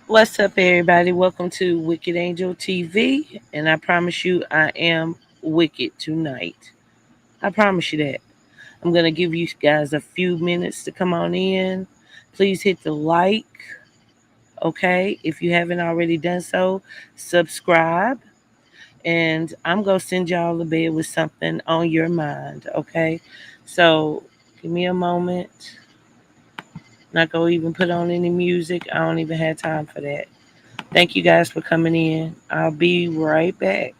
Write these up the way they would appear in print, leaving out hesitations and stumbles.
What's up, everybody? Welcome to Wicked Angel TV, and I promise you, I am wicked tonight. I promise you that. I'm gonna give you guys a few minutes to come on in. Please hit the like, okay? If you haven't already done so, subscribe, and I'm gonna send y'all to bed with something on your mind, okay? So give me a moment. Not gonna even put on any music. I don't even have time for that. Thank you guys for coming in. I'll be right back.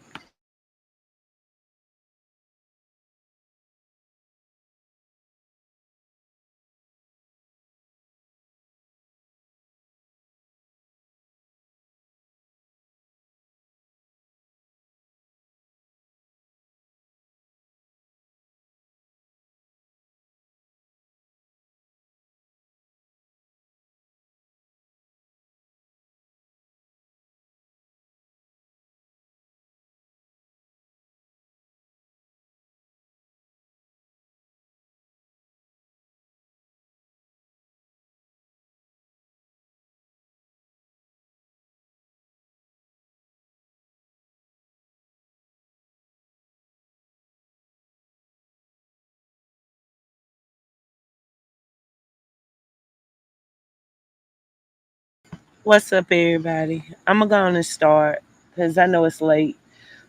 What's up, everybody? I'm gonna go on and start because I know it's late.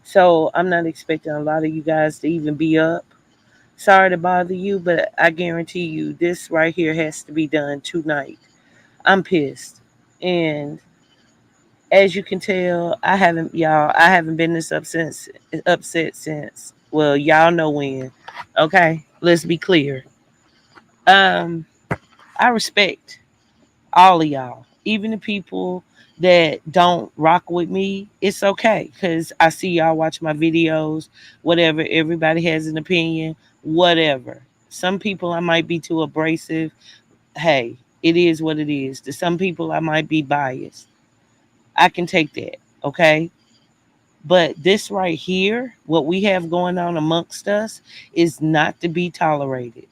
So I'm not expecting a lot of you guys to even be up. Sorry to bother you, but I guarantee you this right here has to be done tonight. I'm pissed. And as you can tell, I haven't been this upset since. Well, y'all know when. Okay? Let's be clear. Um, I respect all of y'all, even the people that don't rock with me. It's okay because I see y'all watch my videos. Whatever, everybody has an opinion. Whatever. Some people I might be too abrasive. Hey, it is what it is. To some people I might be biased. I can take that. Okay. But this right here, what we have going on amongst us, is not to be tolerated.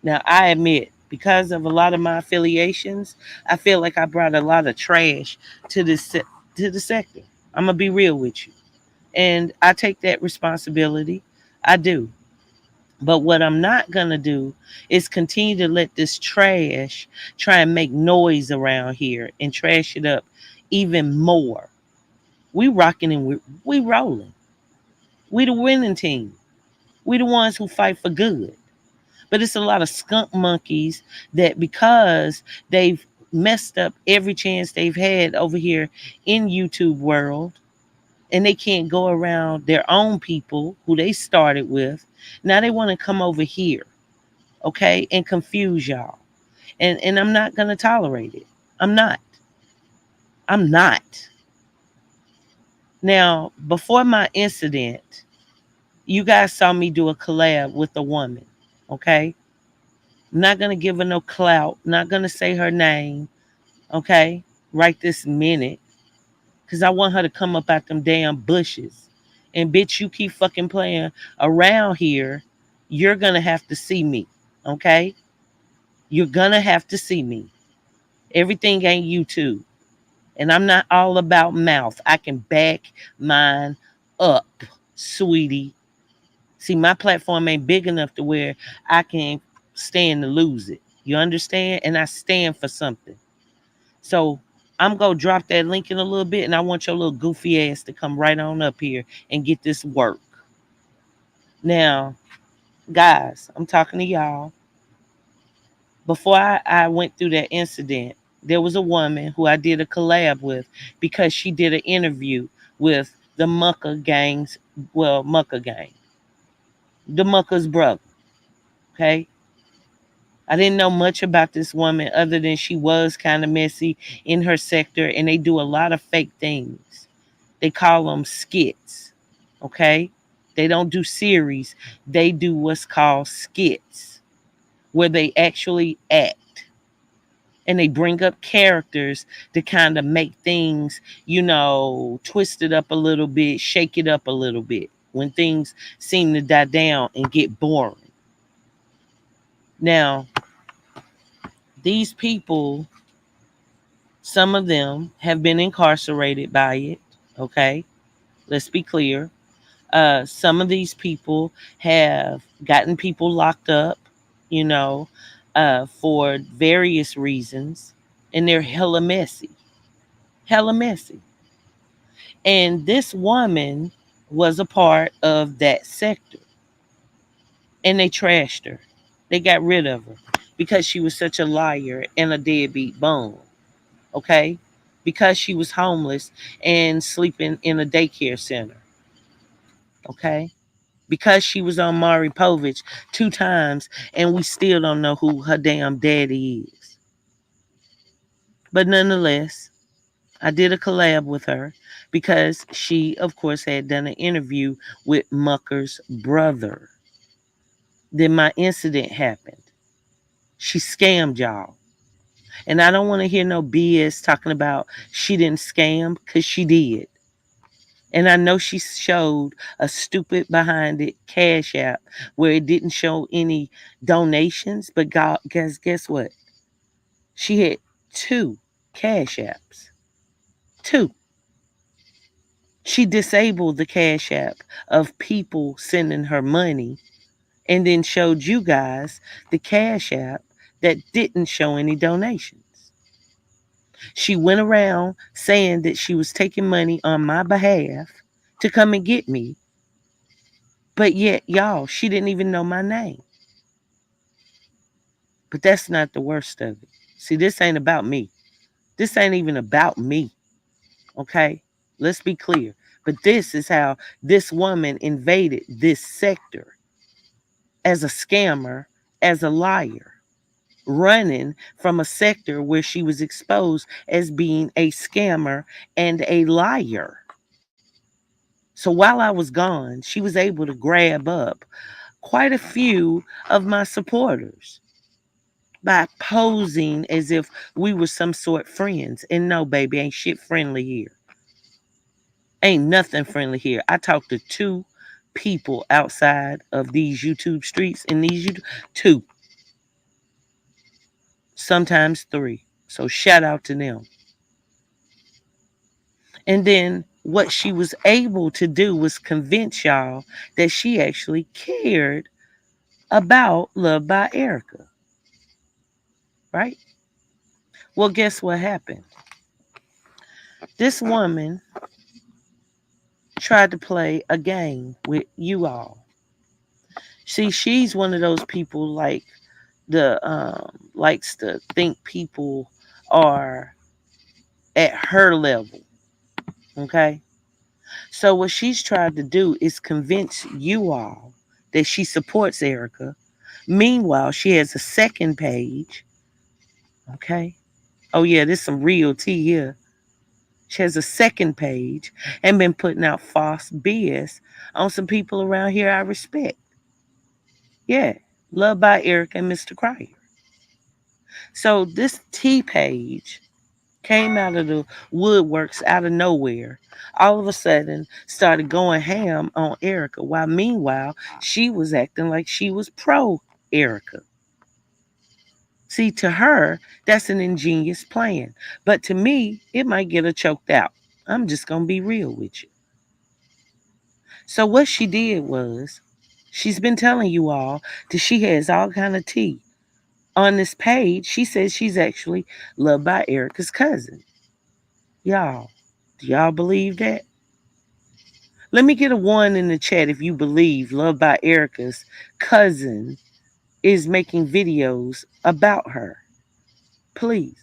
Now, I admit, because of a lot of my affiliations, I feel like I brought a lot of trash to to the sector. I'm gonna be real with you, and I take that responsibility. I do. But what I'm not gonna do is continue to let this trash try and make noise around here and trash it up even more. We rocking and we rolling. We the winning team. We the ones who fight for good. But it's a lot of skunk monkeys that because they've messed up every chance they've had over here in YouTube world and they can't go around their own people who they started with. Now they want to come over here, okay, and confuse y'all. And I'm not gonna tolerate it. I'm not. I'm not. Now, before my incident, you guys saw me do a collab with a woman, okay? I'm not gonna give her no clout, not gonna say her name, okay, right this minute, because I want her to come up out them damn bushes. And bitch, you keep fucking playing around here, you're gonna have to see me, okay? You're gonna have to see me. Everything ain't YouTube. And I'm not all about mouth. I can back mine up, sweetie. See, my platform ain't big enough to where I can stand to lose it. You understand? And I stand for something. So I'm gonna drop that link in a little bit, and I want your little goofy ass to come right on up here and get this work. Now, guys, I'm talking to y'all. Before I went through that incident, there was a woman who I did a collab with because she did an interview with the Mucka Gang, the Mucka's brother. Okay. I didn't know much about this woman other than she was kind of messy in her sector, and they do a lot of fake things. They call them skits, okay? They don't do series, they do what's called skits, where they actually act and they bring up characters to kind of make things, twist it up a little bit, shake it up a little bit when things seem to die down and get boring. Now, these people Some of them have been incarcerated by it. Okay, let's be clear. Some of these people have gotten people locked up, you know, for various reasons, and they're hella messy. Hella messy. And this woman was a part of that sector, and they trashed her. They got rid of her because she was such a liar and a deadbeat bum. Okay? Because she was homeless and sleeping in a daycare center. Okay? Because she was on Maury Povich 2 times and we still don't know who her damn daddy is. But nonetheless, I did a collab with her because she, of course, had done an interview with Mucker's brother. Then my incident happened. She scammed y'all. And I don't want to hear no BS talking about she didn't scam because she did. And I know she showed a stupid behind it cash app where it didn't show any donations. But God, guess what? She had two cash apps. Two. She disabled the cash app of people sending her money and then showed you guys the cash app that didn't show any donations. She went around saying that she was taking money on my behalf to come and get me, but yet, y'all, she didn't even know my name. But that's not the worst of it. See, this ain't about me. This ain't even about me. Okay? Let's be clear. But this is how this woman invaded this sector as a scammer, as a liar, running from a sector where she was exposed as being a scammer and a liar. So while I was gone, she was able to grab up quite a few of my supporters by posing as if we were some sort friends. And no, baby, ain't shit friendly here. Ain't nothing friendly here. I talked to two people outside of these YouTube streets and these YouTube, two, sometimes three. So shout out to them. And then what she was able to do was convince y'all that she actually cared about Loved by Erica, right? Well, guess what happened? This woman tried to play a game with you all. See, she's one of those people like the likes to think people are at her level. Okay. So what she's tried to do is convince you all that she supports Erica. Meanwhile, she has a second page. Okay. Oh yeah, there's some real tea here. She has a second page and been putting out false BS on some people around here I respect. Yeah. Loved by Erica and Mr. Cryer. So this T page came out of the woodworks out of nowhere. All of a sudden started going ham on Erica. While meanwhile, she was acting like she was pro Erica. See, to her, that's an ingenious plan. But to me, it might get her choked out. I'm just gonna be real with you. So what she did was she's been telling you all that she has all kind of tea. On this page, she says she's actually Loved by Erica's cousin. Y'all, do y'all believe that? Let me get a one in the chat if you believe Loved by Erica's cousin is making videos about her. Please.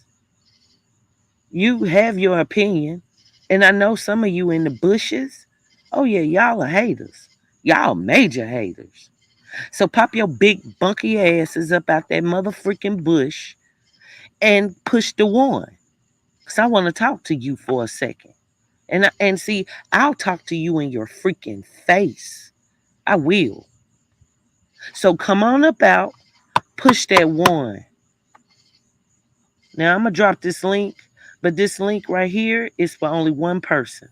You have your opinion. And I know some of you in the bushes. Oh, yeah, y'all are haters. Y'all major haters. So pop your big bunky asses up out that motherfucking bush and push the one. Because I want to talk to you for a second. And see, I'll talk to you in your freaking face. I will. So come on up out, push that one. Now I'm gonna drop this link, but this link right here is for only one person.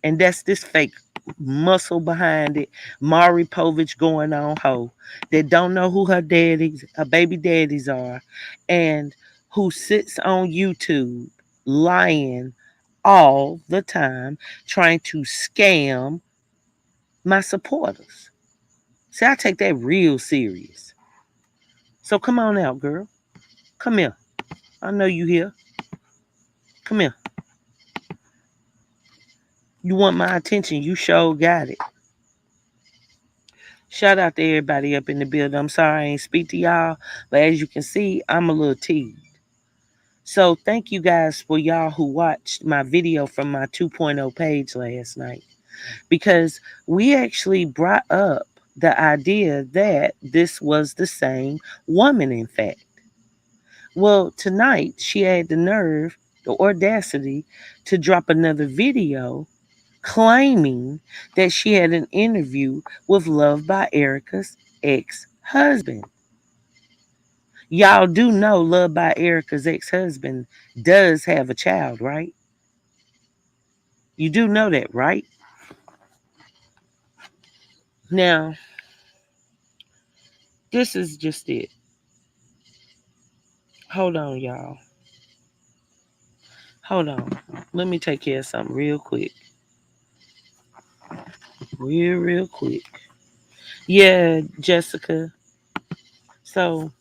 And that's this fake muscle behind it, Maury Povich going on hoe that don't know who her baby daddies are, and who sits on YouTube. lying all the time, trying to scam my supporters. See, I take that real serious. So come on out, girl. Come here. I know you here. Come here. You want my attention? You sure got it. Shout out to everybody up in the building. I'm sorry I ain't speak to y'all, but as you can see, I'm a little teased. So thank you guys for y'all who watched my video from my 2.0 page last night, because we actually brought up the idea that this was the same woman, in fact. Well, tonight she had the nerve, the audacity to drop another video claiming that she had an interview with LuvdBy Erica's ex husband. Y'all do know LuvdBy Erica's ex husband does have a child, right? You do know that, right? Now, this is just it. Hold on, y'all. Hold on. Let me take care of something real quick. Real quick. Yeah, Jessica. So,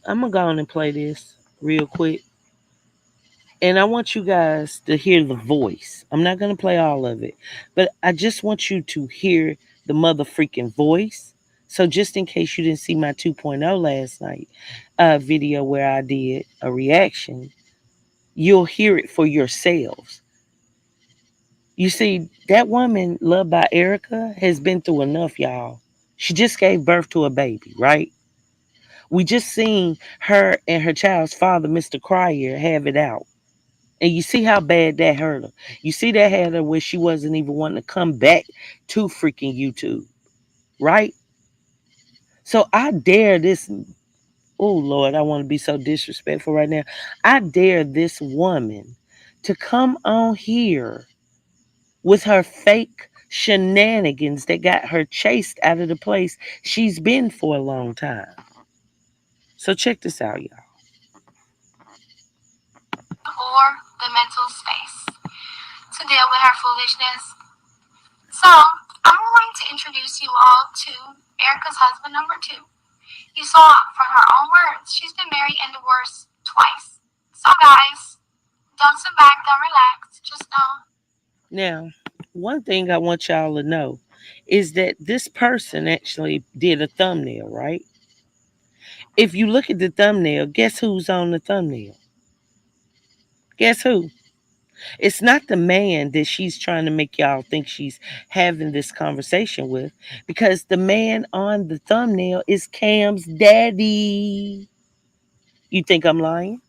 I'm going to go on and play this real quick. And I want you guys to hear the voice. I'm not going to play all of it, but I just want you to hear the mother freaking voice. So just in case you didn't see my 2.0 last night video where I did a reaction, you'll hear it for yourselves. You see, that woman, LuvdBy Erica, has been through enough, y'all. She just gave birth to a baby, right? We just seen her and her child's father, Mr. Cryer, have it out. And you see how bad that hurt her. You see that had her where she wasn't even wanting to come back to freaking YouTube, right? So I dare this. Oh, Lord, I want to be so disrespectful right now. I dare this woman to come on here with her fake shenanigans that got her chased out of the place she's been for a long time. So check this out, y'all. Or the mental space to deal with her foolishness. So, I'm going to introduce you all to Erica's husband number 2. You saw from her own words, she's been married and divorced twice. So guys, don't sit back, don't relax, just know. Now, one thing I want y'all to know is that this person actually did a thumbnail, right? If you look at the thumbnail, guess who's on the thumbnail? Guess who? It's not the man that she's trying to make y'all think she's having this conversation with, because the man on the thumbnail is Cam's daddy. You think I'm lying?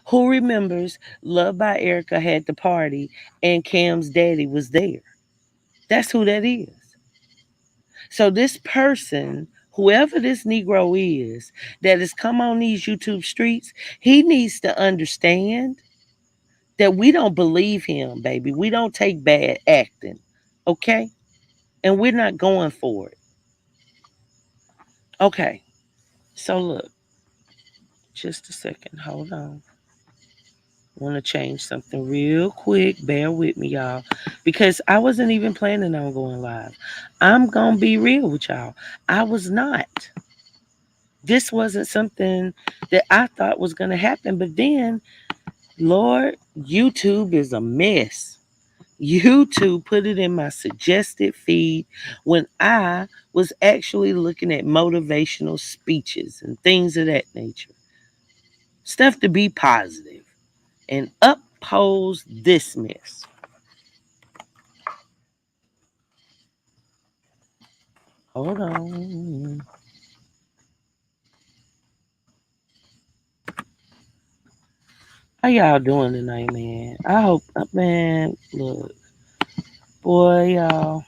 Who remembers LuvdBy Erica had the party and Cam's daddy was there? That's who that is. So this person, whoever this Negro is that has come on these YouTube streets, he needs to understand that we don't believe him, baby. We don't take bad acting, okay? And we're not going for it. Okay, so look, just a second, hold on. I want to change something real quick. Bear with me, y'all, because I wasn't even planning on going live. I'm going to be real with y'all. I was not. This wasn't something that I thought was going to happen, but then, Lord, YouTube is a mess. YouTube put it in my suggested feed when I was actually looking at motivational speeches and things of that nature. Stuff to be positive and oppose this mess. Hold on. How y'all doing tonight, man? I hope, man, look, boy, y'all,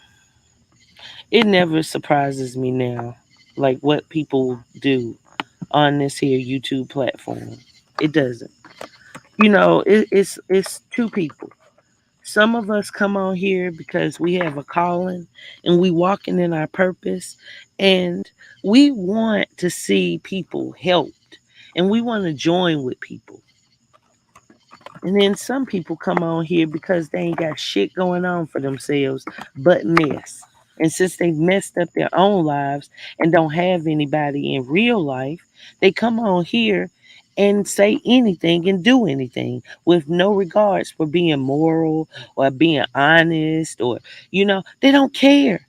it never surprises me now, like what people do on this here YouTube platform. It doesn't. You know, it's two people. Some of us come on here because we have a calling and we walking in our purpose, and we want to see people helped and we want to join with people. And then some people come on here because they ain't got shit going on for themselves but mess. And since they've messed up their own lives and don't have anybody in real life, they come on here and say anything and do anything with no regards for being moral or being honest or, they don't care.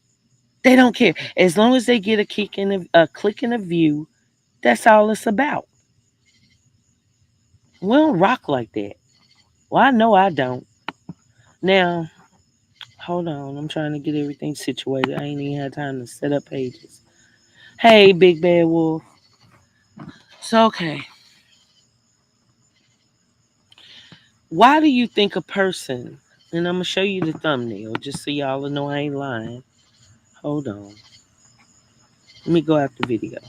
They don't care. As long as they get a kick and a click and a view, that's all it's about. We don't rock like that. Well, I know I don't. Now, hold on. I'm trying to get everything situated. I ain't even had time to set up pages. Hey, Big Bad Wolf. So, okay. Why do you think a person, and I'm going to show you the thumbnail just so y'all will know I ain't lying. Hold on. Let me go after video.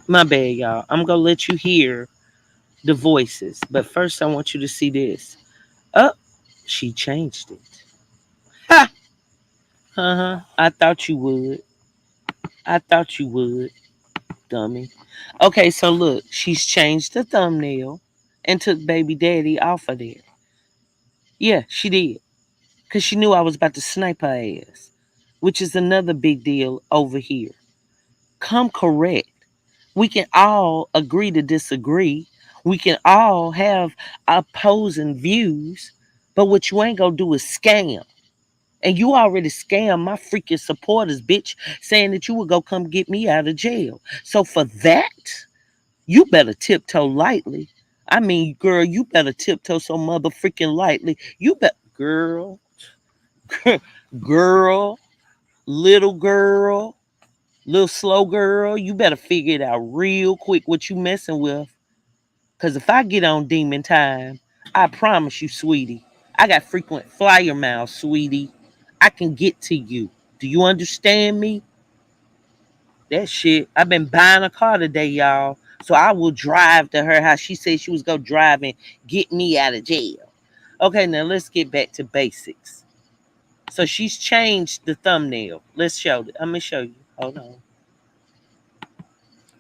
My bad, y'all. I'm going to let you hear the voices. But first, I want you to see this. Oh, she changed it. Ha! Uh-huh. I thought you would. I thought you would, dummy. Okay, so look, she's changed the thumbnail and took baby daddy off of there. Yeah, she did. Because she knew I was about to snipe her ass, which is another big deal over here. Come correct. We can all agree to disagree. We can all have opposing views, but what you ain't gonna do is scam. And you already scammed my freaking supporters, bitch, saying that you would go come get me out of jail. So for that, you better tiptoe lightly. I mean, girl, you better tiptoe so mother freaking lightly. You bet, girl, girl, little girl, little slow girl. You better figure it out real quick what you messing with. Cause if I get on demon time, I promise you, sweetie, I got frequent flyer miles, sweetie. I can get to you. Do you understand me? That shit. I've been buying a car today, y'all. So I will drive to her house. She said she was gonna drive and get me out of jail. Okay, now let's get back to basics. So she's changed the thumbnail. Let's show it. I'm gonna show you. Hold on.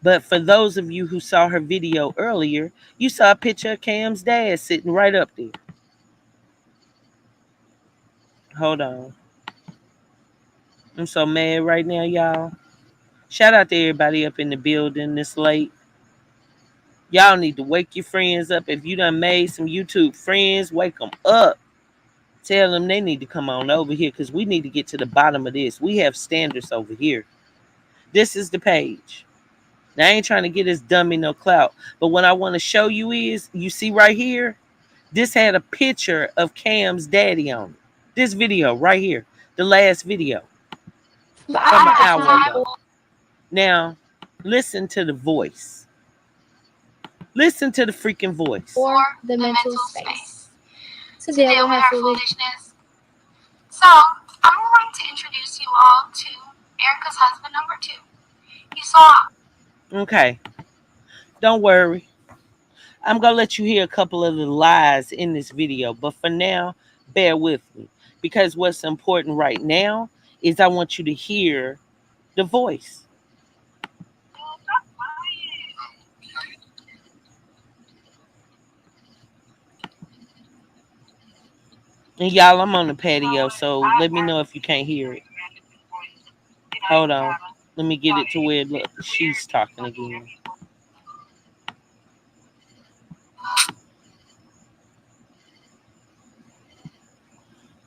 But for those of you who saw her video earlier, you saw a picture of Cam's dad sitting right up there. Hold on. I'm so mad right now, y'all. Shout out to everybody up in the building this late. Y'all need to wake your friends up. If you done made some YouTube friends, wake them up. Tell them they need to come on over here because we need to get to the bottom of this. We have standards over here. This is the page. Now, I ain't trying to get this dummy no clout. But what I want to show you is, you see right here, this had a picture of Cam's daddy on it. This video right here, the last video from an hour ago. Now, listen to the voice. Listen to the freaking voice. For the mental space. Today we have foolishness. So, I'm going to introduce you all to Erica's husband number 2. You saw. Okay, don't worry. I'm going to let you hear a couple of the lies in this video. But for now, bear with me. Because what's important right now is I want you to hear the voice. And y'all, I'm on the patio, so let me know if you can't hear it. Hold on. Let me get it to where she's talking again.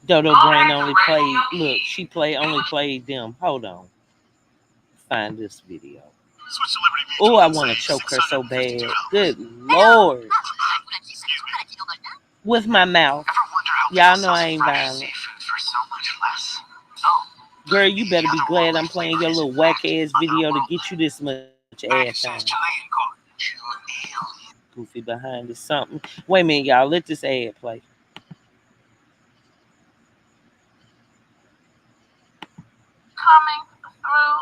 Dodo Brain only played. Look, she only played them. Hold on. Find this video. Oh, I want to choke her so bad. Good Lord. With my mouth. Y'all know I ain't violent. Girl, you better be glad I'm playing your little whack ass video to get you this much ass time. Goofy behind is something. Wait a minute, y'all. Let this ad play. Coming through.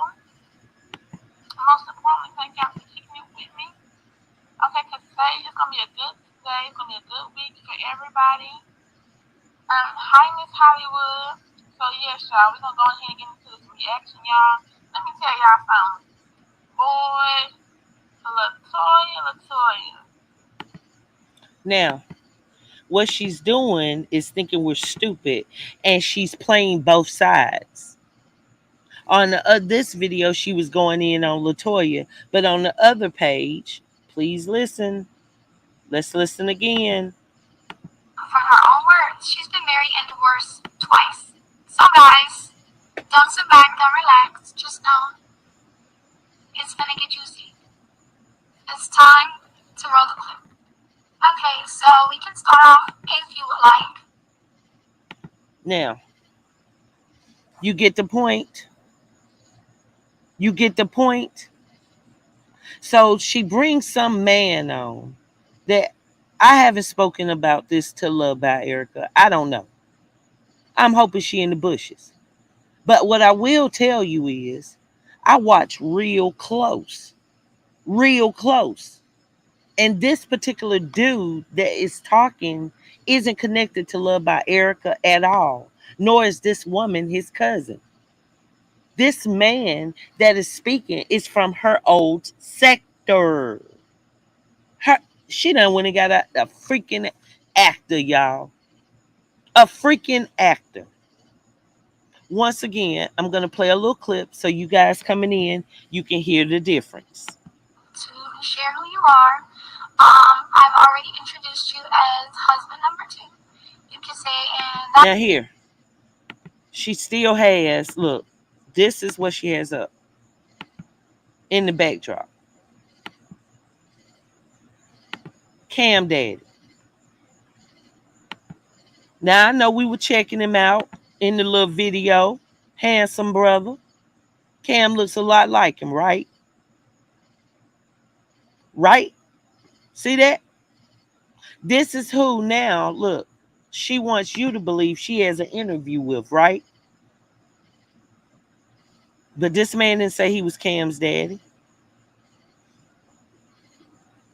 Most importantly, thank y'all for keeping it with me. Okay, because today is going to be a good day. It's going to be a good week for everybody. Hi, Miss Hollywood. So, yes, y'all, we're going to go ahead and get into this reaction, y'all. Let me tell y'all something. Boy, Latoya. Now, what she's doing is thinking we're stupid, and she's playing both sides. On this video, she was going in on Latoya, but on the other page, please listen. Let's listen again. From her own words, she's been married and divorced twice. So guys, don't sit back, don't relax. Just know it's gonna get juicy. It's time to roll the clip. Okay, so we can start off if you would like. Now, you get the point? You get the point? So she brings some man on that I haven't spoken about this to Love by Erica. I don't know. I'm hoping she in the bushes. But what I will tell you is I watch real close. Real close. And this particular dude that is talking isn't connected to Love by Erica at all, nor is this woman his cousin. This man that is speaking is from her old sector. Her, she done went and got a freaking actor, y'all. A freaking actor. Once again, I'm going to play a little clip so you guys coming in, you can hear the difference. To share who you are, I've already introduced you as husband number 2. You can say, and that. Now, here, she still has, look, this is what she has up in the backdrop. Cam Daddy. Now, I know we were checking him out in the little video. Handsome brother. Cam looks a lot like him, right? Right? See that? This is who now, look, she wants you to believe she has an interview with, right? But this man didn't say he was Cam's daddy.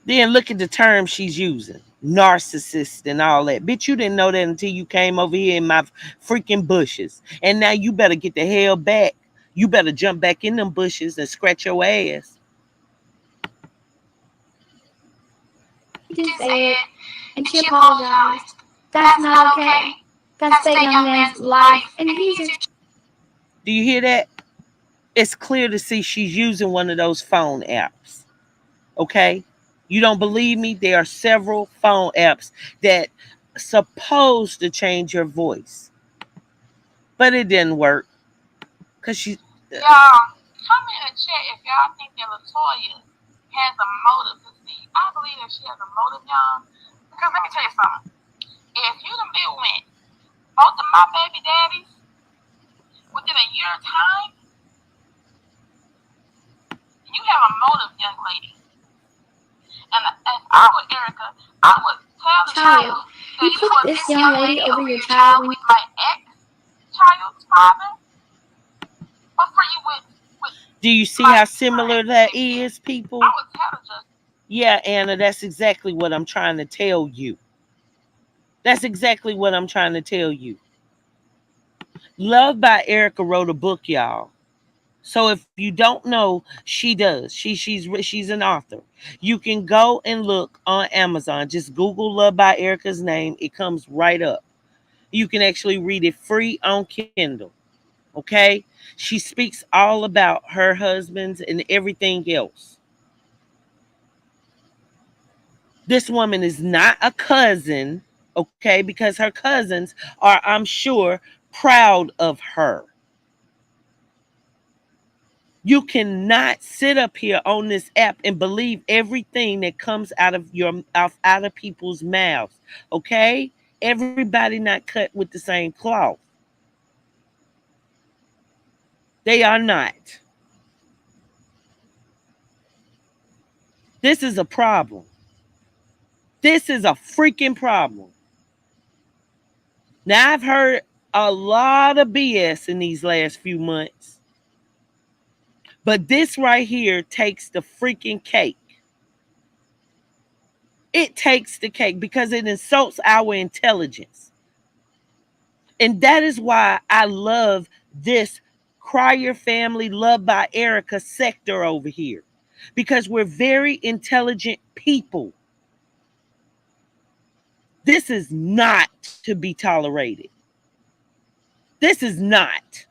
Then look at the term she's using. Narcissist and all that. Bitch, you didn't know that until you came over here in my freaking bushes. And now you better get the hell back. You better jump back in them bushes and scratch your ass. She did say it, and she apologized. That's not okay. That's that young man's life, and he's your. Do you hear that? It's clear to see she's using one of those phone apps. Okay? You don't believe me? There are several phone apps that supposed to change your voice. But it didn't work. Because she... Y'all, come in and chat if y'all think that Latoya has a motive to see. I believe that she has a motive, y'all. Because let me tell you something. If you done been with both of my baby daddies within a year time, you have a motive, young lady. And if I were Erica, I would tell the child that you put this young lady over your child with my ex-child's father. What for you with do you see how similar that is, people? I would tell her just. Yeah, Anna, that's exactly what I'm trying to tell you. That's exactly what I'm trying to tell you. Love by Erica wrote a book, y'all. So if you don't know, she does. She's an author. You can go and look on Amazon. Just Google Love by Erica's name. It comes right up. You can actually read it free on Kindle. Okay? She speaks all about her husbands and everything else. This woman is not a cousin, okay? Because her cousins are, I'm sure, proud of her. You cannot sit up here on this app and believe everything that comes out of out of people's mouths. Okay? Everybody not cut with the same cloth. They are not. This is a problem. This is a freaking problem. Now I've heard a lot of BS in these last few months. But this right here takes the freaking cake. It takes the cake because it insults our intelligence. And that is why I love this Crier Family Love by Erica sector over here. Because we're very intelligent people. This is not to be tolerated. This is not.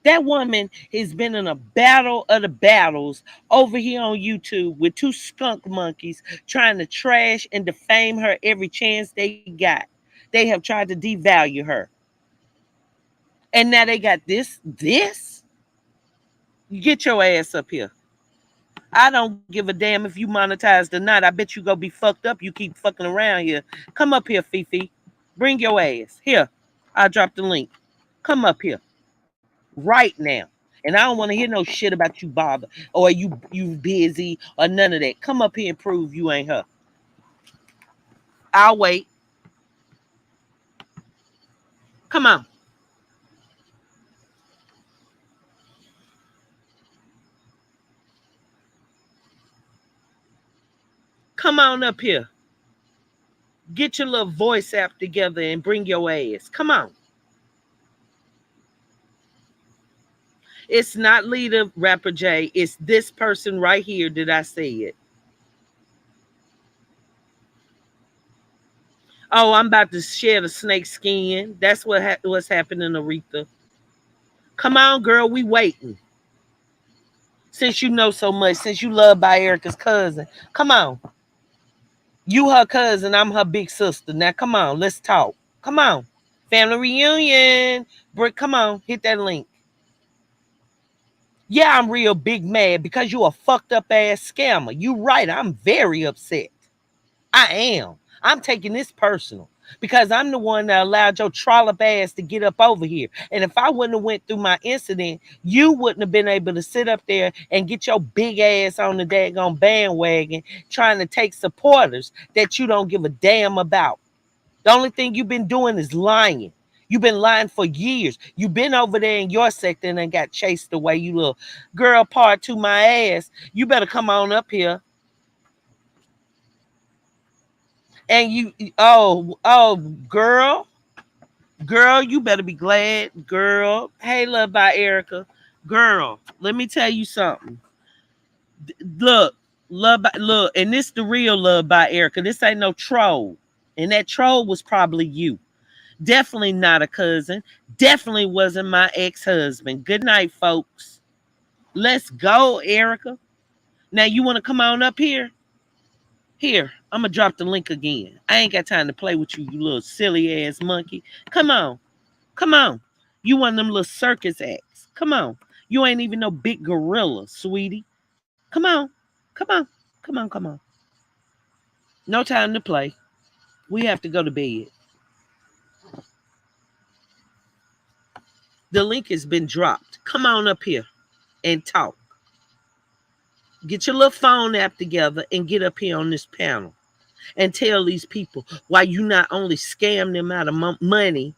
That woman has been in a battle of the battles over here on YouTube with two skunk monkeys trying to trash and defame her every chance they got. They have tried to devalue her. And now they got this. Get your ass up here. I don't give a damn if you monetized or not. I bet you go be fucked up. You keep fucking around here. Come up here, Fifi. Bring your ass. Here. I'll drop the link. Come up here. Right now. And I don't want to hear no shit about you bother or you busy or none of that. Come up here and prove you ain't her. I'll wait. Come on. Come on up here. Get your little voice app together and bring your ass. Come on. It's not Leader Rapper J. It's this person right here. Did I say it? Oh, I'm about to share the snake skin. That's what's happening, Aretha. Come on, girl. We waiting. Since you know so much, since you love by Erica's cousin. Come on. You her cousin. I'm her big sister. Now, come on. Let's talk. Come on. Family reunion. Brick, come on. Hit that link. Yeah, I'm real big mad because you a fucked up ass scammer. You right. I'm very upset. I am. I'm taking this personal because I'm the one that allowed your trollop ass to get up over here. And if I wouldn't have went through my incident, you wouldn't have been able to sit up there and get your big ass on the daggone bandwagon trying to take supporters that you don't give a damn about. The only thing you've been doing is lying. You've been lying for years. You've been over there in your sector and then got chased away. You little girl part to my ass. You better come on up here. And you, oh, girl, you better be glad, girl. Hey, Love by Erica, girl. Let me tell you something. Look, look, and this the real Love by Erica. This ain't no troll, and that troll was probably you. Definitely not a cousin. Definitely wasn't my ex-husband. Good night, folks. Let's go, Erica. Now you want to come on up here? Here, I'm gonna drop the link again. I ain't got time to play with you, you little silly ass monkey. Come on, come on. You one of them little circus acts. Come on. You ain't even no big gorilla, sweetie. Come on, come on, come on, come on. No time to play. We have to go to bed. The link has been dropped. Come on up here and talk. Get your little phone app together and get up here on this panel and tell these people why you not only scam them out of money,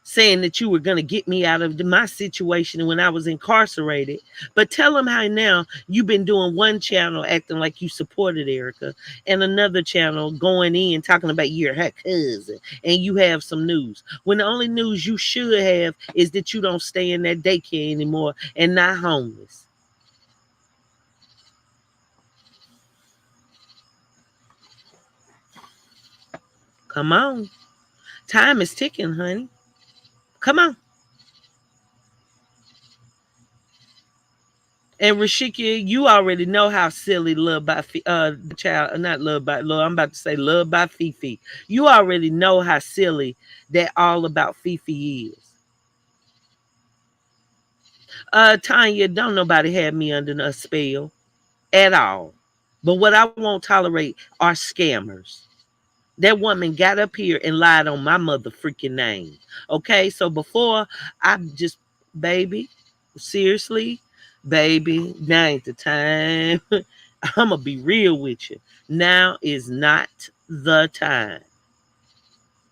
saying that you were going to get me out of my situation when I was incarcerated, but tell them how now you've been doing one channel acting like you supported Erica and another channel going in talking about you're her cousin and you have some news. When the only news you should have is that you don't stay in that daycare anymore and not homeless. Come on. Time is ticking, honey. Come on. And Rashika, you already know how silly Love by the child, not Love by Love. I'm about to say Love by Fifi. You already know how silly that all about Fifi is. Tanya, don't nobody have me under a spell at all. But what I won't tolerate are scammers. That woman got up here and lied on my mother freaking name. Okay, so before I just, baby, seriously, baby, now ain't the time. I'm going to be real with you. Now is not the time.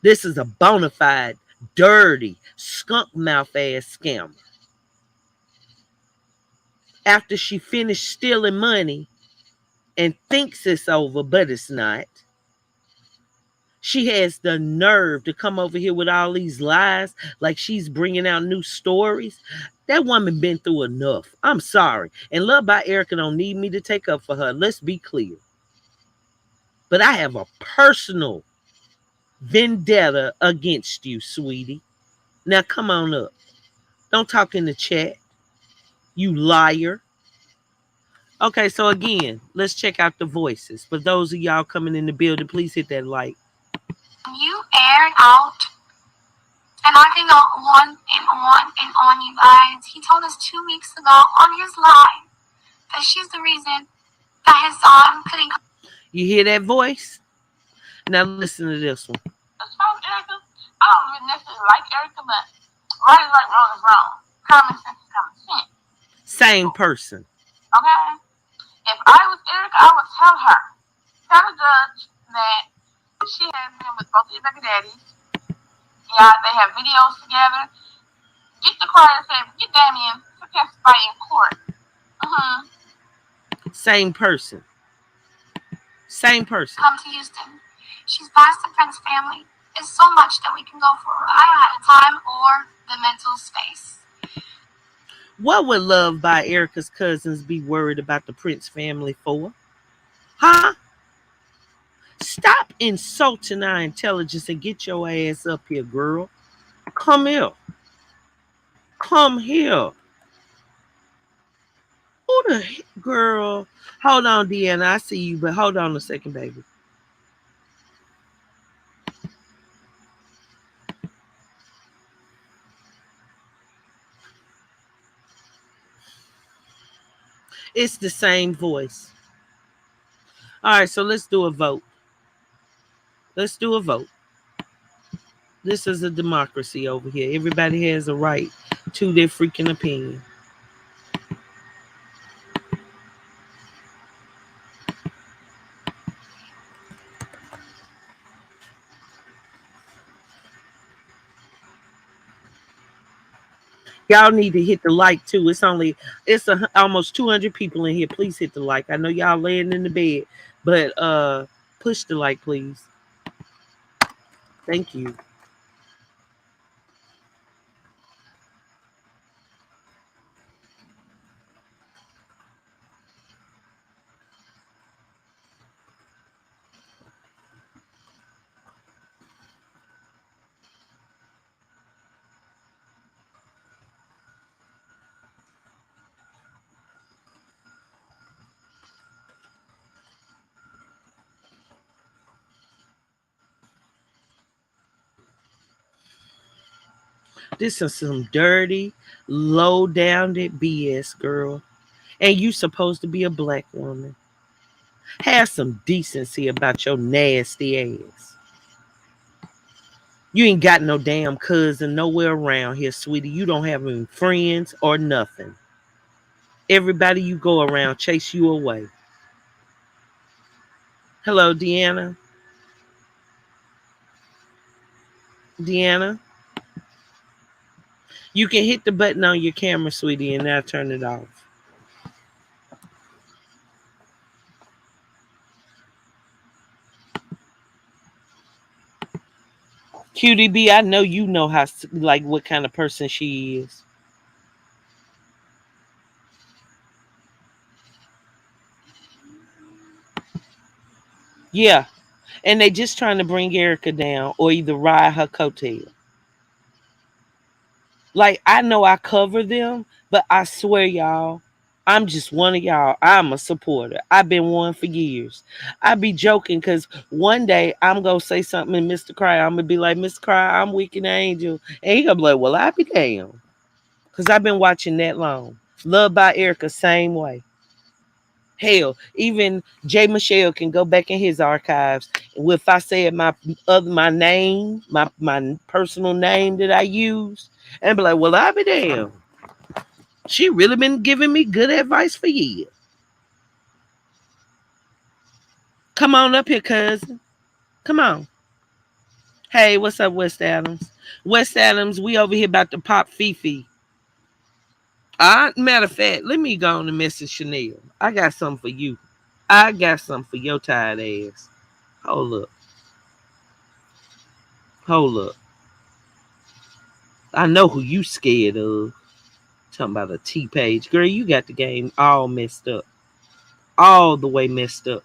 This is a bona fide, dirty, skunk mouth ass scammer. After she finished stealing money and thinks it's over, but it's not. She has the nerve to come over here with all these lies like she's bringing out new stories. That woman been through enough. I'm sorry. And Love by Erica don't need me to take up for her. Let's be clear. But I have a personal vendetta against you, sweetie. Now come on up. Don't talk in the chat, you liar. Okay, so again, let's check out the voices. For those of y'all coming in the building, please hit that like. You aired out, and I can go on and on and on, you guys. He told us 2 weeks ago on his live that she's the reason that his son couldn't come. You hear that voice? Now listen to this one. As far as Erica, I don't really necessarily like Erica, but right is right, wrong is wrong. Common sense is common sense. Same person. Okay? If I was Erica, I would tell the judge that she has been with both of your baby daddies. Yeah, they have videos together. Get the client and say, get Damien to testify in court. Same person. Same person. Come to Houston. She's past the Prince family. There's so much that we can go for. I don't have the time or the mental space. What would LuvdBy Erica's cousins be worried about the Prince family for? Huh? Stop insulting our intelligence and get your ass up here, girl. Come here. Come here. Who the heck, girl? Hold on, Deanna. I see you, but hold on a second, baby. It's the same voice. All right, so let's do a vote. Let's do a vote. This is a democracy over here. Everybody has a right to their freaking opinion. Y'all need to hit the like too. It's almost 200 people in here. Please hit the like. I know y'all laying in the bed, but push the like, please. Thank you. This is some dirty, low down BS, girl. And you supposed to be a black woman. Have some decency about your nasty ass. You ain't got no damn cousin nowhere around here, sweetie. You don't have any friends or nothing. Everybody you go around chase you away. Hello, Deanna. Deanna. You can hit the button on your camera, sweetie, and now turn it off. QDB, I know you know how, like, what kind of person she is. Yeah, and they just trying to bring Erica down or either ride her coattail. Like, I know I cover them, but I swear, y'all, I'm just one of y'all. I'm a supporter. I've been one for years. I be joking because one day I'm going to say something and Mr. Cry, I'm going to be like, Mr. Cry, I'm weak and angel. And he going to be like, well, I be damn. Because I've been watching that long. LuvdBy Erica, same way. Hell, even Jay Michelle can go back in his archives. If I said my name, my personal name that I use, and be like, well, I be damn. She really been giving me good advice for years. Come on up here, cousin. Come on. Hey, what's up, West Adams? West Adams, we over here about to pop Fifi. Matter of fact, let me go on and message Chanel. I got something for you. I got something for your tired ass. Hold up. Hold up. I know who you scared of. Talking about a T-Page. Girl, you got the game all messed up. All the way messed up.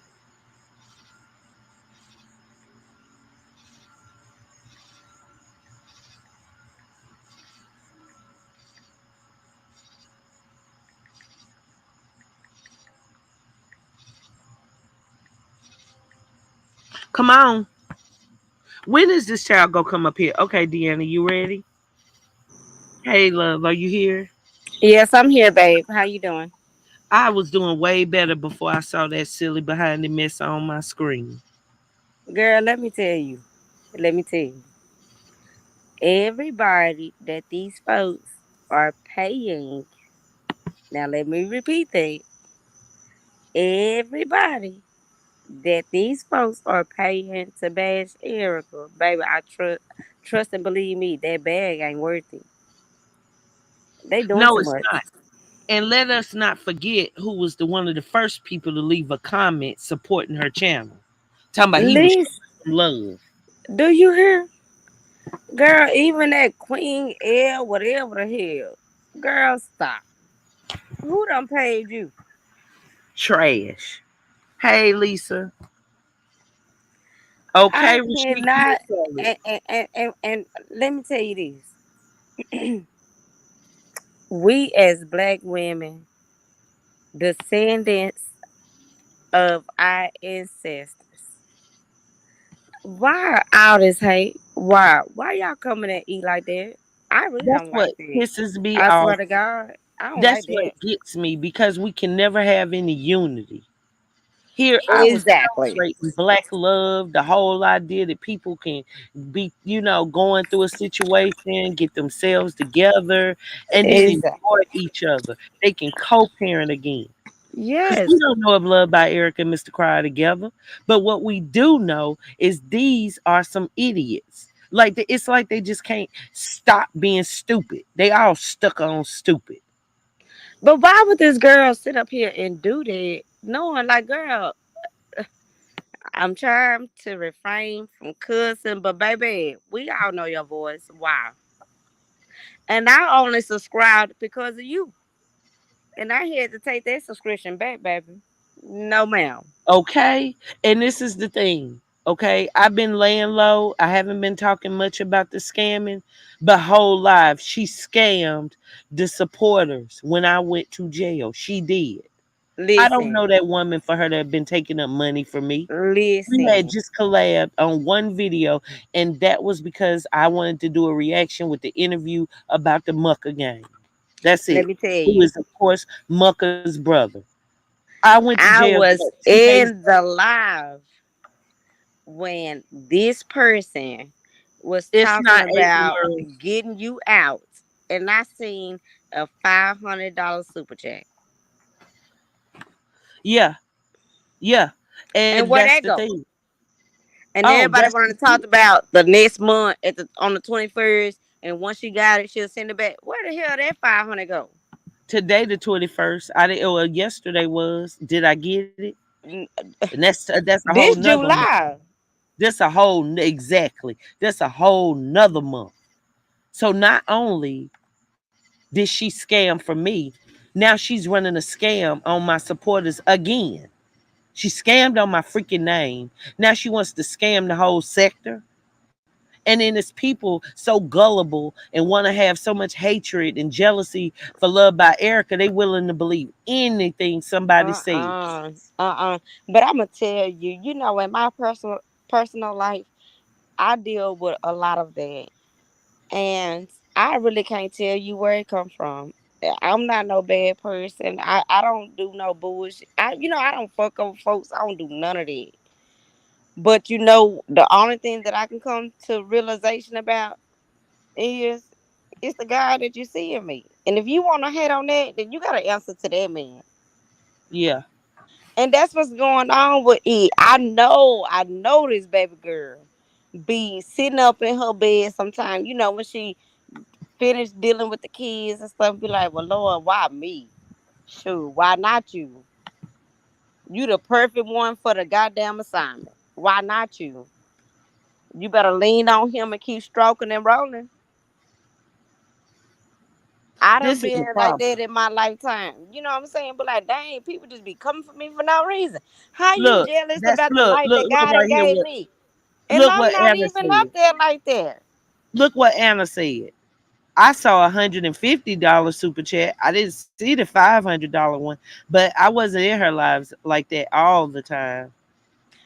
Come on. When is this child gonna come up here? Okay, Deanna, you ready? Hey, love, are you here? Yes, I'm here, babe. How you doing? I was doing way better before I saw that silly behind the mess on my screen. Girl, let me tell you. Let me tell you. Everybody that these folks are paying. Now let me repeat that. Everybody that these folks are paying to bash Erica, baby, I trust and believe me, that bag ain't worth it. They doing No, too it's much. not. And let us not forget who was the one of the first people to leave a comment supporting her channel. Talking about he was Listen, showing some love. do you hear? Girl, even that Queen L, whatever the hell. Girl, stop. Who done paid you? Trash. Hey, Lisa. I Okay, Rashika, you cannot, tell it. and let me tell you this. We as black women, descendants of our ancestors, why all this hate? Why? Why y'all coming at eat like that? I really That's don't what like that. pisses me I off. swear to God, I don't That's like what that. gets me because we can never have any unity. Here I was Exactly. celebrating black love, the whole idea that people can be, going through a situation, get themselves together, and then enjoy Exactly. each other. They can co-parent again. Because we Yes. don't know if Love by Erica and Mr. Cry are together. But what we do know is these are some idiots. It's like they just can't stop being stupid. They all stuck on stupid. But why would this girl sit up here and do that? Knowing, like, girl, I'm trying to refrain from cussing, but baby, we all know your voice. Wow. And I only subscribed because of you. And I had to take that subscription back, baby. No, ma'am. Okay? And this is the thing. Okay? I've been laying low. I haven't been talking much about the scamming, but whole life she scammed the supporters when I went to jail. She did. I don't know Listen, that woman for her to have been taking up money from me. We had listen. just collabed on one video, and that was because I wanted to do a reaction with the interview about the Mucka Gang. That's Let it. me tell Who you, is, of course, Mucka's brother. I went to I jail was what, 2 days in ago. the live when this person was It's talking not eight about words. getting you out, and I seen a $500 super chat. Yeah, yeah. And And where that's that the go? thing. And Oh, everybody that's want the to talk thing. about the next month on the 21st, and once she got it, she'll send it back. Where the hell that 500 go? Today, the 21st. I didn't. Well, yesterday was. Did I get it? N- And that's a whole This nother month. July. Exactly. That's a whole nother month. So not only did she scam from me, now she's running a scam on my supporters again. She scammed on my freaking name. Now she wants to scam the whole sector. And then it's people so gullible and want to have so much hatred and jealousy for Love by Erica, they willing to believe anything somebody says. But I'm gonna tell you, in my personal life, I deal with a lot of that, and I really can't tell you where it come from. I'm not no bad person. I don't do no bullshit. I don't fuck over folks. I don't do none of that. But the only thing that I can come to realization about is it's the God that you see in me. And if you want to hate on that, then you gotta answer to that man. Yeah. And that's what's going on with it. I know this baby girl be sitting up in her bed sometimes, when she finished dealing with the kids and stuff, be like, well, Lord, why me? Shoot, why not you? You the perfect one for the goddamn assignment. Why not you? You better lean on him and keep stroking and rolling. I done This is been the like problem. that in my lifetime. You know what I'm saying? But like, dang, people just be coming for me for no reason. How you Look, jealous that's about the look, life look, that look God done right here. gave What me? And look I'm what not Anna even up said. there like that. Look what Anna said. I saw $150 super chat. I didn't see the $500 one, but I wasn't in her lives like that all the time.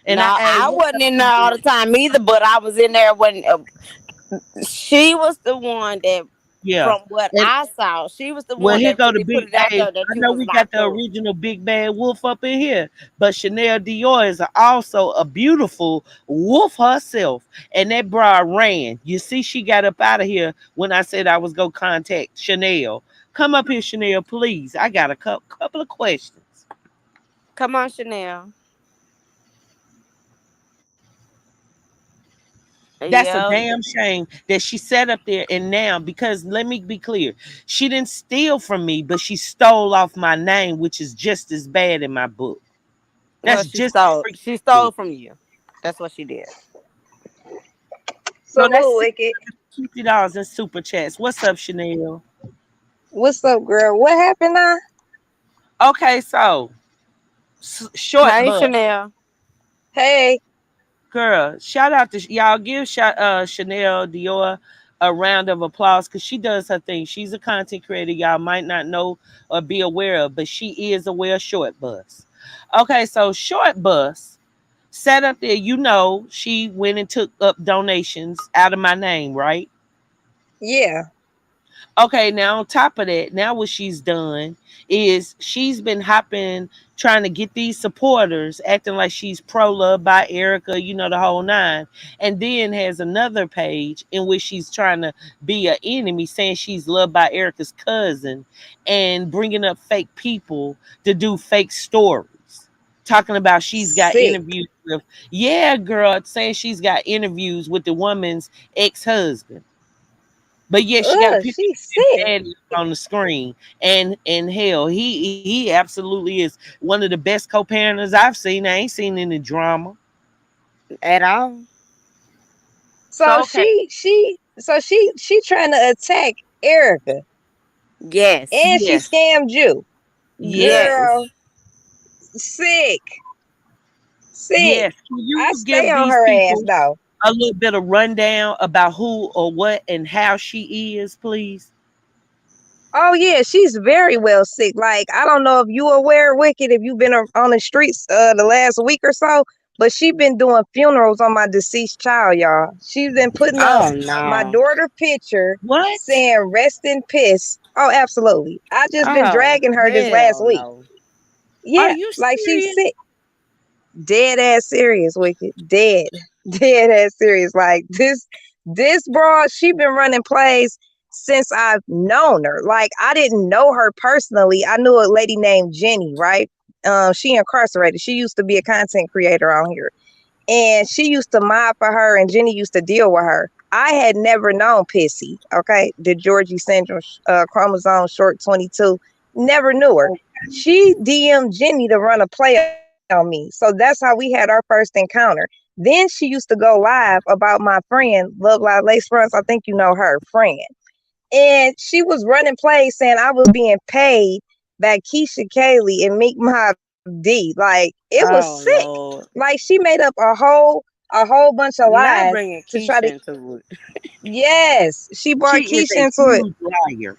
And No, hey, I what's wasn't up, in there all Keisha? the time either, but I was in there when she was the one that, Yeah. from what And I saw, she was the well, one here that go the really put big. it out Hey, there that I you know was we got locked the up. original big bad wolf up in here, but Chanel Dior is also a beautiful wolf herself. And that bra ran. You see, she got up out of here when I said I was gonna contact Chanel. Come up here, Chanel, please. I got a couple of questions. Come on, Chanel. That's a Yeah. damn shame that she sat up there and now, because let me be clear, she didn't steal from me, but she stole off my name, which is just as bad in my book. Well, That's she just as stole. freaking She stole good. from you. That's what she did. So Salute, that's Wicked. $50 in super chats. What's up, Chanel? What's up, girl? What happened now? Okay, so short Hey, bus. Chanel. Hey, Girl, shout out to y'all. Give Chanel Dior a round of applause because she does her thing. She's a content creator y'all might not know or be aware of, but she is aware of short bus. Okay, so short bus sat up there. You know, she went and took up donations out of my name, right? yeah, Okay, now on top of that, now what she's done is she's been hopping, trying to get these supporters, acting like she's pro love by Erica, you know, the whole nine. And then has another page in which she's trying to be an enemy, saying she's loved by Erica's cousin and bringing up fake people to do fake stories. Talking about she's got sick. interviews with, yeah, girl, saying she's got interviews with the woman's ex husband. But yeah, she got a Ugh, picture she's of his sick. daddy on the screen, and hell, he absolutely is one of the best co-parenters I've seen. I ain't seen any drama. At all. So So okay, she trying to attack Erica, Yes. and she yes, scammed you, yes, girl. Yes. Sick, sick. yes. Can you I give stay on these her ass people though. a little bit of rundown about who or what and how she is, please? Oh yeah, she's very well sick. Like I don't know if you aware, Wicked, if you've been on the streets the last week or so, but she been doing funerals on my deceased child, y'all. She's been putting up Oh my no. daughter picture What? saying rest in piss. Oh, absolutely. I just been Oh dragging her this last hell week. no. Are Yeah, you like she's serious? sick. Dead ass serious, Wicked. Dead. Dead ass serious. Like this broad, she been running plays since I've known her. Like I didn't know her personally. I knew a lady named Jenny, right? She incarcerated. She used to be a content creator on here. And she used to mob for her and Jenny used to deal with her. I had never known Pissy, okay? The Georgie syndrome, chromosome short 22. Never knew her. She DM'd Jenny to run a play on me. So that's how we had our first encounter. Then she used to go live about my friend, Love Live Lace Fronts. I think you know her, friend. And she was running plays saying I was being paid by Keisha Kaylee and Meek Mob D. Like it was Oh sick. Lord. Like she made up a whole bunch of Not lies bringing to try to. Keisha into it. Yes, she brought She is Keisha a into it. huge liar.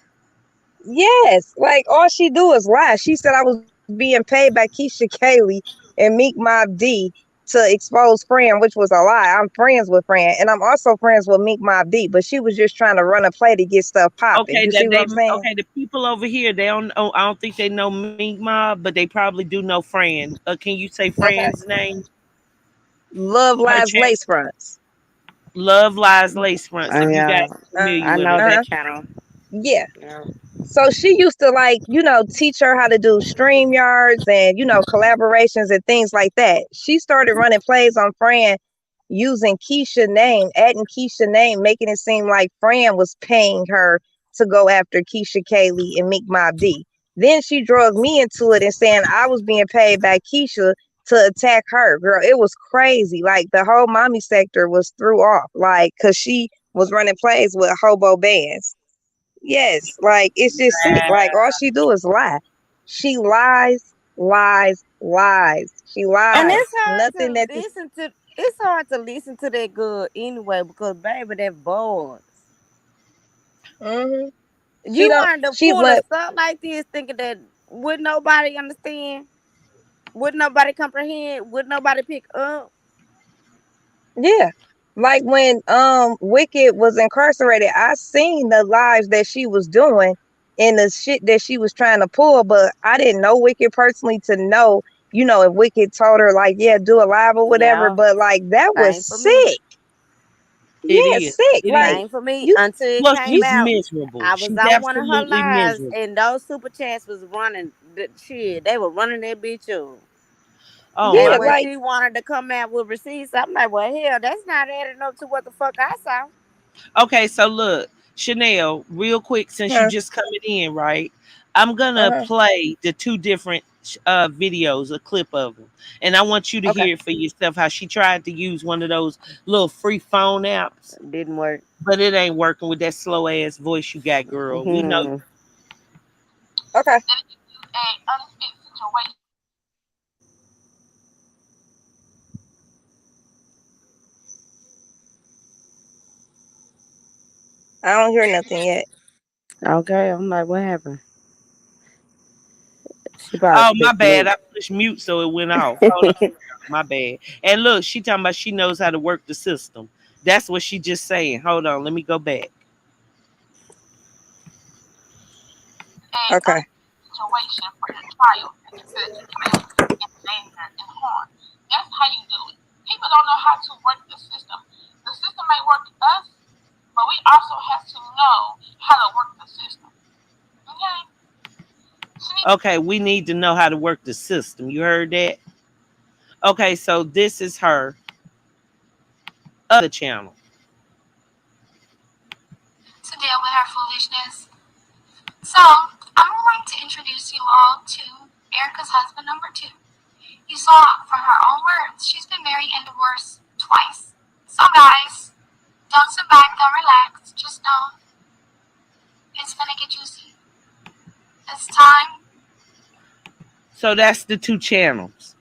Yes, like all she do is lie. She said I was being paid by Keisha Kaylee and Meek Mob D to expose Fran, which was a lie. I'm friends with Fran, and I'm also friends with Meek Mob D. But she was just trying to run a play to get stuff popping. Okay, You see that what they I'm saying? okay. The people over here, they don't. Oh, I don't think they know Mink Mob, but they probably do know Fran. Can you say Okay. Fran's name? Love Her lies chat. lace fronts. Love Lies Lace Fronts. If you guys Yeah. are familiar I with know her, that Uh-huh. channel. Yeah. Yeah. So she used to like, teach her how to do stream yards and, collaborations and things like that. She started running plays on Fran using Keisha name, adding Keisha name, making it seem like Fran was paying her to go after Keisha Kaylee and Meek Mob D. Then she drug me into it and saying I was being paid by Keisha to attack her. Girl, it was crazy. Like the whole mommy sector was threw off. Like, cause she was running plays with hobo bands. Yes, like it's just sick. Like all she do is lie. She lies, lies, lies. She And lies. it's hard Nothing to that this. listen to. It's hard to listen to that good anyway because baby, that voice. Hmm. She You don't. wanted to She pull a went. stuff like this thinking that would nobody understand. Would nobody comprehend? Would nobody pick up? Yeah. Like when Wicked was incarcerated, I seen the lives that she was doing and the shit that she was trying to pull, but I didn't know Wicked personally to know, if Wicked told her like, yeah, do a live or whatever, Yeah, but like that was same for me. sick. It Yeah, is. sick. It Like is. Same for me you until it Well, came you she's out. miserable. I was She's on one of her absolutely lives, miserable. and those super chats was running the shit. They were running that bitch up. Oh And my yeah, when God. like she wanted to come out with receipts, I'm like, well, hell, that's not adding up to what the fuck I saw. Okay, so look, Chanel, real quick, since you huh, just coming in, right? I'm gonna uh-huh. play the two different videos, a clip of them, and I want you to Okay. hear it for yourself. How she tried to use one of those little free phone apps, Didn't work. but it ain't working with that slow ass voice you got, girl. We know. Hmm. Okay. That it is a unfit situation. I don't hear nothing yet. Okay, I'm like, what happened? She probably Oh, my clicked bad. mute. I pushed mute, so it went off. Hold on. My bad. And look, she talking about she knows how to work the system. That's what she just saying. Hold on, let me go back. A Okay. situation for your child that you said you placed in danger and harm. That's how you do it. People don't know how to work the system. The system may work us, but we also have to know how to work the system. Okay? Okay, we need to know how to work the system. You heard that? Okay, so this is her other channel. To deal with her foolishness. So, I'm going to introduce you all to Erica's husband number two. You saw from her own words, she's been married and divorced twice. So, guys, don't sit back, don't relax. Just know it's gonna get juicy. It's time. So that's the two channels.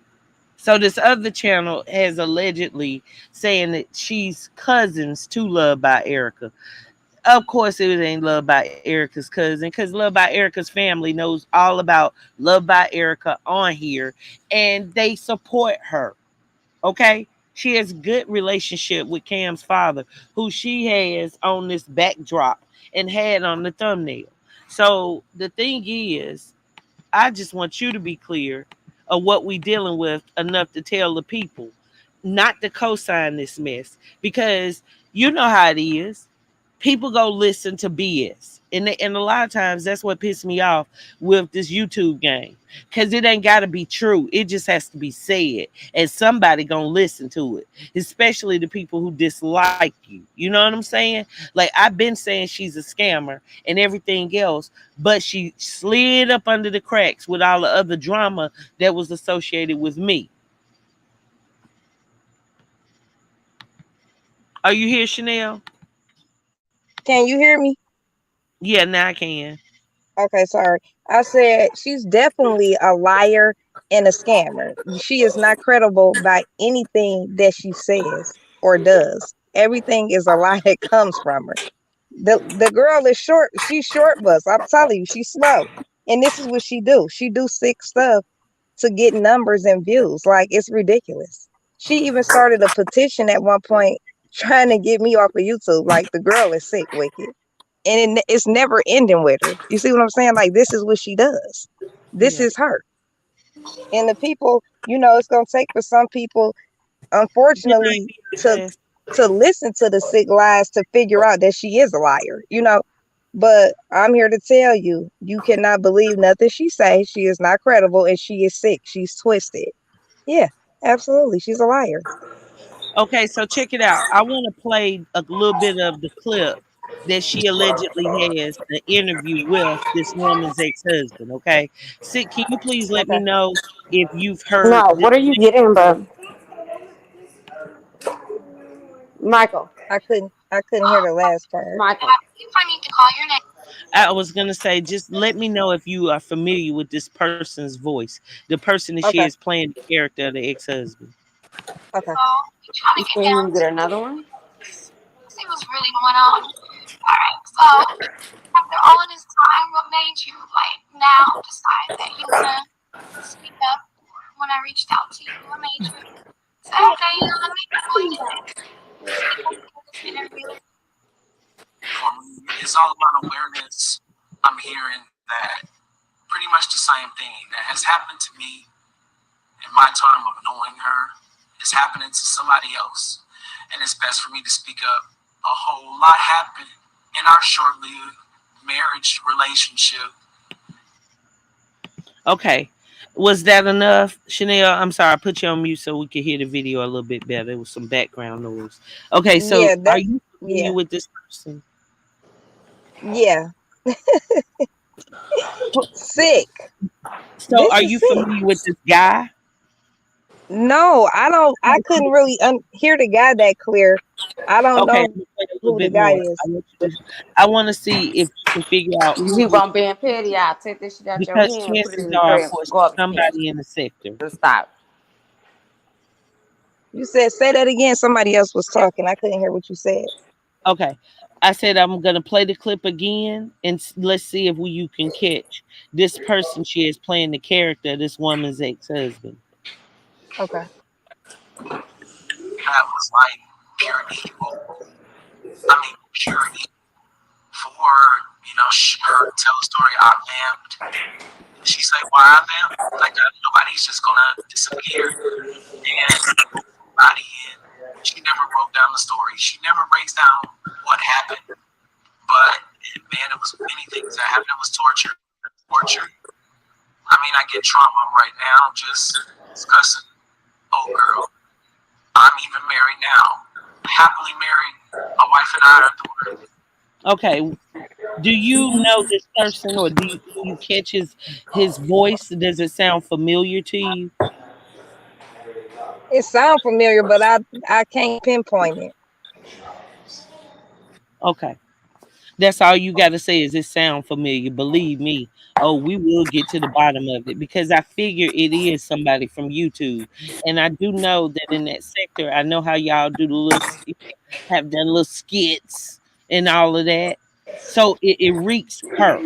So this other channel has allegedly saying that she's cousins to Love by Erica. Of course, it ain't Love by Erica's cousin because Love by Erica's family knows all about Love by Erica on here, and they support her. Okay, she has good relationship with Cam's father, who she has on this backdrop and had on the thumbnail. So the thing is, I just want you to be clear of what we dealing with enough to tell the people, not to co-sign this mess, because you know how it is. People go listen to BS, and a lot of times that's what pissed me off with this YouTube game, because it ain't got to be true. It just has to be said, and somebody gonna listen to it, especially the people who dislike you. You know what I'm saying? Like, I've been saying she's a scammer and everything else, but she slid up under the cracks with all the other drama that was associated with me. Are you here, Chanel? Can you hear me? Yeah, now I can. Okay, sorry. I said she's definitely a liar and a scammer. She is not credible by anything that she says or does. Everything is a lie that comes from her. The girl is short. She's short bus. I'm telling you, she's slow. And this is what she do. She do sick stuff to get numbers and views. Like it's ridiculous. She even started a petition at one point trying to get me off of YouTube. Like the girl is sick, wicked, and it's never ending with her. You see what I'm saying? Like this is what she does. This Yeah. is her. And the people, it's gonna take for some people, Good night, unfortunately, to BFS. listen to the sick lies to figure out that she is a liar. But I'm here to tell you, you cannot believe nothing she says. She is not credible and she is sick. She's twisted. Yeah, absolutely. She's a liar. Okay, so check it out. I want to play a little bit of the clip that she allegedly has the interview with this woman's ex-husband. Okay, Sid, can you please let me Okay. know if you've heard No, this? what are you getting, bro? Michael. I couldn't hear the last part. Michael. If I need to call your name. I was gonna say, just let me know if you are familiar with this person's voice, the person that she Okay. is playing the character of the ex-husband. Okay. So, you're trying to You get saying down you can to get another one? see what's really going on. Alright, so after all of this time, what made you like now decide that you wanna speak up? when I reached out to you. I made sure to say, okay, let me call you so we can do this interview. For me, it's all about awareness. I'm hearing that pretty much the same thing that has happened to me in my time of knowing her is happening to somebody else. And it's best for me to speak up. A whole lot happened in our short-lived marriage relationship. Okay. Was that enough, Chanel? I'm sorry, I put you on mute so we could hear the video a little bit better. There was some background noise. Okay, so Yeah, are that you yeah. familiar with this person? Yeah. Sick. So This are is you sick. familiar with this guy? No, I don't. I couldn't really hear the guy that clear. I don't Okay, know I'm gonna play a little who the bit guy more. is. I want to see if you can figure out You who keep this on being petty, I'll take this shit out your because hand and put it chances in the are, of course, it's garbage can. somebody in the sector. Just stop. You said say that again. Somebody else was talking. I couldn't hear what you said. Okay. I said I'm gonna play the clip again, and let's see if you can catch this person she is playing the character, this woman's ex-husband. Okay. That was like pure evil. I mean, pure evil. For her to tell a story I vamped. She said, why I vamped? Like, nobody's just gonna disappear. And body in. She never broke down the story. She never breaks down what happened. But man, it was many things that happened. It was torture. Torture. I mean, I get trauma right now just discussing. Oh, girl, I'm even married now. Happily married. My wife and I are doing. Okay. Do you know this person, or do you catch his voice? Does it sound familiar to you? It sounds familiar, but I can't pinpoint it. Okay. That's all you got to say is it sound familiar. Believe me. Oh, we will get to the bottom of it because I figure it is somebody from YouTube, and I do know that in that sector, I know how y'all do the little have done little skits and all of that. So it reeks her,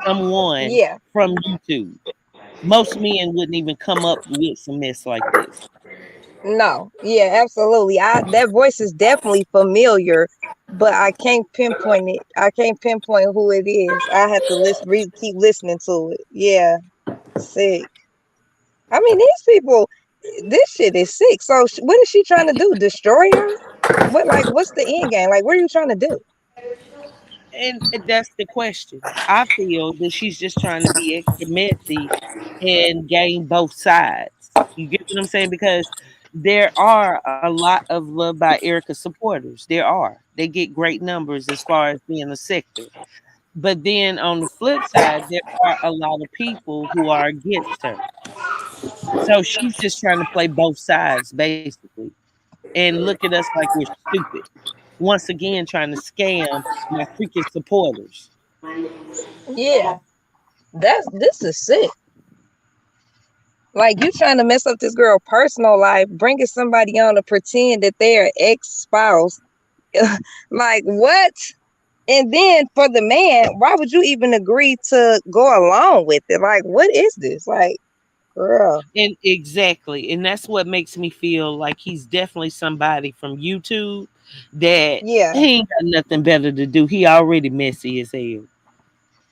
someone Yeah. from YouTube. Most men wouldn't even come up with some mess like this. No. Yeah. Absolutely. That voice is definitely familiar, but I can't pinpoint it. I can't pinpoint who it is. I have to keep listening to it. Yeah. Sick. I mean, these people. This shit is sick. So what is she trying to do? Destroy her? What? Like, what's the end game? Like, what are you trying to do? And that's the question. I feel that she's just trying to be extra messy and gain both sides. You get what I'm saying? Because there are a lot of Love by Erica supporters. There are. They get great numbers as far as being a sector. But then on the flip side, there are a lot of people who are against her. So she's just trying to play both sides, basically, and look at us like we're stupid. Once again, trying to scam my freaking supporters. Yeah. This is sick. Like you trying to mess up this girl' personal life, bringing somebody on to pretend that they're ex-spouse. Like what? And then for the man, why would you even agree to go along with it? Like, what is this? Like, girl. And exactly. And that's what makes me feel like he's definitely somebody from YouTube that Yeah, he ain't got nothing better to do. He already messy as hell.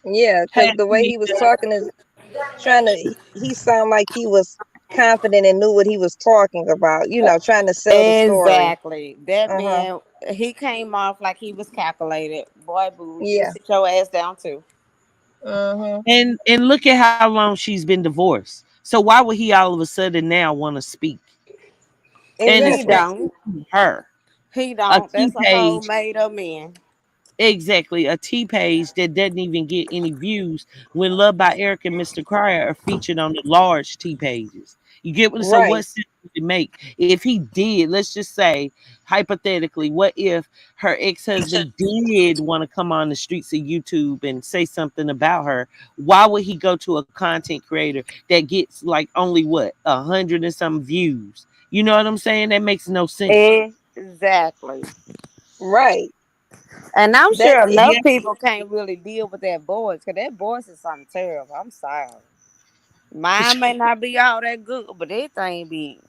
yeah. Because Hey, the way he was talking is trying to. He sounded like he was confident and knew what he was talking about. Trying to sell the story. Exactly. That Uh huh. man, he came off like he was calculated. Boy, boo, you Yeah. sit your ass down too. Mhm. and look at how long she's been divorced. So why would he all of a sudden now want to speak? And He Exactly. especially don't. her, He a don't. T That's a whole page. made up man. Exactly, a T page that doesn't even get any views when Love by Eric and Mr. Cryer are featured on the large T pages. You get what? So Right. what sense would it make if he did? Let's just say hypothetically, what if her ex husband did want to come on the streets of YouTube and say something about her? Why would he go to a content creator that gets like only what 100 and some views? You know what I'm saying? That makes no sense. Exactly. Right. And I'm That. sure enough Yeah. people can't really deal with that voice because that voice is something terrible. I'm sorry. Mine may not be all that good, but this thing be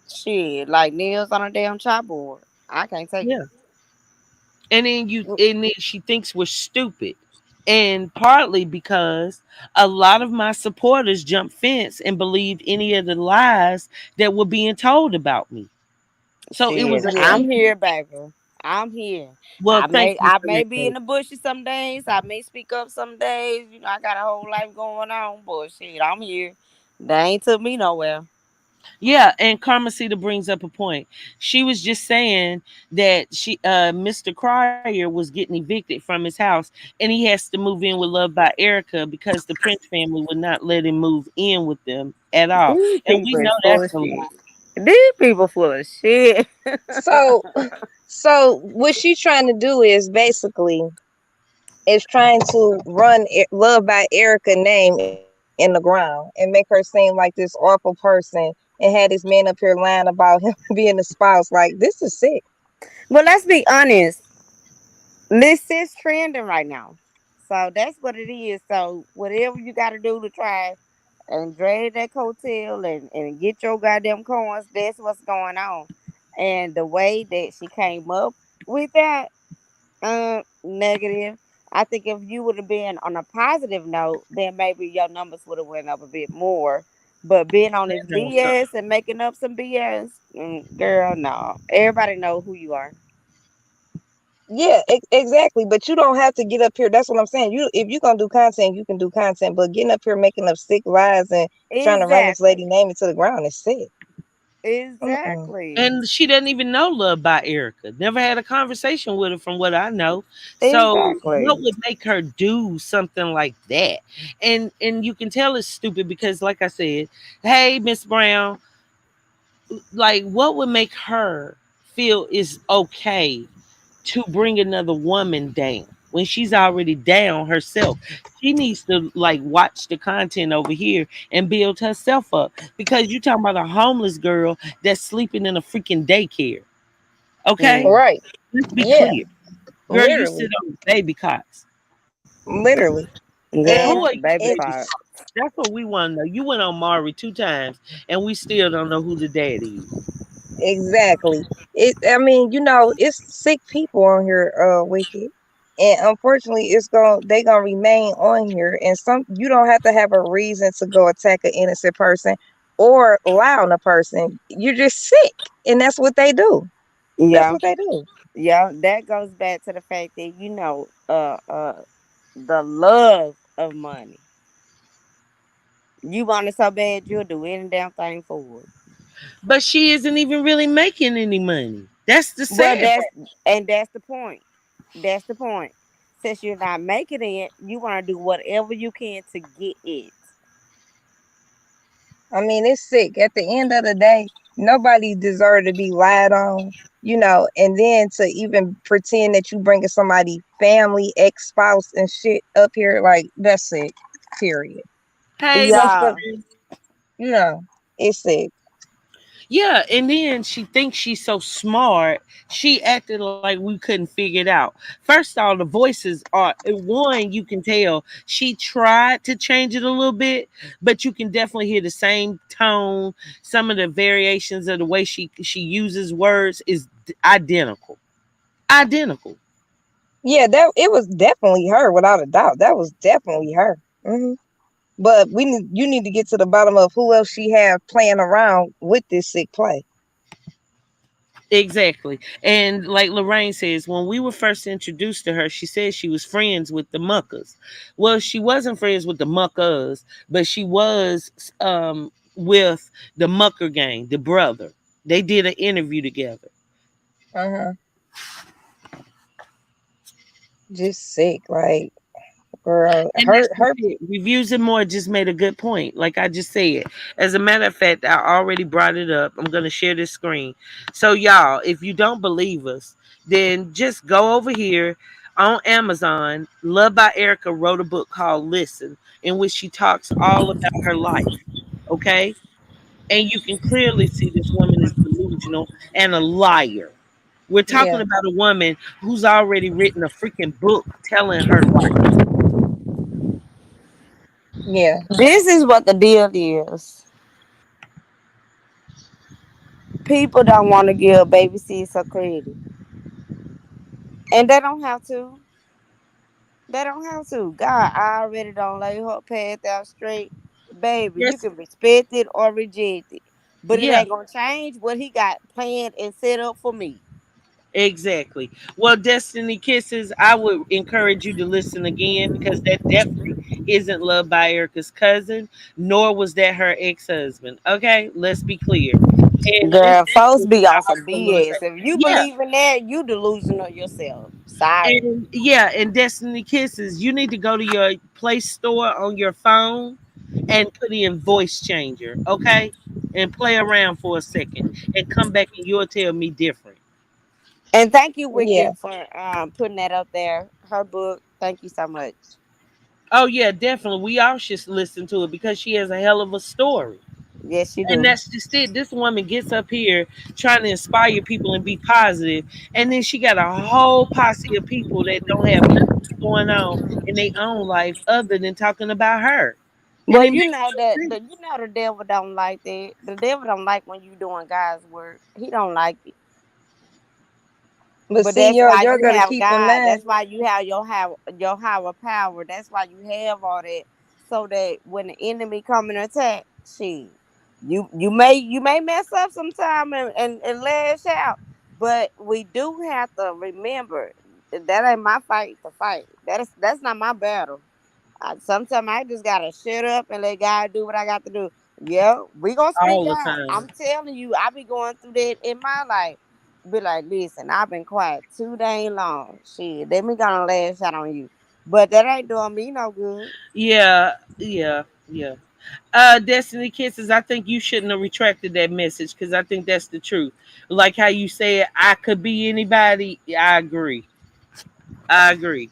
shit like nails on a damn chalkboard. I can't take Yeah. it. And then she thinks we're stupid. And partly because a lot of my supporters jumped fence and believed any of the lies that were being told about me. So it was Shit, an Yeah. I'm easy. here, baby. I'm here. Well, thank you I for may that, be in Kate. the bushes some days. I may speak up some days. You know, I got a whole life going on, but shit, I'm here. They ain't took me nowhere. Yeah, and Carmesita brings up a point. She was just saying that Mr. Cryer was getting evicted from his house and he has to move in with Love by Erica because the Prince family would not let him move in with them at all. These And we people know is full that's of a lie. shit. These people full of shit. So so what she's trying to do is basically is trying to run Love by Erica name in the ground and make her seem like this awful person and had this man up here lying about him being a spouse. Like, this is sick. But let's be honest. This is trending right now. So that's what it is. So whatever you got to do to try and drag that coattail and get your goddamn coins, that's what's going on. And the way that she came up with that, negative. I think if you would have been on a positive note, then maybe your numbers would have went up a bit more. But being on this Stand on something. BS and making up some BS, girl, no. Everybody know who you are. Yeah, exactly. But you don't have to get up here. That's what I'm saying. You, if you're gonna do content, you can do content. But getting up here making up sick lies and trying to run this lady Exactly. name into the ground is sick. Mm-mm. Exactly. And she doesn't even know Love by Erica. Never had a conversation with her from what I know. So what Exactly. would make her do something like that? And you can tell it's stupid because like I said, hey Miss Brown, like what would make her feel is okay to bring another woman down when she's already down herself? She needs to like watch the content over here and build herself up because you talking about a homeless girl that's sleeping in a freaking daycare. Okay, Mm. Right. let's be Yeah. clear, girl. You sit Literally. on baby cots. Literally. Who And Girl, are you baby it baby caught. cots? That's what we want to know. You went on Maury 2 times and we still don't know who the daddy is. exactly. It, I mean, it's sick people on here, Wicked. And unfortunately they gonna remain on here, and some you don't have to have a reason to go attack an innocent person or lie on a person. You're just sick. And that's what they do. That's Yeah. what they do. Yeah. That goes back to the fact that, the love of money. You want it so bad, you'll do any damn thing for it. But she isn't even really making any money. That's the Well, sad part. that's the point. That's the point. Since you're not making it, you want to do whatever you can to get it. I mean, it's sick. At the end of the day, nobody deserves to be lied on, and then to even pretend that you bringing somebody family, ex-spouse and shit up here, like, that's sick. Period. Hey, Some Miss stuff, Yeah. Friend. you know, it's sick. Yeah, and then she thinks she's so smart. She acted like we couldn't figure it out. First of all, the voices are one. You can tell she tried to change it a little bit, but you can definitely hear the same tone. Some of the variations of the way she uses words is identical. Identical. Yeah, that it was definitely her, without a doubt. That was definitely her. But you need to get to the bottom of who else she have playing around with this sick play. Exactly. And like Lorraine says, when we were first introduced to her, she said she was friends with the Muckas. Well, she wasn't friends with the Muckas, but she was with the Mucka Gang, the brother. They did an interview together. Uh-huh. Just sick, like, girl. And Her that's the her shit. Reviews and more just made a good point. Like I just said. As a matter of fact, I already brought it up. I'm gonna share this screen. So y'all, if you don't believe us, then just go over here on Amazon. Love by Erica wrote a book called Listen, in which she talks all about her life. Okay? And you can clearly see this woman is delusional and a liar. We're talking Yeah. about a woman who's already written a freaking book telling her life. Yeah. This is what the deal is. People don't want to give babysitters a credit, and they don't have to. They don't have to. God already don't lay her path out straight. Baby, you Yes, can respect it or reject it. But it yeah, ain't gonna change what he got planned and set up for me. exactly. Well, Destiny Kisses, I would encourage you to listen again because that definitely isn't Loved by Erica's cousin, nor was that her ex-husband. Okay, let's be clear. And Girl, folks essentially, be I on some also want to say, BS. If you yeah, believe in that, you delusional yourself. Sorry. and yeah, and Destiny Kisses, you need to go to your Play Store on your phone and put in voice changer, okay? And play around for a second and come back and you'll tell me different. And thank you, Yeah. Wicked, for putting that up there. Her book. Thank you so much. Oh yeah, definitely. We all should listen to it because she has a hell of a story. Yes, you And do. that's just it. This woman gets up here trying to inspire people and be positive, and then she got a whole posse of people that don't have nothing going on in their own life other than talking about her. And Well, it you makes know no that sense. the devil don't like that. The devil don't like when you doing God's work. He don't like it. But But see, that's why y'all you gotta have keep in God. mind. That's why you have your higher power. That's why you have all that. So that when the enemy come and attack, shit, you may mess up sometime and lash out. But we do have to remember that ain't my fight to fight. That's not my battle. Sometimes I just gotta shut up and let God do what I got to do. Yeah, we gonna speak All the out. time. I'm telling you, I be going through that in my life. Be like, listen, I've been quiet too dang long. Shit, let me gonna lash out on you. But that ain't doing me no good. Yeah, yeah, yeah. Destiny Kisses, I think you shouldn't have retracted that message because I think that's the truth. Like how you said, I could be anybody. I agree. I agree.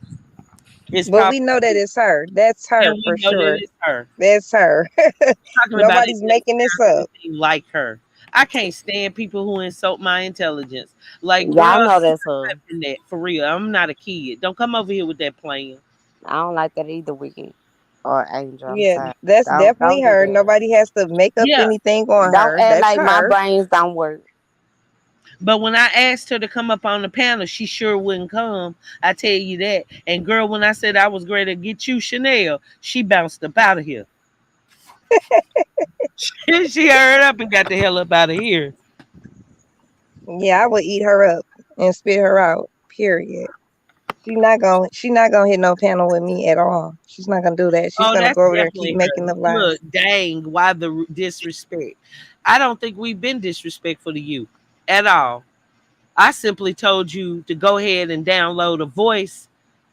It's But we probably know that true. it's her. That's And her we for know that sure. it's her. That's her. Talking about it Nobody's doesn't making this sound up. anything like her. I can't stand people who insult my intelligence. Like, girl, Y'all know I'm that's not her. having that for real. I'm not a kid. Don't come over here with that plan. I don't like that either, Wicked or Angel. I'm Yeah, sorry. that's Don't definitely do her. that. Nobody has to make up Yeah. anything on Don't her. act That's like my her. brains don't work. But when I asked her to come up on the panel, she sure wouldn't come. I tell you that. And girl, when I said I was ready to get you Chanel, she bounced up out of here. She hurried up and got the hell up out of here. Yeah, I would eat her up and spit her out. Period. She not gonna hit no panel with me at all. She's not gonna do that. She's Oh, gonna that's go over there and keep definitely making her. the Look, lies. dang, why the disrespect? I don't think we've been disrespectful to you at all. I simply told you to go ahead and download a voice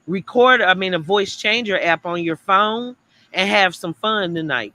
recorder, I mean, a voice changer app on your phone and have some fun tonight.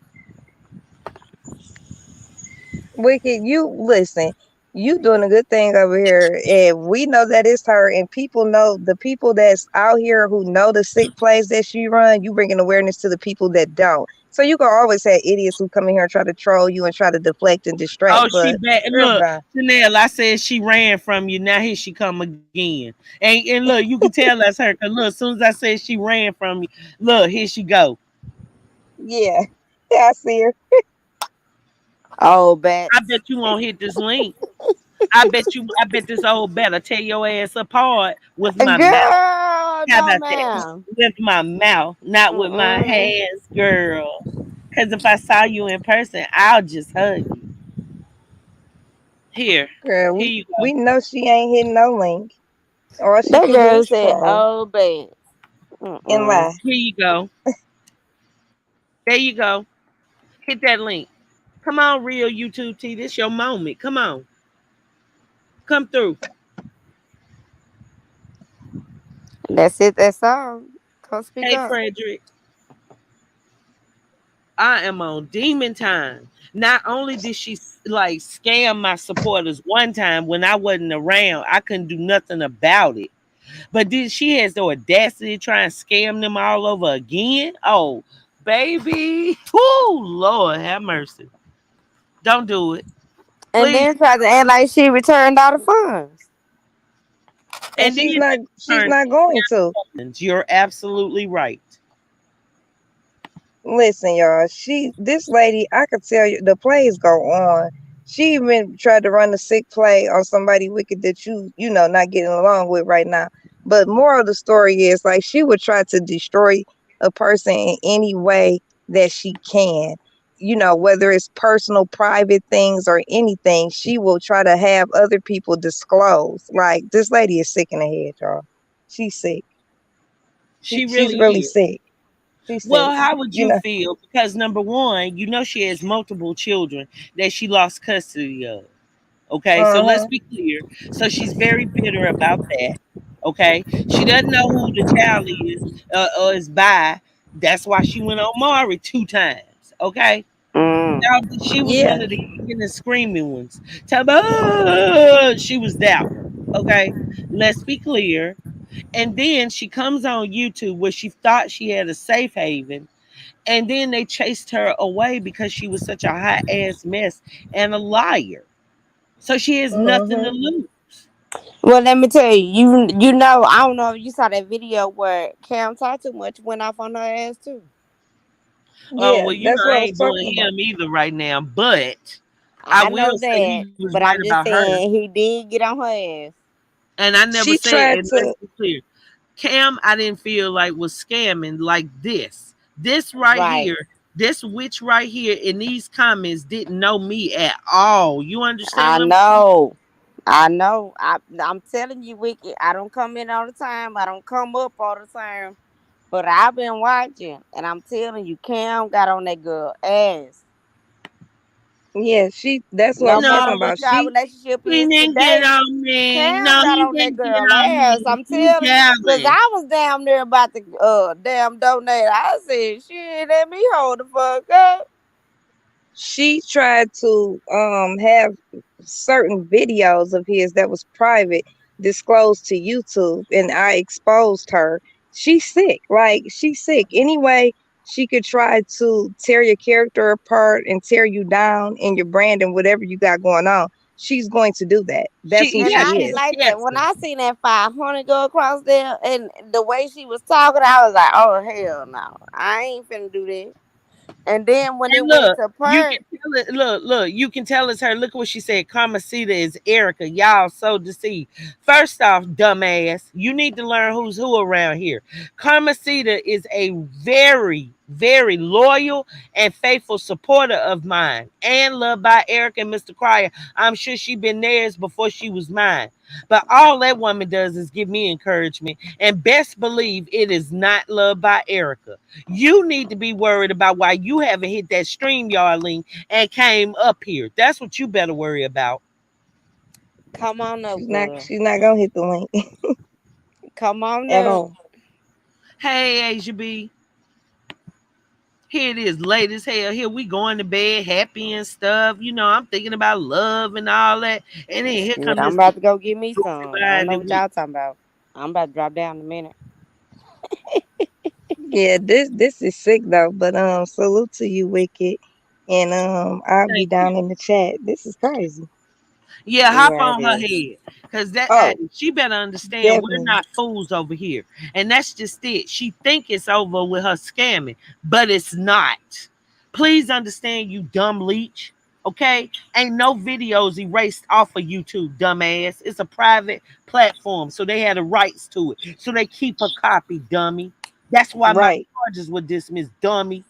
Wicked, you listen. You doing a good thing over here, and we know that it's her. And people know the people that's out here who know the sick plays that she run. You bringing awareness to the people that don't. So you can always have idiots who come in here and try to troll you and try to deflect and distract. Oh, she But back. girl, Look, bye. Chanel, I said she ran from you. Now here she come again. And look, you can tell that's her. Cause look, as soon as I said she ran from you, look, here she go. Yeah, yeah, I see her. Oh, I bats. bet you won't hit this link. I bet this old better tear your ass apart with my mouth. Girl, How no, about that? ma'am. With my mouth, not with my Mm-mm. hands, girl. Cause if I saw you in person, I'll just hug you. Here, Girl, here we you go. we know she ain't hitting no link. All she That can do girl is said, troll "Oh, bats." and Mm-mm. lie. Here you go. There you go. Hit that link. Come on, real YouTube T. This your moment. Come on. Come through. That's it. That's all. Come speak Hey, up. Frederick. I am on demon time. Not only did she like scam my supporters one time when I wasn't around, I couldn't do nothing about it. But then she has the audacity to try and scam them all over again. Oh, baby. Oh, Lord, have mercy. Don't do it. And Please. then try to act like she returned all the funds. And And then she's just not. in. She's not going to. You're absolutely right. Listen, y'all. This lady, I could tell you, the plays go on. She even tried to run a sick play on somebody wicked that not getting along with right now. But moral of the story is like she would try to destroy a person in any way that she can. Whether it's personal, private things or anything, she will try to have other people disclose. Like this lady is sick in the head, y'all. She's sick. She She's really really is. sick. She's sick. Well, how would You you know. feel? Because number one, she has multiple children that she lost custody of. Okay, so let's Uh-huh. be clear. So she's very bitter about that. Okay, she doesn't know who the child is or is by. That's why she went on Mari 2 times. Okay, Mm. now she was Yeah. one of the kicking and screaming ones. She was that one. Okay, let's be clear. And then she comes on YouTube where she thought she had a safe haven, and then they chased her away because she was such a hot ass mess and a liar. So she has nothing to Uh-huh. lose. Well, let me tell you, I don't know if you saw that video where Cam talked too much, went off on her ass too. Oh Yeah, well, that's what I I was ain't doing talking about. him either right now, but I I will know say he that, was but right I'm about just her. saying he did get on her ass. And I never She said, tried and let's to, be clear, Cam, I didn't feel like was scamming like this. This right Right. here, this witch right here in these comments didn't know me at all. You understand I what I'm saying? know. I know. I'm telling you, Wicked. I don't come in all the time. I don't come up all the time. But I've been watching, and I'm telling you, Cam got on that girl ass. yeah, that's what I No was talking matter No, what about. y'all She, relationship he is didn't get today, on me. Cam No, got he on that didn't get girl on ass. me. I'm He telling you, cause jealous. I was damn near about to damn donate. I said, shit, let me hold the fuck up. she tried to have certain videos of his that was private disclosed to YouTube, and I exposed her. She's sick. Like she's sick. Anyway, she could try to tear your character apart and tear you down in your brand and whatever you got going on. She's going to do that. That's who And Yeah, she I didn't is. she's like that. When cancer. I seen that 500 go across there and the way she was talking, I was like, oh, hell no. I ain't finna do that. And then when it And went look, to you Perk, can tell it. Look, you can tell it's her. Look what she said. Karmasita is Erica. Y'all so deceived. First off, dumbass, you need to learn who's who around here. Karmasita is a very, very loyal and faithful supporter of mine, and loved by Erica and Mr. Cryer. I'm sure she been theirs before she was mine. But all that woman does is give me encouragement, and best believe it is not loved by Erica. You need to be worried about why you haven't hit that StreamYard link and came up here. That's what you better worry about. come on up, She's not. girl. She's not gonna hit the link Come on at up. all. Hey, Asia B. Here it is, late as hell. Here we going to bed, happy and stuff. I'm thinking about love and all that. And then here Shit, come I'm this about to go get me goofy some. I don't behind know the what week. y'all talking about. I'm about to drop down in a minute. Yeah, this is sick though. But salute to you, Wicked. And I'll be Thank you. down in the chat. This is crazy. Yeah, hop Yeah, it on her is. head. Cause Oh, she better understand we're definitely. not fools over here. And that's just it. She think it's over with her scamming, but it's not. Please understand, you dumb leech. Okay? Ain't no videos erased off of YouTube, dumbass. It's a private platform, so they had the rights to it. So they keep a copy, dummy. That's why my Right. charges were dismissed, dummy.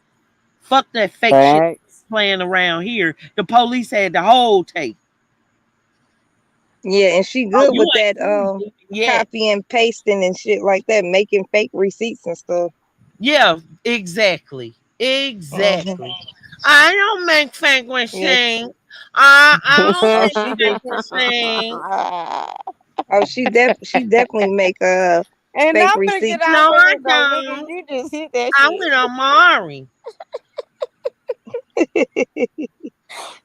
Fuck that fake shit Facts. playing around here. The police had the whole tape. Yeah, and she Oh, good you with that ain't seen it yet. copy and pasting and shit like that, making fake receipts and stuff. Yeah, exactly. Hmm. Exactly. I don't make fake Yeah. machines. I don't Oh, make she fake do. machines. Oh, she definitely make And fake I'm gonna get receipts. off No, of I here though. Wicked, don't. you just hit that I'm shit. with Amari.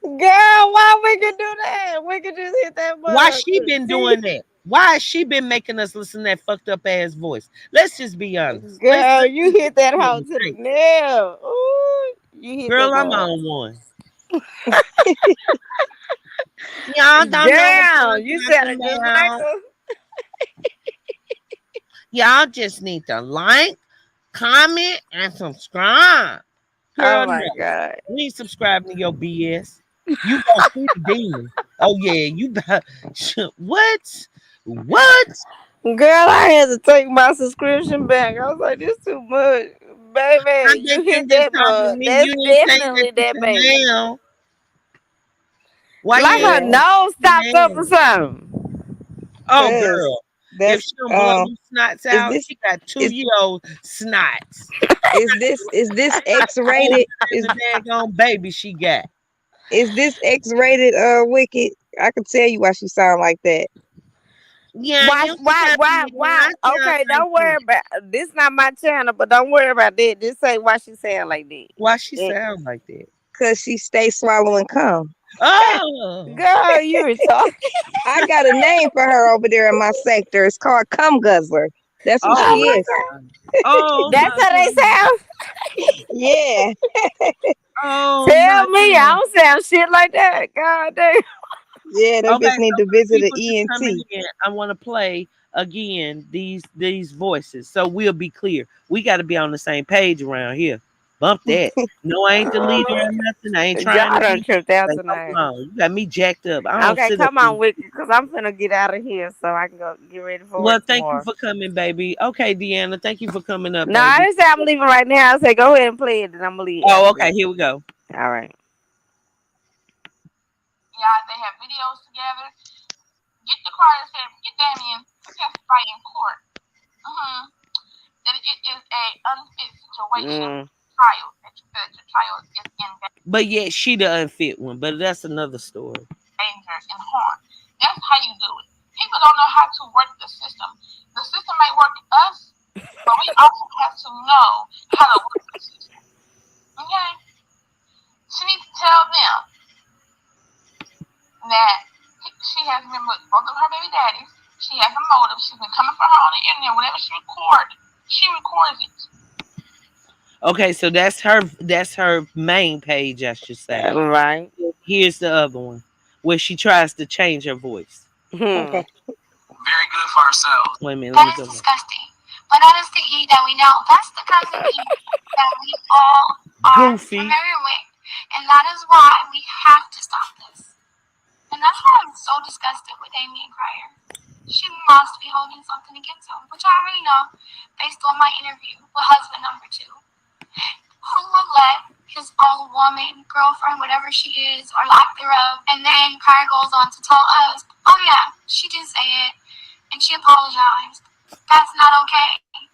Girl, why we can do that? We can just hit that Why button. she been See? doing that? Why has she been making us listen to that fucked up ass voice? Let's just be honest. Girl, Let's you just hit that get hoe on to the the tape. nail. Ooh, you hit Girl, that I'm button. on one. Y'all don't know what Damn, you y'all talking sounded just like about. her. Y'all just need to like, comment, and subscribe. Oh Girl, my no. God. We ain't subscribing to your BS. You gonna see the demon. Oh yeah, you got what? What? Girl, I had to take my subscription back. I was like, this too much. I Baby, guess you you hit just that talking to mug. me. That's You ain't saying definitely nothing that to baby. now. Why you Like ain't her Yeah, nose stopped up or now? something. Oh cause girl. If that's she don't blow them snots is out, this she got is 2 year old snots. is this X Older rated? than the daggone baby she got. Is this X rated? Wicked. I can tell you why she sound like that. Yeah, you can tell me when I sound Okay, like don't that. worry about this. Not my channel, but don't worry about that. Just say why she sound like that. Why she Eh, sound like that? Cause she stay swallowing cum. Oh, Girl, you retarded. I got a name for her over there in my sector. It's called cum guzzler. That's what oh she Oh my is. my God. Oh God, that's my how they God. sound. Yeah. Oh my Tell me, I God. don't sound shit like that. God damn. Yeah, that Okay, bitch need so to for the visit an people just coming ENT. in, I want to play again these voices, so we'll be clear. We got to be on the same page around here. Bump that. No, I ain't the leader or nothing. I ain't trying Y'all to done be. tripped out Like, tonight. hold on, you got me jacked up. I don't Okay, sit up come here. on, Wicked, because I'm finna get out of here so I can go get ready for Well, work thank you tomorrow. for coming, baby. Okay, Deanna, thank you for coming up, No, I baby. didn't say I'm leaving right now. I said go ahead and play it, then I'm gonna leave Oh, after okay, this. here we go. All right. Yeah, they have videos together. Get the card and say, get Damien to testify in court. Mm-hmm. That it is a unfit situation Mm. trial. That your child is in But yet she the unfit one, but that's another story. danger and harm. That's how you do it. People don't know how to work the system. The system may work us, but we also have to know how to work the system. Okay? She needs to tell them that she has been with both of her baby daddies. She has a motive. She's been coming for her on the internet. Whatever she records it. Okay, so that's her main page, I should say. Right. Here's the other one where she tries to change her voice. Hmm. Okay. Very good for ourselves. Wait a minute, let That me is go. disgusting. But that is the E that we know. That's the kind of E that we all are Goofy. familiar with. And that is why we have to stop this. And that's why I'm so disgusted with Amy and Crier. She must be holding something against him, which I already know based on my interview with husband number two. Who will let his old woman, girlfriend, whatever she is, or lack thereof, and then Crier goes on to tell us, oh yeah, she did say it, and she apologized. That's not okay.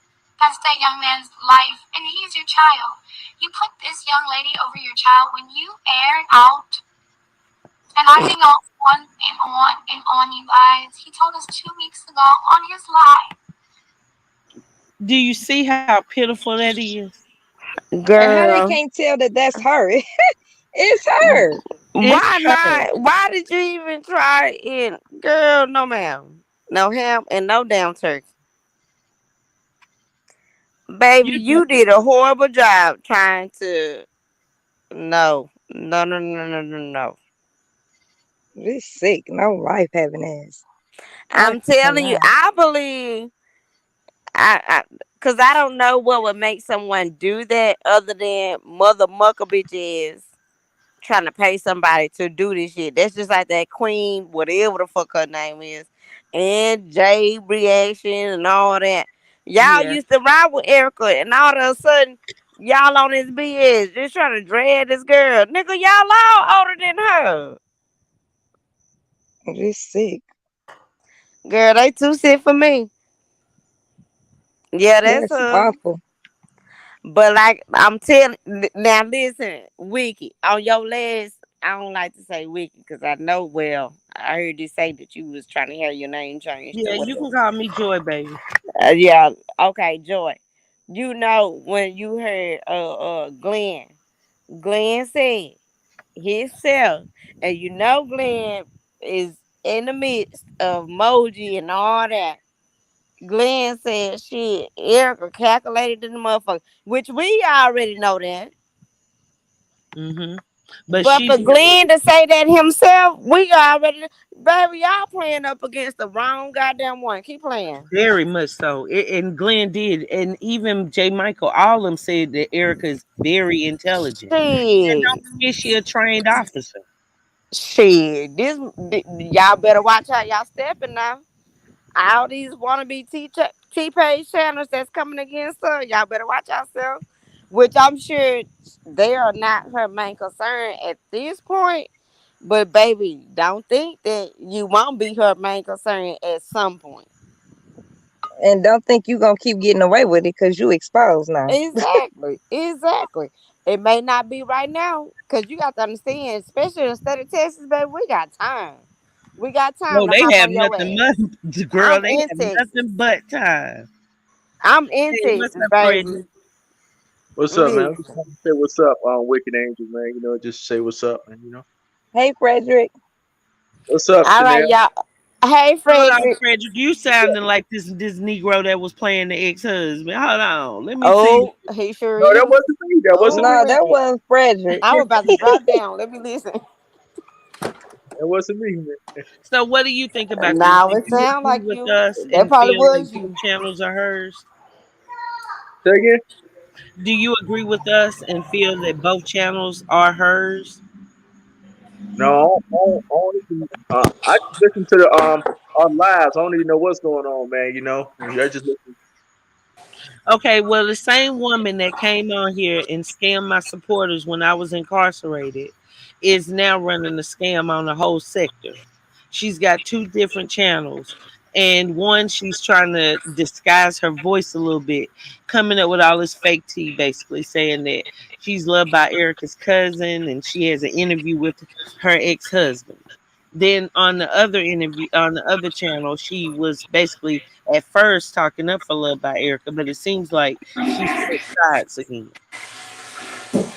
That's that young man's life, and he's your child. You put this young lady over your child when you aired out, and I can go on and on and on, you guys. He told us 2 weeks ago on his live. Do you see how pitiful that is? And how they Girl, can't tell that that's her? It's her. It's why her. not? Why did you even try it? Girl, no ma'am. No ham and no damn turkey. Baby, You you did a horrible job trying to. No. No, no, no, no, no, no. This sick. No life having ass. I I'm telling you, cannot. I believe cause I don't know what would make someone do that other than mother mucker bitches trying to pay somebody to do this shit. That's just like that queen, whatever the fuck her name is, and J reaction and all that. Y'all yeah. used to ride with Erica, and all of a sudden, y'all on this BS just trying to drag this girl. Nigga, y'all all older than her. This sick. Girl, they too sick for me. Yeah, that's That's her. awful. But like I'm telling now, listen, Wiki, on your last, I don't like to say Wiki because I know well. I heard you say that you was trying to have your name changed or Yeah, you whatever. can call me Joy, baby. Yeah, okay, Joy. You know when you heard Glenn said himself, and you know Glenn is in the midst of Moji and all that. Glenn said shit, Erica calculated in the motherfucker, which we already know that. Mm-hmm. But But she's for Glenn to say that himself, we already, baby, y'all playing up against the wrong goddamn one. Keep playing. very much so. And Glenn did. And even J. Michael, all of them said that Erica is very intelligent. And Shit. don't forget she a trained officer. Shit. Y'all better watch how y'all stepping now. All these wannabe T-Page channels that's coming against her, y'all better watch yourself. Which I'm sure they are not her main concern at this point. But baby, don't think that you won't be her main concern at some point. And don't think you gonna keep getting away with it because you exposed now. Exactly. Exactly. It may not be right now, because you got to understand, especially in the state of Texas, baby, we got time. We got time No, to they hop have on your nothing ass. but girl, I'm they in have Texas. nothing but time. I'm in Hey, what's Texas, up, baby. Frederick? What's up, man? I just Listen. want to say what's up, Wicked Angel, man. Just say what's up, man. Hey, Frederick. What's up, All right, Chanel? y'all. Hey, Hold on, Frederick. Frederick. You sounding like this Negro that was playing the ex-husband. Hold on. Let me see. Oh, he sure No, that is. wasn't me. That wasn't Oh, me. No, that baby. wasn't Frederick. I was about to drop down. Let me listen. That wasn't me, man. So what do you think about this? Now Do it you sound agree like with you. us That and probably feel that was both you. channels are hers? Say again? Do you agree with us and feel that both channels are hers? No, I don't even. I just listen to the our lives. I don't even know what's going on, man. I just listen. Okay, well, the same woman that came on here and scammed my supporters when I was incarcerated is now running a scam on the whole sector. She's got two different channels. And one, she's trying to disguise her voice a little bit, coming up with all this fake tea, basically saying that she's loved by Erica's cousin and she has an interview with her ex husband. Then on the other interview, on the other channel, she was basically at first talking up for Love by Erica, but it seems like she switched sides again. What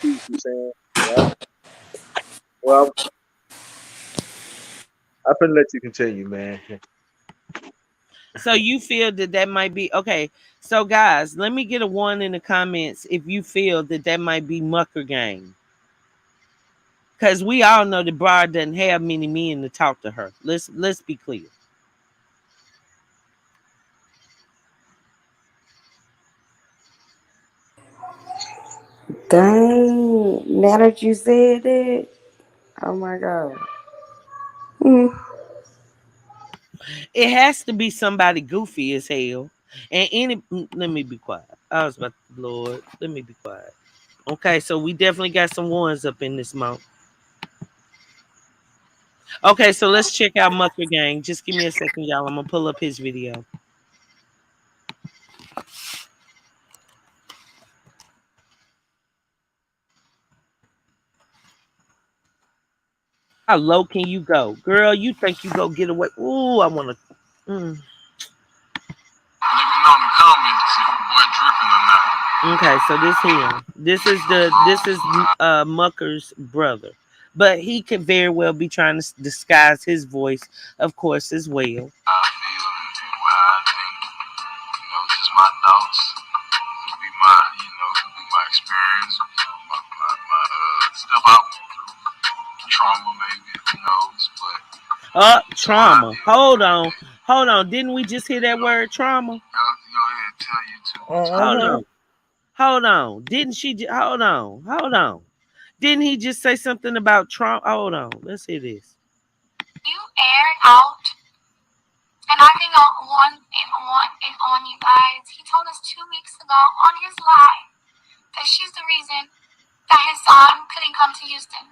you saying? Yeah. Well, I'm finna let you continue, man. So you feel that that might be okay. So guys, let me get a one in the comments if you feel that that might be Mucka Gang, because we all know that Broad doesn't have many men to talk to her. Let's be clear. Dang. Now that you said that, oh my God. Mm. It has to be somebody goofy as hell. And let me be quiet. I was about to, Lord, let me be quiet. Okay, so we definitely got some ones up in this month. Okay, so let's check out Mucker Gang. Just give me a second, y'all. I'm gonna pull up his video. How low can you go, girl? You think you go get away? Ooh, I wanna. Mm. Let me know in the comments if your boy dripping or not. Okay, so this here. This is Mucker's brother, but he could very well be trying to disguise his voice, of course, as well. How I feel and how I think. Just my thoughts. Could be my experience. My stuff I went through. Trauma maybe, who knows? But it's what I Trauma. deal with every day. Hold on. Didn't we just hear that word trauma? I'll go ahead and tell you too what time Hold it Mm-hmm. on. is. Hold on. Didn't she? Hold on. Hold on. Didn't he just say something about trauma? Hold on. Let's hear this. You aired out, and I think on you guys. He told us 2 weeks ago on his live that she's the reason that his son couldn't come to Houston.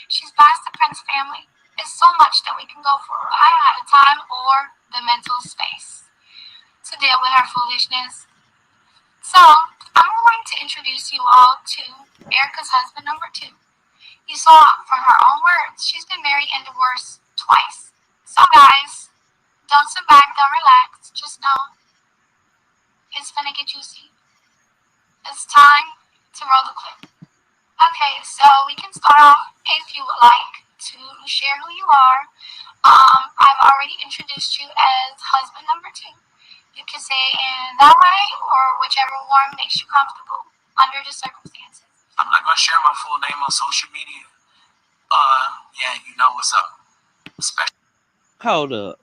She's past the Prince family. There's so much that we can go for. But I don't have the time or the mental space to deal with her foolishness. So I'm going to introduce you all to Erica's husband number 2. You saw from her own words, she's been married and divorced twice. So guys, don't sit back, don't relax. Just know it's gonna get juicy. It's time to roll the clip. Okay, so we can start off if you would like to share who you are. I've already introduced you as husband number 2. You can say it in that way or whichever one makes you comfortable under the circumstances. I'm not gonna share my full name on social media. Yeah, you know what's up. Especially Hold up.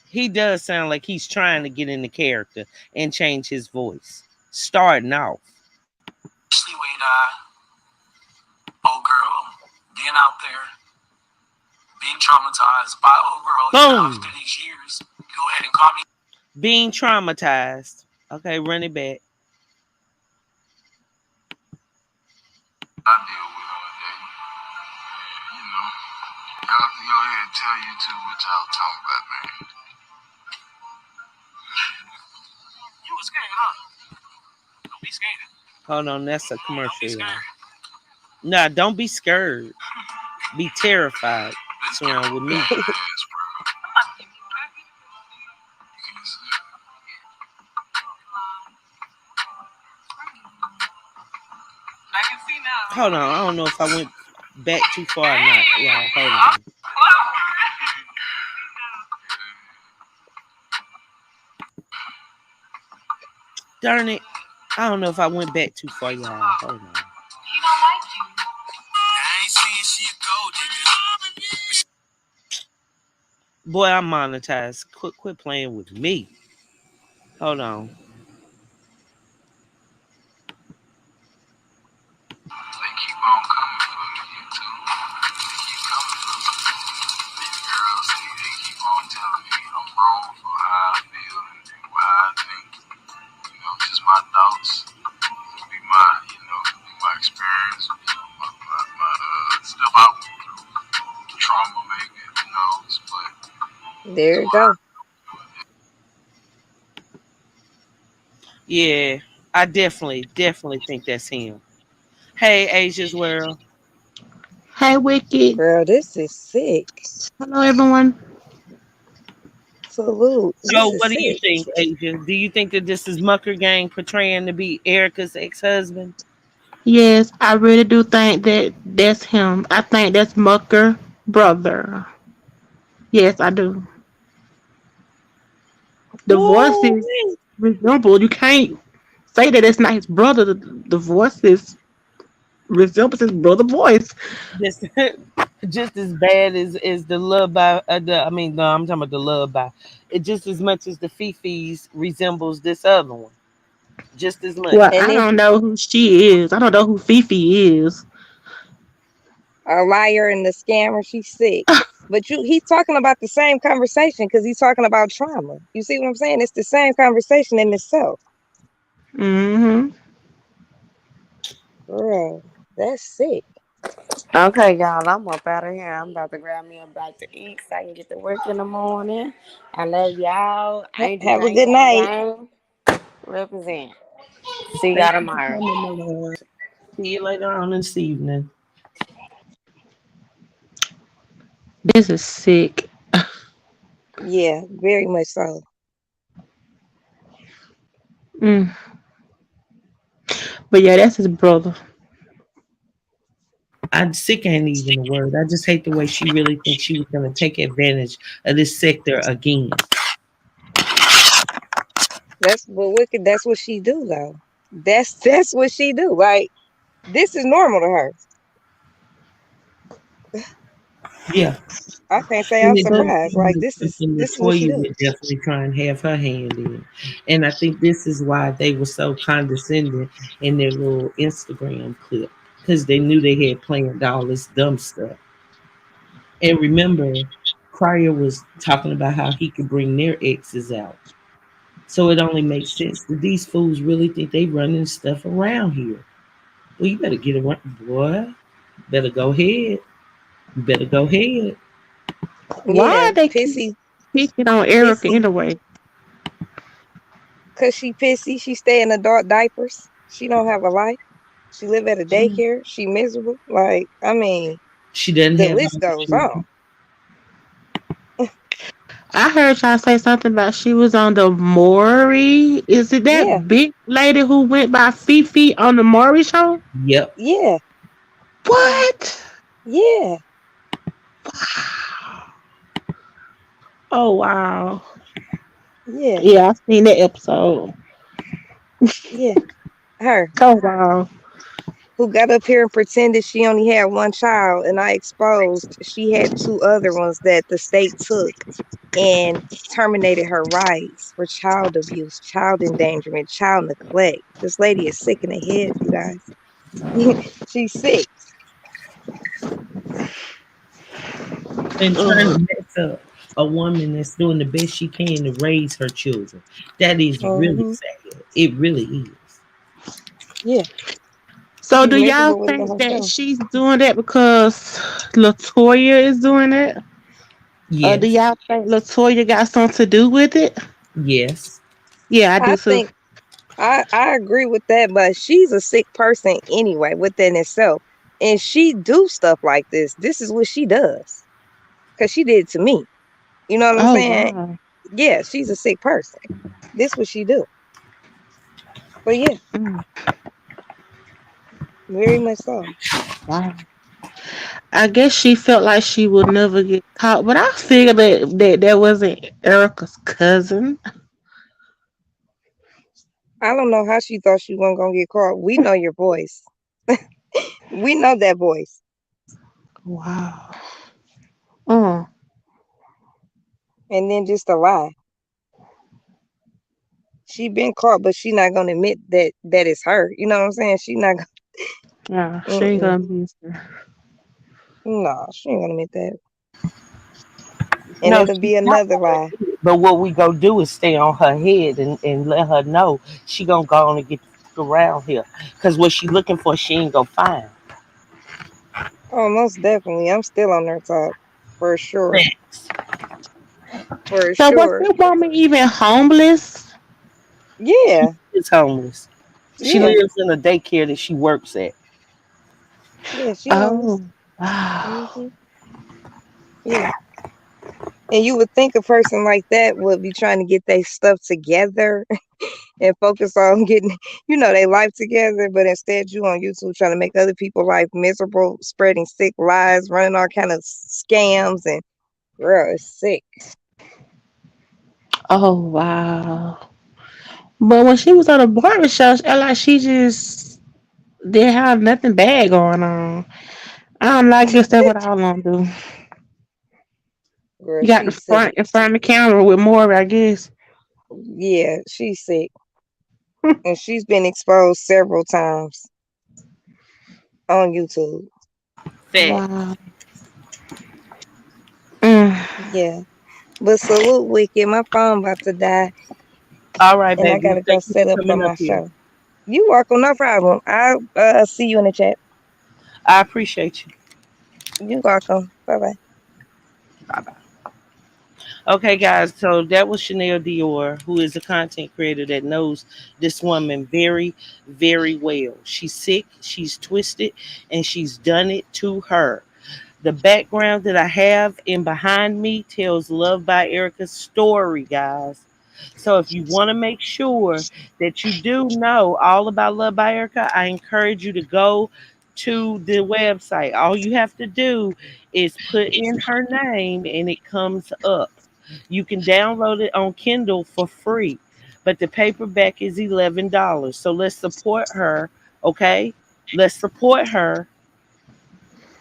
He does sound like he's trying to get into character and change his voice. Starting off. with old girl being out there, being traumatized by old girl. Even Boom. after these years, go ahead and call me. Being traumatized. Okay, run it back. I deal with on a day. You know, y'all can go ahead and tell you two what y'all talking about, man. You was scared, huh? Don't be scared. Hold on, that's a Don't be commercial, y'all. scared. Nah, don't be scared. Be terrified. What's wrong with me? Hold on, I don't know if I went back too far or not. Yeah, hold on. Darn it. I don't know if I went back too far, y'all. Hold on. He don't like you. I ain't saying she a gold digger. Boy, I'm monetized. Quit playing with me. Hold on. They keep on coming for me, you too. They keep coming for me. These girls, they keep on telling me I'm wrong for how I feel and what I think. You know, just my thoughts. Be my, be my experience. My stuff I went through. Trauma, maybe, who knows. But There you go. Yeah, I definitely think that's him. Hey, Asia's World. Hey, Wicked. Girl, this is sick. Hello, everyone. Salute. So, This is what do you sick. think, Asia? Do you think that this is Mucker Gang portraying to be Erica's ex-husband? Yes, I really do think that that's him. I think that's Mucker brother. Yes, I do. The voice Woo! is resembled. You can't say that it's not his brother. The voice is resembles his brother voice. Just, just as bad as the love by I mean, no, I'm talking about the love by. It just as much as the Fifi's resembles this other one. Just as much. Well, And I then don't know who she is. I don't know who Fifi is. a liar and the scammer, she's sick. But he's talking about the same conversation because he's talking about trauma. You see what I'm saying? It's the same conversation in itself. Mm-hmm. Girl, that's sick. Okay, y'all, I'm up out of here. I'm about to grab me a bite to eat so I can get to work in the morning. I love y'all. Angel Have a gang, good gang, night. gang. Represent. See y'all Thank you for tomorrow. coming, my love. See you later on this evening. This is sick. Yeah, very much so. Mm. But yeah, that's his brother. I sick ain't even a word. I just hate the way she really thinks she was gonna take advantage of this sector again. That's what wicked. That's what she do though. That's what she do. Like this is normal to her. Yeah. I can't say And I'm it doesn't surprised. seem Like like something this is what she Latoya do. would definitely try and have her hand in. And I think this is why they were so condescending in their little Instagram clip. Because they knew they had planned all this dumb stuff. And remember, Cryer was talking about how he could bring their exes out. So it only makes sense that these fools really think they running stuff around here. Well, you better get around, boy. Better go ahead. Better go ahead. Yeah, Why they keep pissy, picking on Erica pissy. anyway? Cause she pissy. She stay in adult diapers. She don't have a life. She live at a Mm. daycare. She miserable. Like I mean, She doesn't the have list all the goes on. children. I heard y'all say something about she was on the Maury. Is it Yeah, that big lady who went by Fifi on the Maury show? Yep. yeah, What? yeah, Oh wow. yeah, Yeah, I seen that episode. yeah. Her. Oh wow. who got up here and pretended she only had one child, and I exposed she had two other ones that the state took and terminated her rights for child abuse, child endangerment, child neglect. This lady is sick in the head, you guys. She's sick. And trying Ugh. to mess up a woman that's doing the best she can to raise her children. That is really Hmm. sad. It really is. Yeah, So she's do y'all miserable with it think that herself. she's doing that because Latoya is doing it? Or do Yes. y'all think Latoya got something to do with it? Yes. Yeah, I I do too. think I agree with that, but she's a sick person anyway within itself. And she do stuff like this. This is what she does. Cause she did it to me. You know what I'm Oh saying? wow. Yeah, she's a sick person. This what she do. But yeah, Mm, very much so. wow. I guess she felt like she would never get caught, but I figured that wasn't Erica's cousin. I don't know how she thought she wasn't gonna get caught. We know your voice. We know that voice. Wow. Mm, And then just a lie. She been caught, but she not gonna admit that it's her. You know what I'm saying? She not gonna. yeah, she ain't Mm-mm. gonna be there. No, she ain't gonna admit that. And No, it'll she's be not another gonna lie. do it. But what we gonna do is stay on her head and let her know she gonna go on and get around here. Cause what she looking for, she ain't gonna find. Oh, most definitely. I'm still on her top. For sure. Facts. For So was sure. this woman even homeless? Yeah. She's homeless. She Yeah. lives in a daycare that she works at. Yeah. She homeless. Oh, wow. Hmm. Yeah. And you would think a person like that would be trying to get their stuff together and focus on getting, their life together. But instead, you on YouTube trying to make other people's life miserable, spreading sick lies, running all kind of scams, and girl, it's sick. Oh, wow. But when she was on the barbershop, I like she just didn't have nothing bad going on. I don't like guess that's what I want to do. Girl, You got the she's sick. front in front of the camera with more, I guess. Yeah, she's sick. And she's been exposed several times on YouTube. Facts. Wow. Mm. Yeah. But salute, Wicked. My phone about to die, All right, and I baby. gotta go Thank you set for up for coming up my here. show. You welcome, no problem. I'll see you in the chat. I appreciate you. You welcome. Bye bye. Bye bye. Okay, guys. So that was Chanel Dior, who is a content creator that knows this woman very, very well. She's sick, she's twisted, and she's done it to her. The background that I have in behind me tells Love by Erica's story, guys. So if you want to make sure that you do know all about Love by Erica, I encourage you to go to the website. All you have to do is put in her name and it comes up. You can download it on Kindle for free, but the paperback is $11. So let's support her, okay? Let's support her.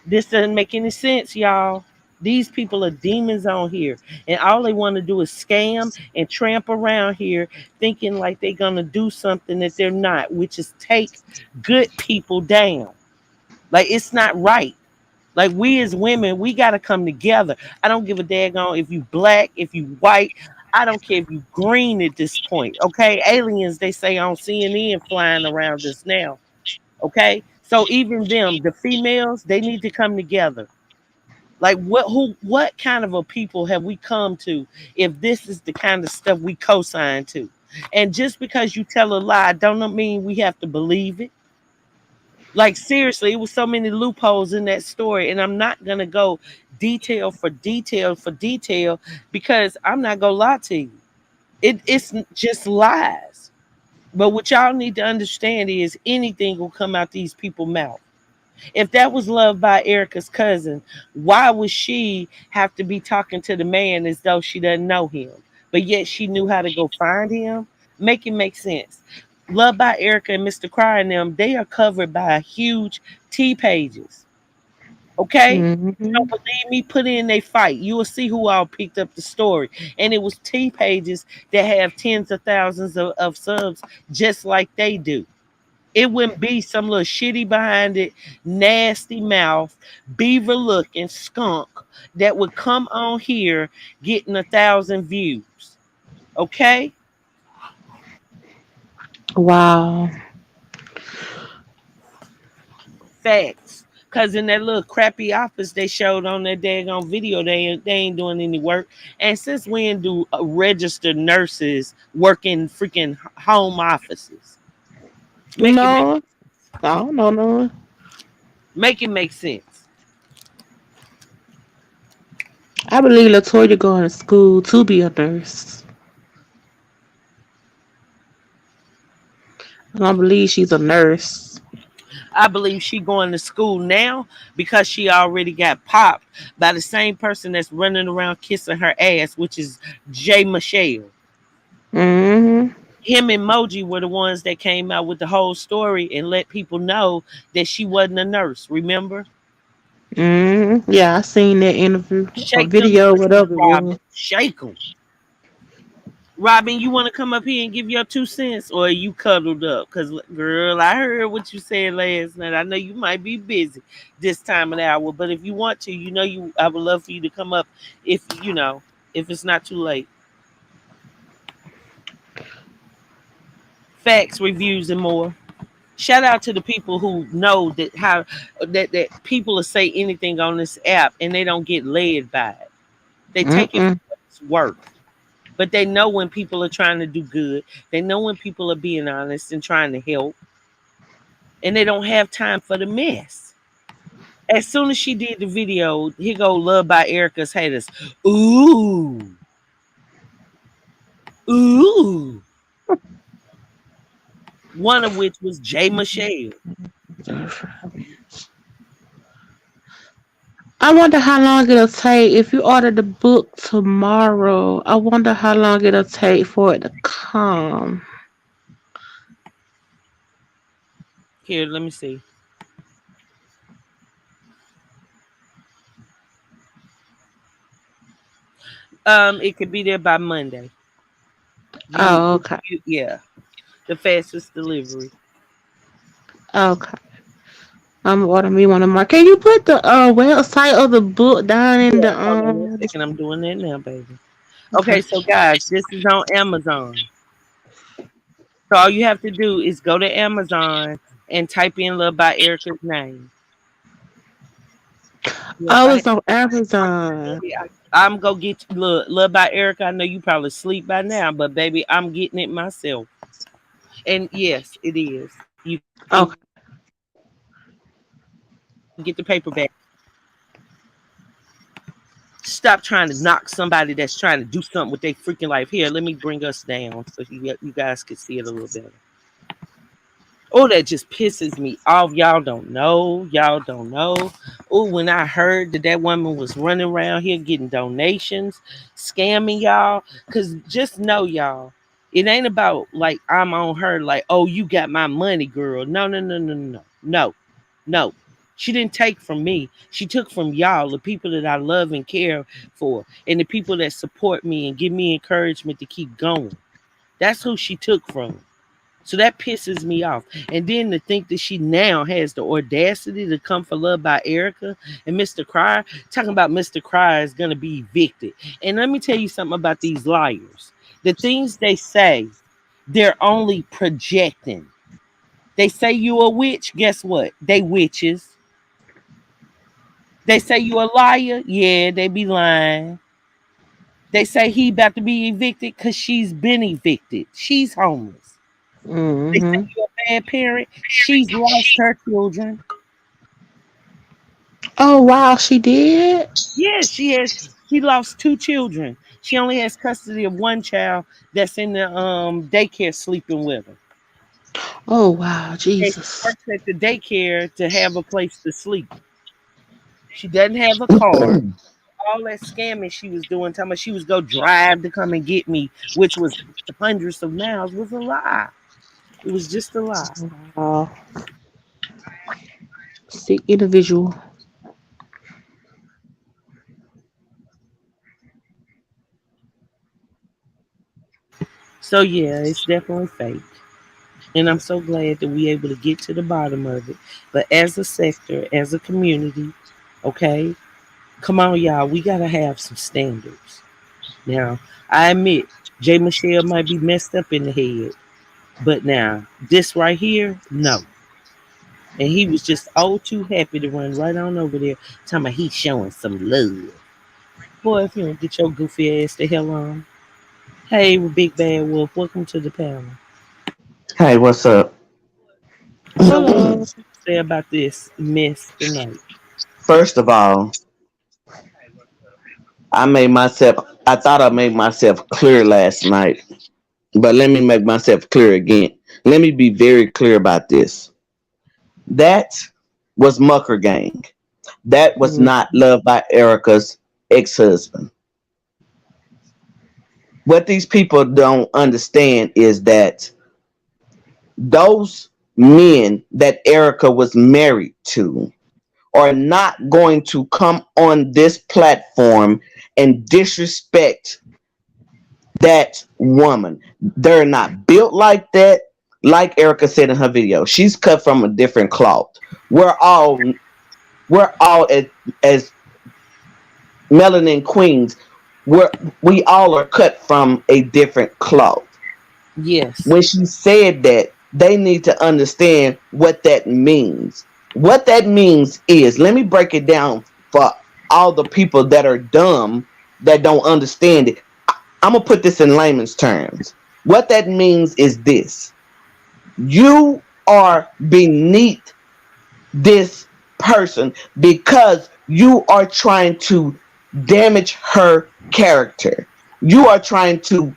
This doesn't make any sense, y'all. These people are demons on here, and all they want to do is scam and tramp around here thinking like they're going to do something that they're not, which is take good people down. Like, it's not right. Like, we as women, we got to come together. I don't give a daggone if you black, if you white. I don't care if you green at this point. Okay. Aliens, they say on CNN flying around us now. Okay. So even them, the females, they need to come together. Like what kind of a people have we come to if this is the kind of stuff we co-sign to? And just because you tell a lie don't mean we have to believe it. Like seriously, it was so many loopholes in that story, and I'm not gonna go detail for detail for detail because I'm not gonna lie to you. It's just lies. But what y'all need to understand is anything will come out these people's mouth. If that was Loved by Erica's cousin, why would she have to be talking to the man as though she doesn't know him? But yet she knew how to go find him? Make it make sense. Love by Erica and Mr. Cry and them, they are covered by huge T pages. Okay? You Mm-hmm. don't believe me? Put in a fight. You will see who all picked up the story. And it was T pages that have tens of thousands of subs just like they do. It wouldn't be some little shitty behind it, nasty mouth, beaver looking skunk that would come on here getting 1,000 views. Okay? Wow. Facts. Cause in that little crappy office they showed on that daggone video, they ain't doing any work. And since when do registered nurses work in freaking home offices? Make it make No, I don't know no. make it make sense. I believe Latoya going to school to be a nurse. I don't believe she's a nurse. I believe she going to school now because she already got popped by the same person that's running around kissing her ass, which is Jay Michelle. Mm-hmm. Him and Moji were the ones that came out with the whole story and let people know that she wasn't a nurse. Remember? Mm-hmm. Yeah, I seen that interview or Shake them video, dreams, whatever it Robin. was. Shake them. Robin, you want to come up here and give your 2 cents, or are you cuddled up? Cause girl, I heard what you said last night. I know you might be busy this time of the hour, but if you want to, I would love for you to come up if if it's not too late. Facts, reviews, and more. Shout out to the people who know that people will say anything on this app and they don't get led by it. They take it for Mm-mm. what it's worth. But they know when people are trying to do good. They know when people are being honest and trying to help. And they don't have time for the mess. As soon as she did the video, here go Love by Erica's haters. Ooh. Ooh. One of which was Jay Michelle. I wonder how long it'll take if you order the book tomorrow. I wonder how long it'll take for it to come. Here, let me see. It could be there by Monday. You, Oh, okay. yeah, the fastest delivery. Okay. I'm ordering me one of my. Can you put the website of the book down in Yeah, the hold on 1 second. I'm doing that now, baby. Okay, Okay. so guys, this is on Amazon. So all you have to do is go to Amazon and type in Love by Erica's name. Yes, Oh, it's on Amazon. I'm gonna get Love by Erica. I know you probably sleep by now, but baby, I'm getting it myself. And yes, it is. You can get the Okay. paperback. Stop trying to knock somebody that's trying to do something with their freaking life. Here, let me bring us down so you guys can see it a little better. Oh, that just pisses me off. Y'all don't know. Y'all don't know. Oh, when I heard that woman was running around here getting donations, scamming y'all, because just know, y'all, it ain't about like I'm on her, like, oh, you got my money, girl. No, no, no, no, no, no, no. She didn't take from me. She took from y'all, the people that I love and care for, and the people that support me and give me encouragement to keep going. That's who she took from. So that pisses me off. And then to think that she now has the audacity to come for Love by Erica and Mr. Cryer, talking about Mr. Cryer is going to be evicted. And let me tell you something about these liars. The things they say, they're only projecting. They say you a witch. Guess what? They witches. They say you a liar. Yeah, they be lying. They say he about to be evicted because she's been evicted. She's homeless. They say Mm-hmm. you're a bad parent. She's lost her children. Oh wow, she did. Yeah, she has. She lost 2 children. She only has custody of one child that's in the daycare sleeping with her. Oh wow, And she Jesus. works at the daycare to have a place to sleep. She doesn't have a car. All that scamming she was doing, telling me she was go drive to come and get me, which was hundreds of miles, was a lie. It was just a lie. Uh, sick individual. So yeah, it's definitely fake. And I'm so glad that we able to get to the bottom of it. But as a sector, as a community, okay, come on, y'all, we gotta have some standards. Now, I admit Jay Michelle might be messed up in the head, but now this right here, no. And he was just all too happy to run right on over there, talking about he's showing some love. Boy, if you don't get your goofy ass the hell on. Hey, Big Bad Wolf, welcome to the panel. Hey, what's up? So, what Hello. you say about this mess tonight? First of all, I thought I made myself clear last night, but let me make myself clear again. Let me be very clear about this. That was Mucker Gang. That was Mm, not Love by Erica's ex husband. What these people don't understand is that those men that Erica was married to are not going to come on this platform and disrespect that woman. They're not built like that. Like Erica said in her video, she's cut from a different cloth. We're all we're all as melanin queens. We all are cut from a different cloth. Yes. When she said that, they need to understand what that means. What that means is, let me break it down for all the people that are dumb that don't understand it. I'm gonna put this in layman's terms. What that means is this: you are beneath this person because you are trying to damage her character. You are trying to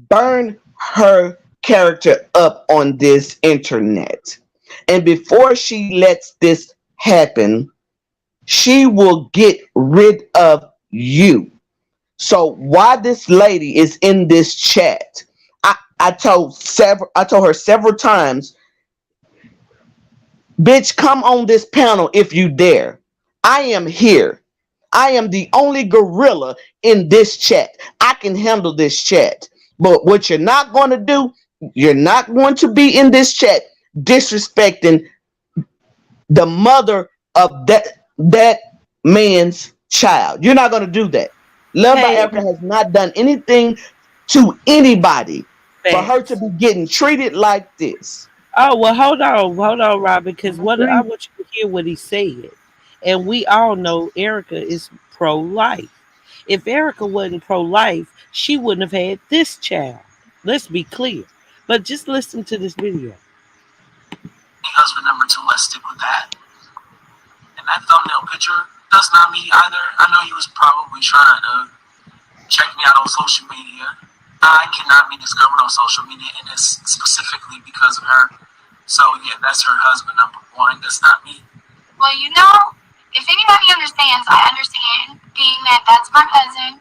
burn her character up on this internet. And before she lets this happen, she will get rid of you. So why this lady is in this chat, I told her several times, bitch, come on this panel if you dare. I am here. I am the only gorilla in this chat. I can handle this chat. But what you're not going to do, you're not going to be in this chat disrespecting the mother of that man's child. You're not going to do that. Love by Hey, Erica has not done anything to anybody for her to facts. be getting treated like this. Oh well, hold on, Robin, because I what I agree. want you to hear what he said, and we all know Erica is pro-life. If Erica wasn't pro-life, she wouldn't have had this child. Let's be clear. But just listen to this video. Husband number two, let's stick with that. And that thumbnail picture, that's not me either. I know you was probably trying to check me out on social media. I cannot be discovered on social media, and it's specifically because of her. So yeah, that's her husband number one. That's not me. Well, if anybody understands, I understand, being that that's my cousin.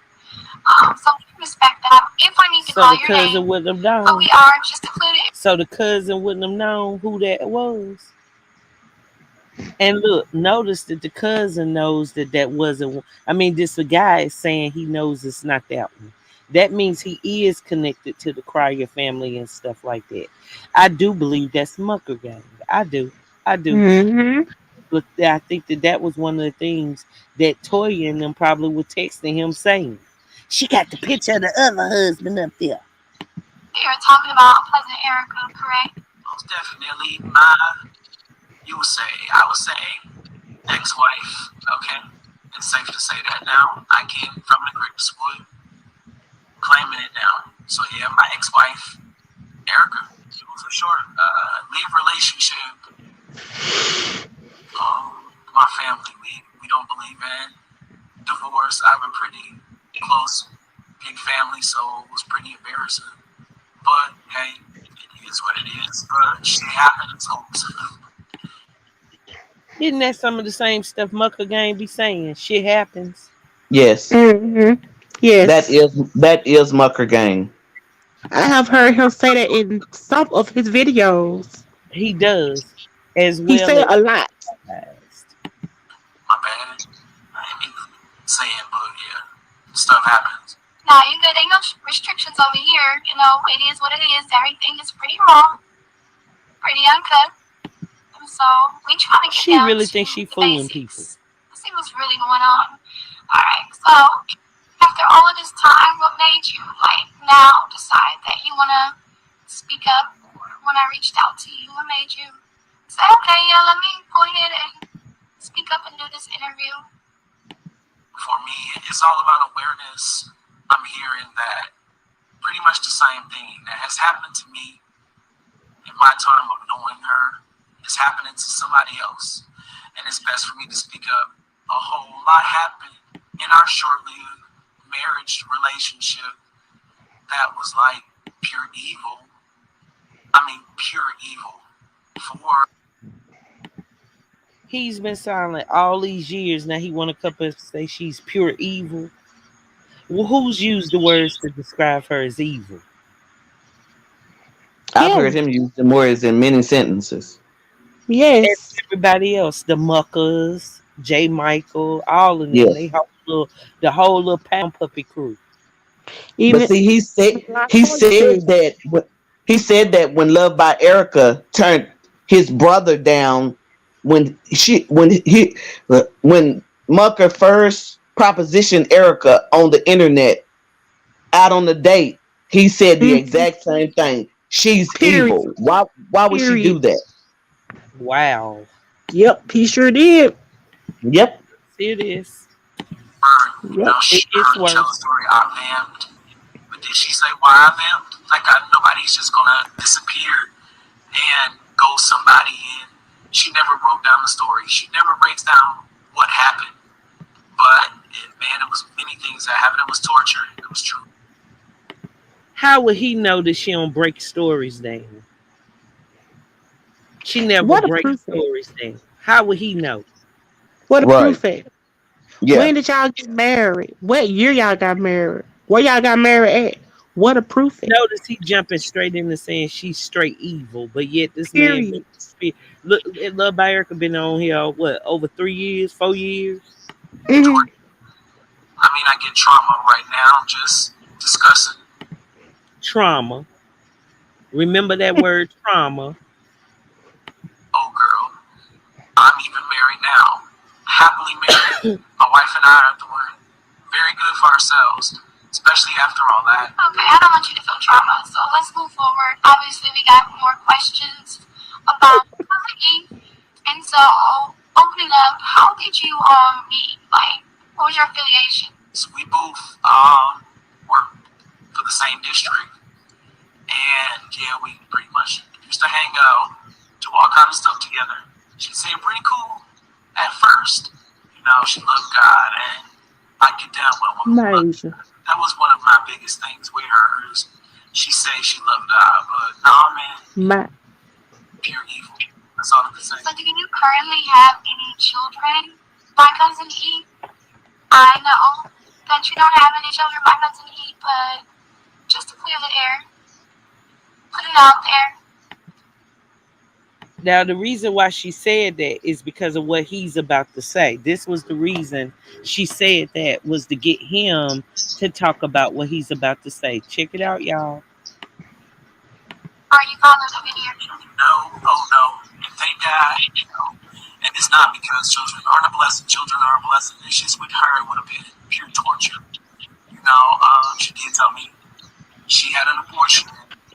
So we can respect that. If I need to So call the your cousin name, wouldn't have but we known. are just included. So the cousin wouldn't have known who that was. And look, notice that the cousin knows that that wasn't. I mean, this the guy is saying he knows it's not that one. That means he is connected to the Cryer family and stuff like that. I do believe that's Mucka Gang. I do. I do. Mm-hmm. But I think that that was one of the things that Toya and them probably were texting him saying. She got the picture of the other husband up there. You're talking about Pleasant Erica, correct? Most definitely my, you would say, I would say, ex-wife. Okay, it's safe to say that now. I came from the grips with claiming it now. So yeah, my ex-wife, Erica, it was a short leave relationship. My family, we don't believe in divorce. I've been pretty close, big family, so it was pretty embarrassing. But hey, it is what it is. But shit happens. Isn't that some of the same stuff Mucka Gang be saying? Shit happens. Yes, Mm-hmm. Yes. that is Mucker Gang. I have heard him say that in some of his videos. He does, as He well said as a lot. past. My bad. I ain't mean to say it, but yeah, stuff happens. Now you good. Ain't no restrictions over here. You know, it is what it is. Everything is pretty raw, pretty uncut. So we trying to get She down really to thinks she the fooling people. basics. Let's see what's really going on. All right. So after all of this time, what made you like now decide that you wanna speak up? Or when I reached out to you, what made you say, okay, yeah, let me go ahead and speak up and do this interview? For me, it's all about awareness. I'm hearing that pretty much the same thing that has happened to me in my time of knowing her is happening to somebody else. And it's best for me to speak up. A whole lot happened in our short-lived marriage relationship that was like pure evil. I mean, pure evil. For He's been silent all these years. Now he want to come up and say she's pure evil. Well, who's used the words to describe her as evil? I've heard Him. him use them words in many sentences. And Yes. everybody else, the Muckas, J. Michael, all of them. Yes. They whole little, the whole little pound puppy crew. But Even see, he said said, that he said that when Love by Erica turned his brother down when Mucker first propositioned Erica on the internet out on the date, he said the mhm, exact same thing. She's period. evil. Why would she Period. do that? Wow. Yep, he sure did. Yep. See this. Yep. It she gets heard me tell the worse. story, I vamped. But did she say why I vamped? Like, nobody's just gonna disappear and ghost somebody in. She never broke down the story. She never breaks down what happened. But, man, it was many things that happened. It was torture. It was true. How would he know that she don't break stories down? She never What a breaks proof at? stories down. How would he know? What a Right. proof at? Yeah. When did y'all get married? What year y'all got married? Where y'all got married at? What a proof at? Notice he jumping straight into saying she's straight evil, but yet this man Period. look. Love by Erica been on here what over 3 years, 4 years. Hmm. I mean, I get trauma right now just discussing. Trauma. Remember that word trauma. Oh, girl, I'm even married now. Happily married. My wife and I are doing very good for ourselves, especially after all that. Okay, I don't want you to feel trauma. So let's move forward. Obviously, we got more questions about Eve. And so, opening up, how did you meet? Like, what was your affiliation? So we both work for the same district. And yeah, we pretty much used to hang out, do all kind of stuff together. She seemed pretty cool at first. You know, she loved God, and I get down with a woman who loved Major. God. That was one of my biggest things with her is she said she loved God, but nah, man, My pure evil. That's all I can say. So, do you currently have any children, my cousin E? I know that you don't have any children, my cousin E, but just to clear the air, put it out there. Now the reason why she said that is because of what he's about to say. This was the reason she said that was to get him to talk about what he's about to say. Check it out, y'all. Are you fathers of any of your children? No, oh no, and thank God, you know. And it's not because children aren't a blessing. Children are a blessing. It's just with her, it would have been pure torture. You know, she did tell me she had an abortion.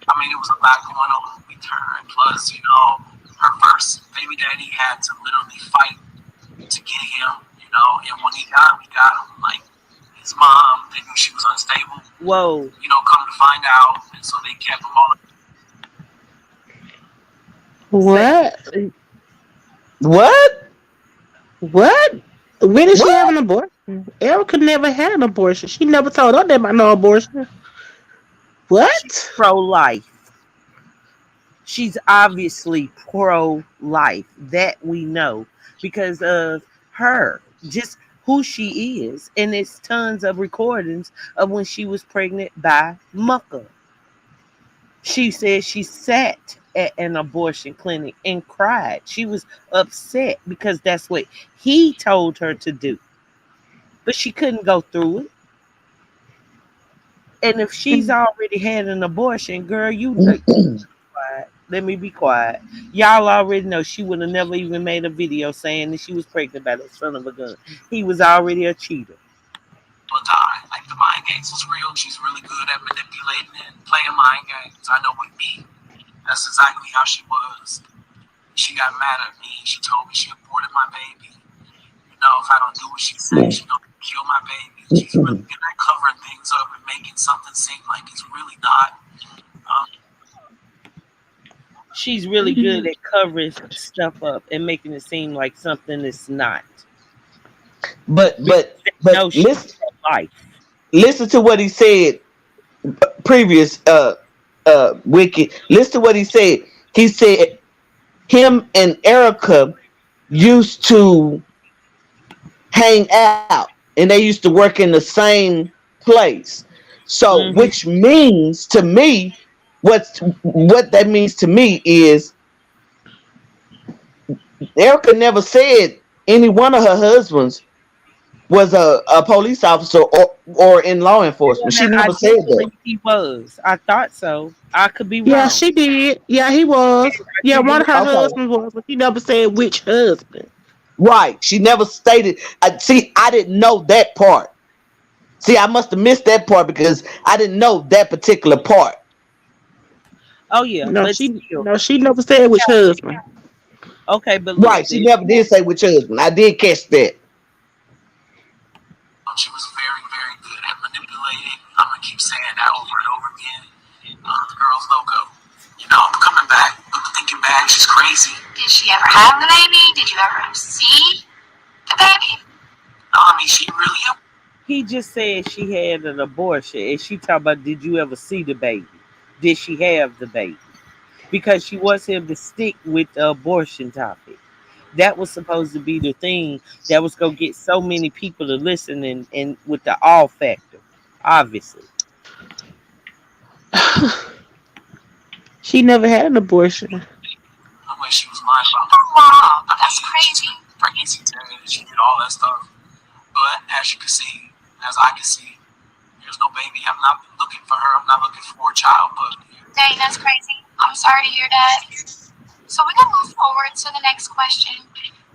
I mean, it was a lot going on with her. And plus, you know, her first baby daddy had to literally fight to get him, you know. And when he got him, like, his mom, they knew she was unstable, Whoa. you know, come to find out. And so they kept him all. Say what? What? What? When did she have What? an abortion? Erica never had an abortion. She never told us that about no abortion. she's What? pro life. She's obviously pro life. That we know because of her, just who she is. And it's tons of recordings of when she was pregnant by Mucka. She said she sat at an abortion clinic and cried. She was upset because that's what he told her to do, but she couldn't go through it. And if she's already had an abortion, girl, you look quiet. Let me be quiet. Y'all already know she would have never even made a video saying that she was pregnant by that son of a gun. He was already a cheater. Will die. Like the mind games was real. She's really good at manipulating and playing mind games. I know with me, that's exactly how she was. She got mad at me. She told me she aborted my baby. You know, if I don't do what she says, she's gonna kill my baby. She's really good at covering things up and making something seem like it's really not. Um, She's really good at covering stuff up and making it seem like something is not. but Because but they but know she listen, has life. listen to what he said previous Wiki. Listen to what he said. He said him and Erica used to hang out and they used to work in the same place. So Hmm. which means to me what that means to me is Erica never said any one of her husbands was a police officer or in law enforcement. Now, She I never do said that. believe he was. I thought so. I could be Yeah, wrong. she did. Yeah, he was. I Yeah, do one believe. of her Okay. husbands was, but she never said which husband. Right. She never stated. See, I didn't know that part. See, I must have missed that part because I didn't know that particular part. Oh yeah, No, but she still, no, she never said which husband. okay. But look, Right. She never did say which husband. I did catch that. she was very, very good at manipulating. I'm gonna keep saying that over and over again. The girl's logo. You know, I'm coming back, but thinking back, she's crazy. Did she ever have the baby? Did you ever see the baby? No, I mean, she really. he just said she had an abortion, and she talked about, did you ever see the baby? Did she have the baby? Because she wants him to stick with the abortion topic. That was supposed to be the thing that was gonna get so many people to listen, and with the all factor, obviously. She never had an abortion. No way she was lying about Oh, wow, the that's age, crazy. pregnancy test. She did all that stuff. But as you can see, as I can see, there's no baby. I'm not looking for her. I'm not looking for a child. But Dang, that's crazy. I'm sorry to hear that. So we're gonna move forward to the next question.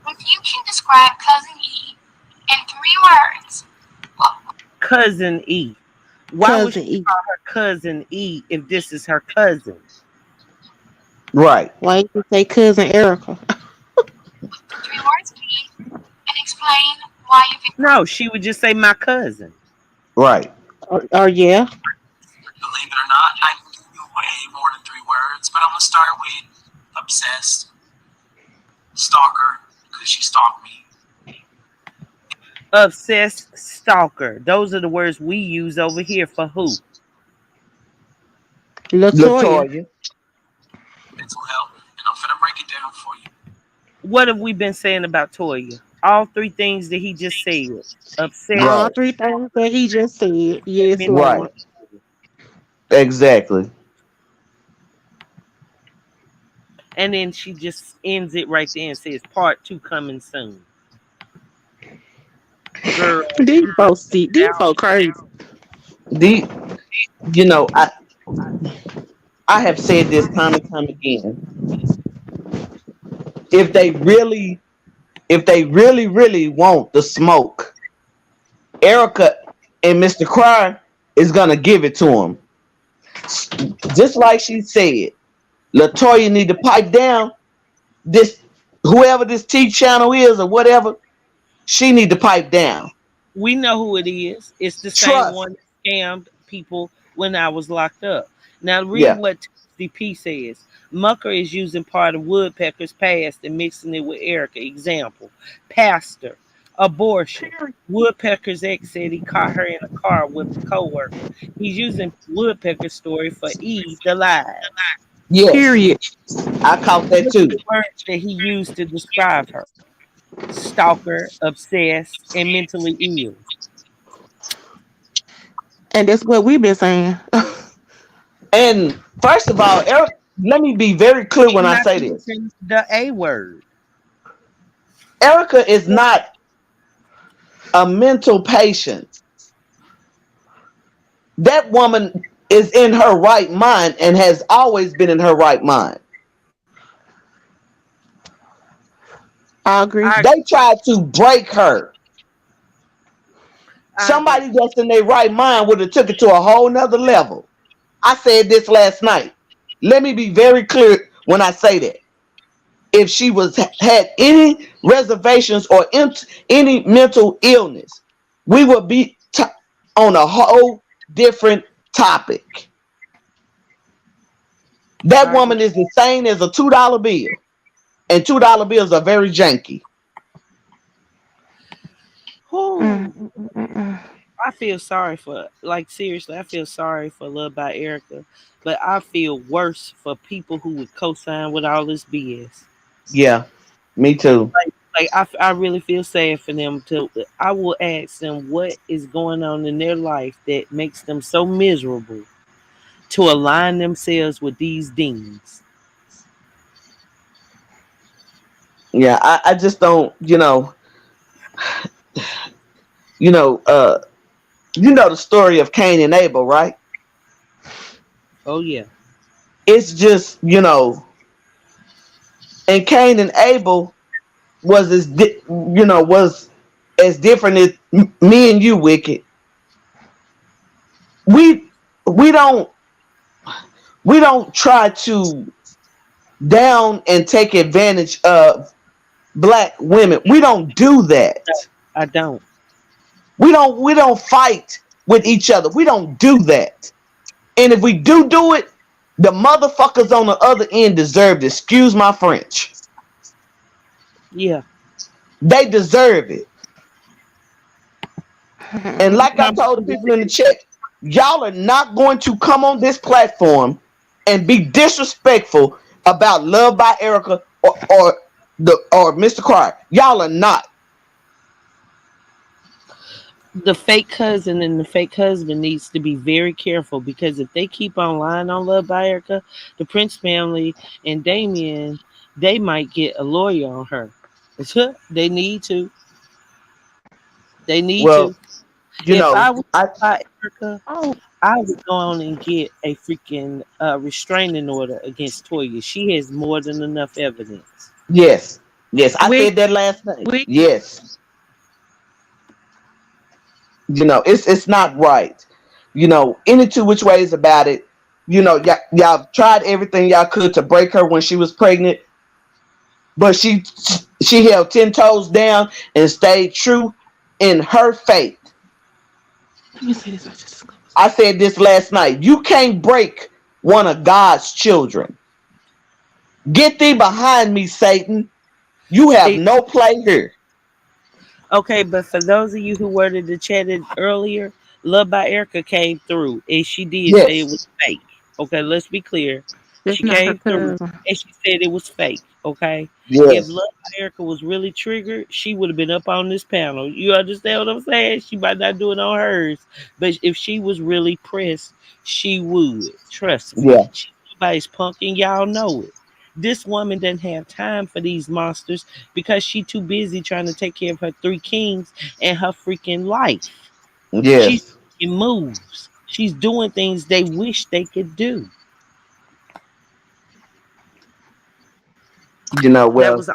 If you can describe Cousin E in 3 words, what? Cousin E. Why would she Cousin E. call her cousin E if this is her cousin? Right. Why you say cousin Erica? 3 words, please, and explain why you picked. No, she would just say my cousin. Right. Or yeah. believe it or not, I can give you way more than 3 words. But I'm gonna start with obsessed, stalker, because she stalked me. Obsessed stalker. Those are the words we use over here for who? Latoya. Latoya. Mental health, and I'm finna break it down for you. What have we been saying about Toya? All three things that he just said. All Obsessed, Right. three things that he just said. Yes, mentally. Right. Lord. Exactly. And then she just ends it right there and says part two coming soon. Girl, These folks see. These now folks crazy. The you know I have said this time and time again. If they really really want the smoke, Erica and Mr. Cryer is gonna give it to him. Just like she said, Latoya need to pipe down. This whoever this T channel is or whatever, she need to pipe down. we know who it is. It's the same Trust. one that scammed people when I was locked up. Now read Yeah. what DP says. Mucker is using part of Woodpecker's past and mixing it with Erica. Example: pastor, abortion. Woodpecker's ex said he caught her in a car with a coworker. He's using Woodpecker's story for E, the lies. Yes. Period. I caught that Look at too. the words that he used to describe her: stalker, obsessed, and mentally ill. And that's what we've been saying. And first of all, Eric, let me be very clear when You're I not say even this. saying the A word. Erica is not a mental patient. That woman is in her right mind and has always been in her right mind. I agree. I They tried to break her. I agree. Somebody that's in their right mind would have took it to a whole nother level. I said this last night. Let me be very clear when I say that. If she was had any reservations or any mental illness, we would be on a whole different topic. That I agree. woman is the same as a $2 bill, and $2 bills are very janky. Whew. Mm, mm, mm, mm, mm. I feel sorry for, like, seriously, I feel sorry for Love by Erica, but I feel worse for people who would co-sign with all this BS. Yeah, me too. I really feel sad for them. To I will ask them what is going on in their life that makes them so miserable to align themselves with these demons. Yeah, I just don't, you know, uh, the story of Cain and Abel, right? Oh yeah, It's just, and Cain and Abel was was as different as me and you, Wicked. We we don't we don't try to down and take advantage of black women. We don't do that. I don't. We don't fight with each other. We don't do that. And if we do it, the motherfuckers on the other end deserve it. Excuse my French. Yeah, They deserve it. And like I my told the mom people in the chat, y'all are not going to come on this platform and be disrespectful about Love by Erica or Mr. Cryer. Y'all are not. the fake cousin and the fake husband needs to be very careful because if they keep on lying on Love by Erica, the Prince family and Damien, they might get a lawyer on her. They need to. They need Well, to. If I was I by Erica, Oh, I would go on and get a freaking restraining order against Toya. She has more than enough evidence. yes, yes, I We said that last night. we Yes, it's not right. Any two which ways about it. Y'all tried everything y'all could to break her when she was pregnant, but she held 10 toes down and stayed true in her faith. let me say this. I just I said this last night. You can't break one of God's children. Get thee behind me, Satan. You have it, no play here. okay, but for those of you who were to the chatted earlier, Love by Erica came through and she did say it Yes, was fake. Okay, let's be clear. that's She not her came through cousin. and she said it was fake. Okay. If yes, Love by Erica was really triggered, she would have been up on this panel. You understand what I'm saying? She might not do it on hers. But if she was really pressed, she would. Trust me. yeah, Nobody's punking, y'all know it. This woman doesn't have time for these monsters because she too busy trying to take care of her three kings and her freaking life. She's yes. making moves. She's doing things they wish they could do. That Well, was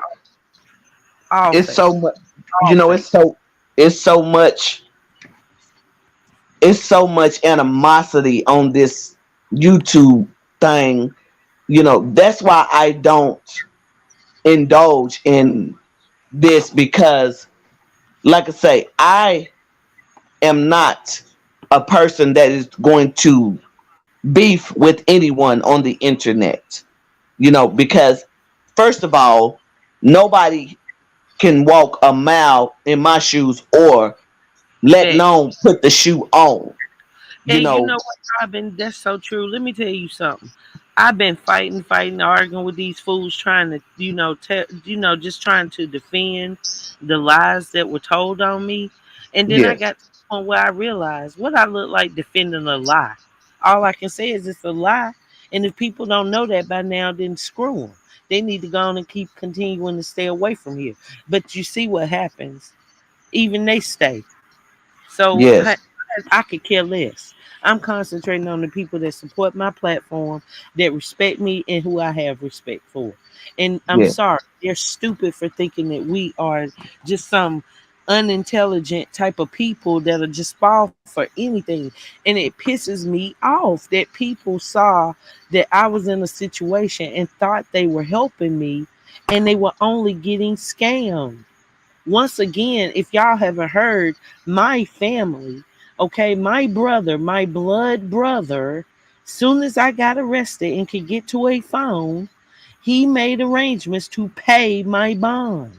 all it's fake. so much. All fake. It's so much. It's so much animosity on this YouTube thing. That's why I don't indulge in this because, like I say, I am not a person that is going to beef with anyone on the internet. Because first of all, nobody can walk a mile in my shoes or let That alone put the shoe on. You And you know, know what, Robin? That's so true. Let me tell you something. I've been fighting, arguing with these fools, trying to, just trying to defend the lies that were told on me. And then I yes, got to the point where I realized what I look like defending a lie. All I can say is it's a lie. And if people don't know that by now, then screw them. They need to go on and keep continuing to stay away from here. But you see what happens. Even they stay. So Yes. I could care less. I'm concentrating on the people that support my platform, that respect me, and who I have respect for. And I'm Yes. sorry, they're stupid for thinking that we are just some unintelligent type of people that'll just fall for anything. And it pisses me off that people saw that I was in a situation and thought they were helping me, and they were only getting scammed. Once again, if y'all haven't heard, my family, okay, my brother, my blood brother, soon as I got arrested and could get to a phone, he made arrangements to pay my bond.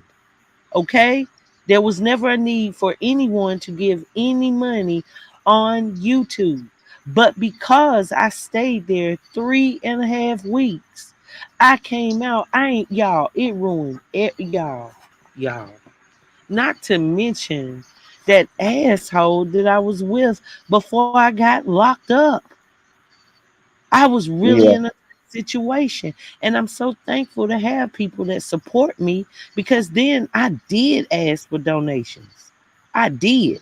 Okay? There was never a need for anyone to give any money on YouTube. But because I stayed there 3.5 weeks, I came out. I ain't y'all, it ruined it, y'all. Not to mention that asshole that I was with before I got locked up. I was really Yeah. in a situation. And I'm so thankful to have people that support me, because then I did ask for donations. I did.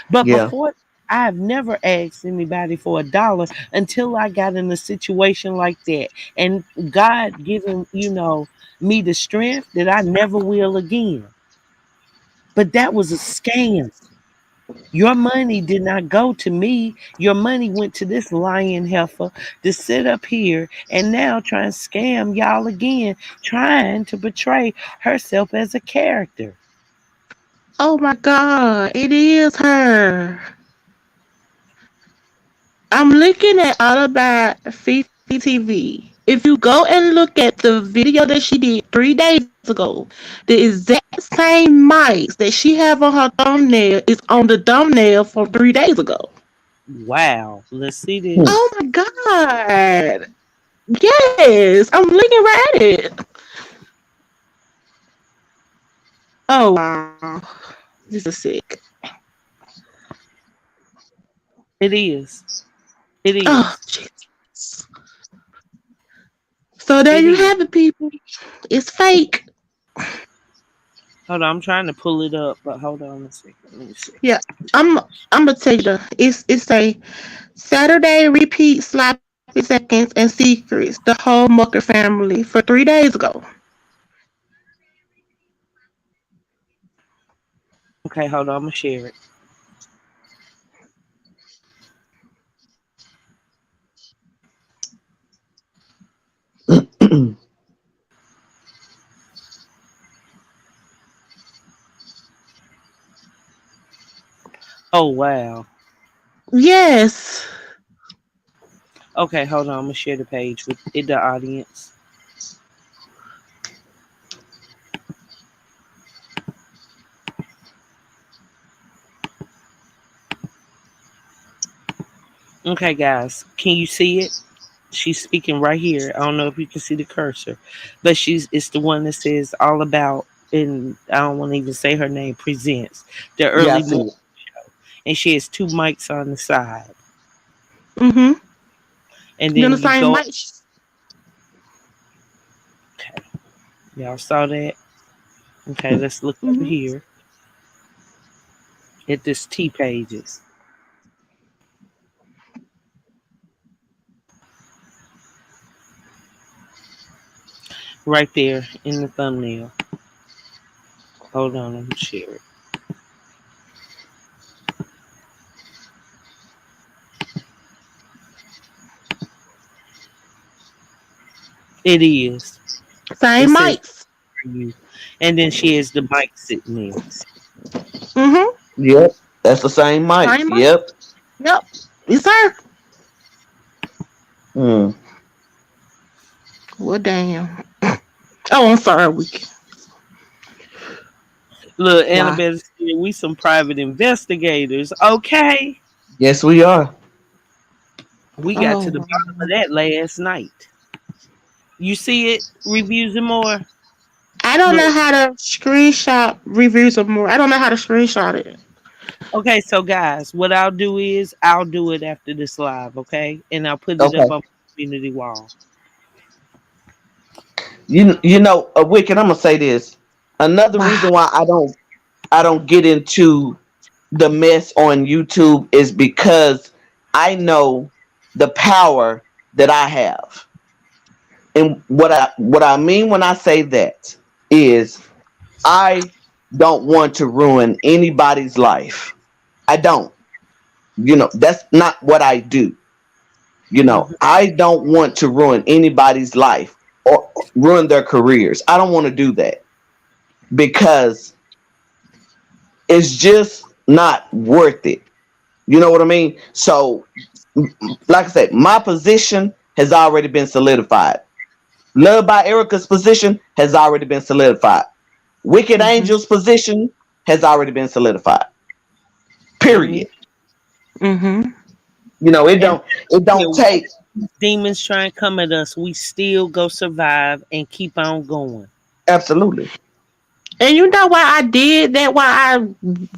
But Yeah. before, I've never asked anybody for $1 until I got in a situation like that. And God given, me the strength that I never will again. But that was a scam. Your money did not go to me. Your money went to this lying heifer to sit up here and now try and scam y'all again, trying to portray herself as a character. Oh my God, it is her. I'm looking at all about CCTV. If you go and look at the video that she did 3 days ago, the exact same mics that she have on her thumbnail is on the thumbnail from 3 days ago. Wow. Let's see Hmm. this. Oh my God. Yes, I'm looking right at it. Oh wow. This is sick. It is. It Oh, is. Jesus. So there It you is. have it, people. It's fake. Hold on. I'm trying to pull it up, but hold on a second. Let me see. Yeah, I'm gonna tell you. It's a Saturday repeat sloppy seconds and secrets. The whole Mucker family for 3 days ago. Okay, hold on. I'm going to share it. Oh, wow. Yes. Okay, hold on. I'm going to share the page with the audience. Okay, guys. Can you see it? She's speaking right here. I don't know if you can see the cursor, but it's the one that says all about, and I don't want to even say her name, presents the Yeah, I early see morning, it. and she has two mics on the side, Mhm. and You on the then you same go. mic? Okay, y'all saw that. Okay, let's look over Mhm. here at this T pages right there in the thumbnail. Hold on, let me share it. It is. It Same says mics. for you, and then she has the mic sitting there. Mhm. Yep. That's the same mics. Same mic. Yep. Yep. It's her. Hmm. Well, damn. Oh, I'm sorry, Wiki. Look, Why? Annabelle said we some private investigators. Okay. Yes, we are. We got to the Oh, bottom of that last night. You see it? Reviews and more. I don't know Look, how to screenshot reviews of more. I don't know how to screenshot it. Okay, so guys, what I'll do is I'll do it after this live, okay? And I'll put it up Okay. on my community wall. You know, Wicked. I'm gonna say this. Another Wow. reason why I don't get into the mess on YouTube is because I know the power that I have. And what I mean when I say that is I don't want to ruin anybody's life. I don't. That's not what I do. Mhm. I don't want to ruin anybody's life or ruin their careers. I don't want to do that because it's just not worth it. You know what I mean? So, like I said, my position has already been solidified. Love by Erica's position has already been solidified. Wicked Mhm. Angel's position has already been solidified. Amen. Period. Mhm. It And don't here, take. demons try and come at us, we still go survive and keep on going. Absolutely. And you know why I did that? Why I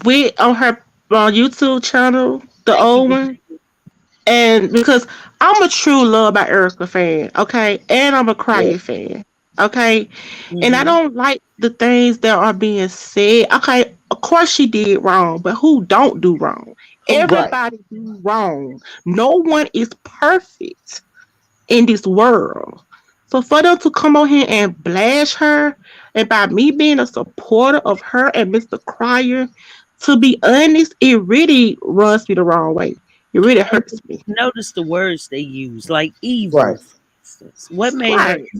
went on her YouTube channel, the Thank you. old one, and because I'm a true Love by Erica fan, okay, and I'm a Yeah. Crying fan, okay, and I Mm-hmm. don't like the things that are being said. Okay, of course she did wrong, but who don't do wrong? Who don't? Right. Everybody do wrong. No one is perfect in this world. So for them to come on here and blast her, and by me being a supporter of her and Mr. Cryer, to be honest, it really rubs me the wrong way. It really And hurts me. notice the words they use, like Right. evil, for instance. What made her? Right.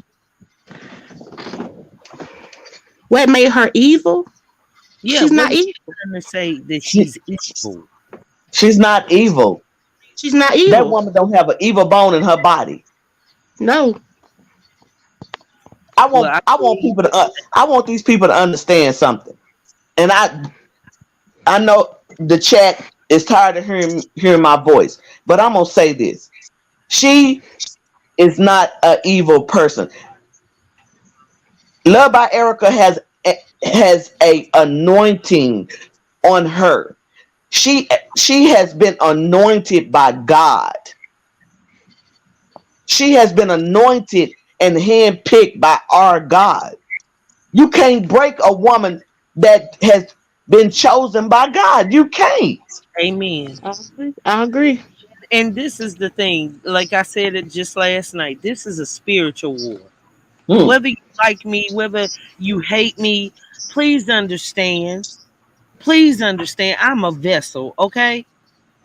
What made her evil? Yeah, She's what not made evil. her trying to say that She she's evil? she's not evil. She's not That evil. woman don't have an evil bone in her body. No. I Well, want I I want believe people to I want these people to understand something. And I know the chat is tired of hearing my voice, but I'm gonna say this: she is not an evil person. Love by Erica has a anointing on her. She has been anointed by God. She has been anointed and handpicked by our God. You can't break a woman that has been chosen by God. You can't. amen. I agree. I agree. And this is the thing, like I said it just last night, this is a spiritual war. Hmm. Whether you like me, whether you hate me, please understand. Please understand, I'm a vessel, okay?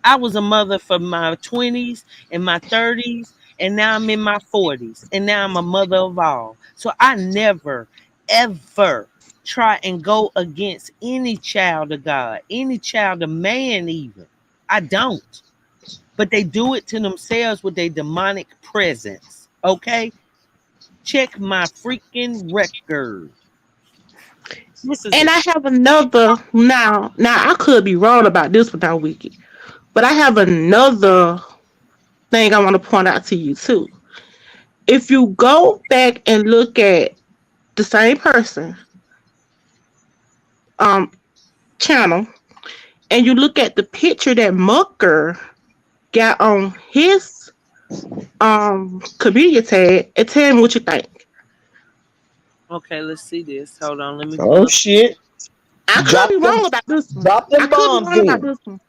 I was a mother for my 20s and my 30s, and now I'm in my 40s, and now I'm a mother of all. So I never, ever try and go against any child of God, any child of man, even. I don't. But they do it to themselves with their demonic presence, okay? Check my freaking record. This is a And I have another now I could be wrong about this one now, Wiki. But I have another thing I want to point out to you too. If you go back and look at the same person um channel and you look at the picture that Mucker got on his community tag and tell me what you think. okay. Let's see this. Hold on, let me pull Oh up. shit! I could Drop be them, wrong about this one. drop I them could be bombs wrong about in. this one.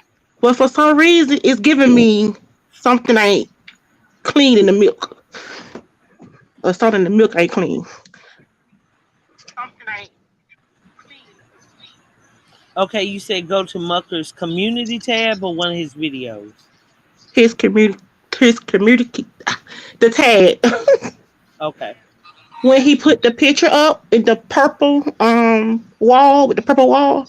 But for some reason it's giving me something ain't clean in the milk. Or something in the milk ain't clean. Okay, you said go to Mucker's community tab or one of his videos. His community his community the tag. Okay. When he put the picture up in the purple wall with the purple wall.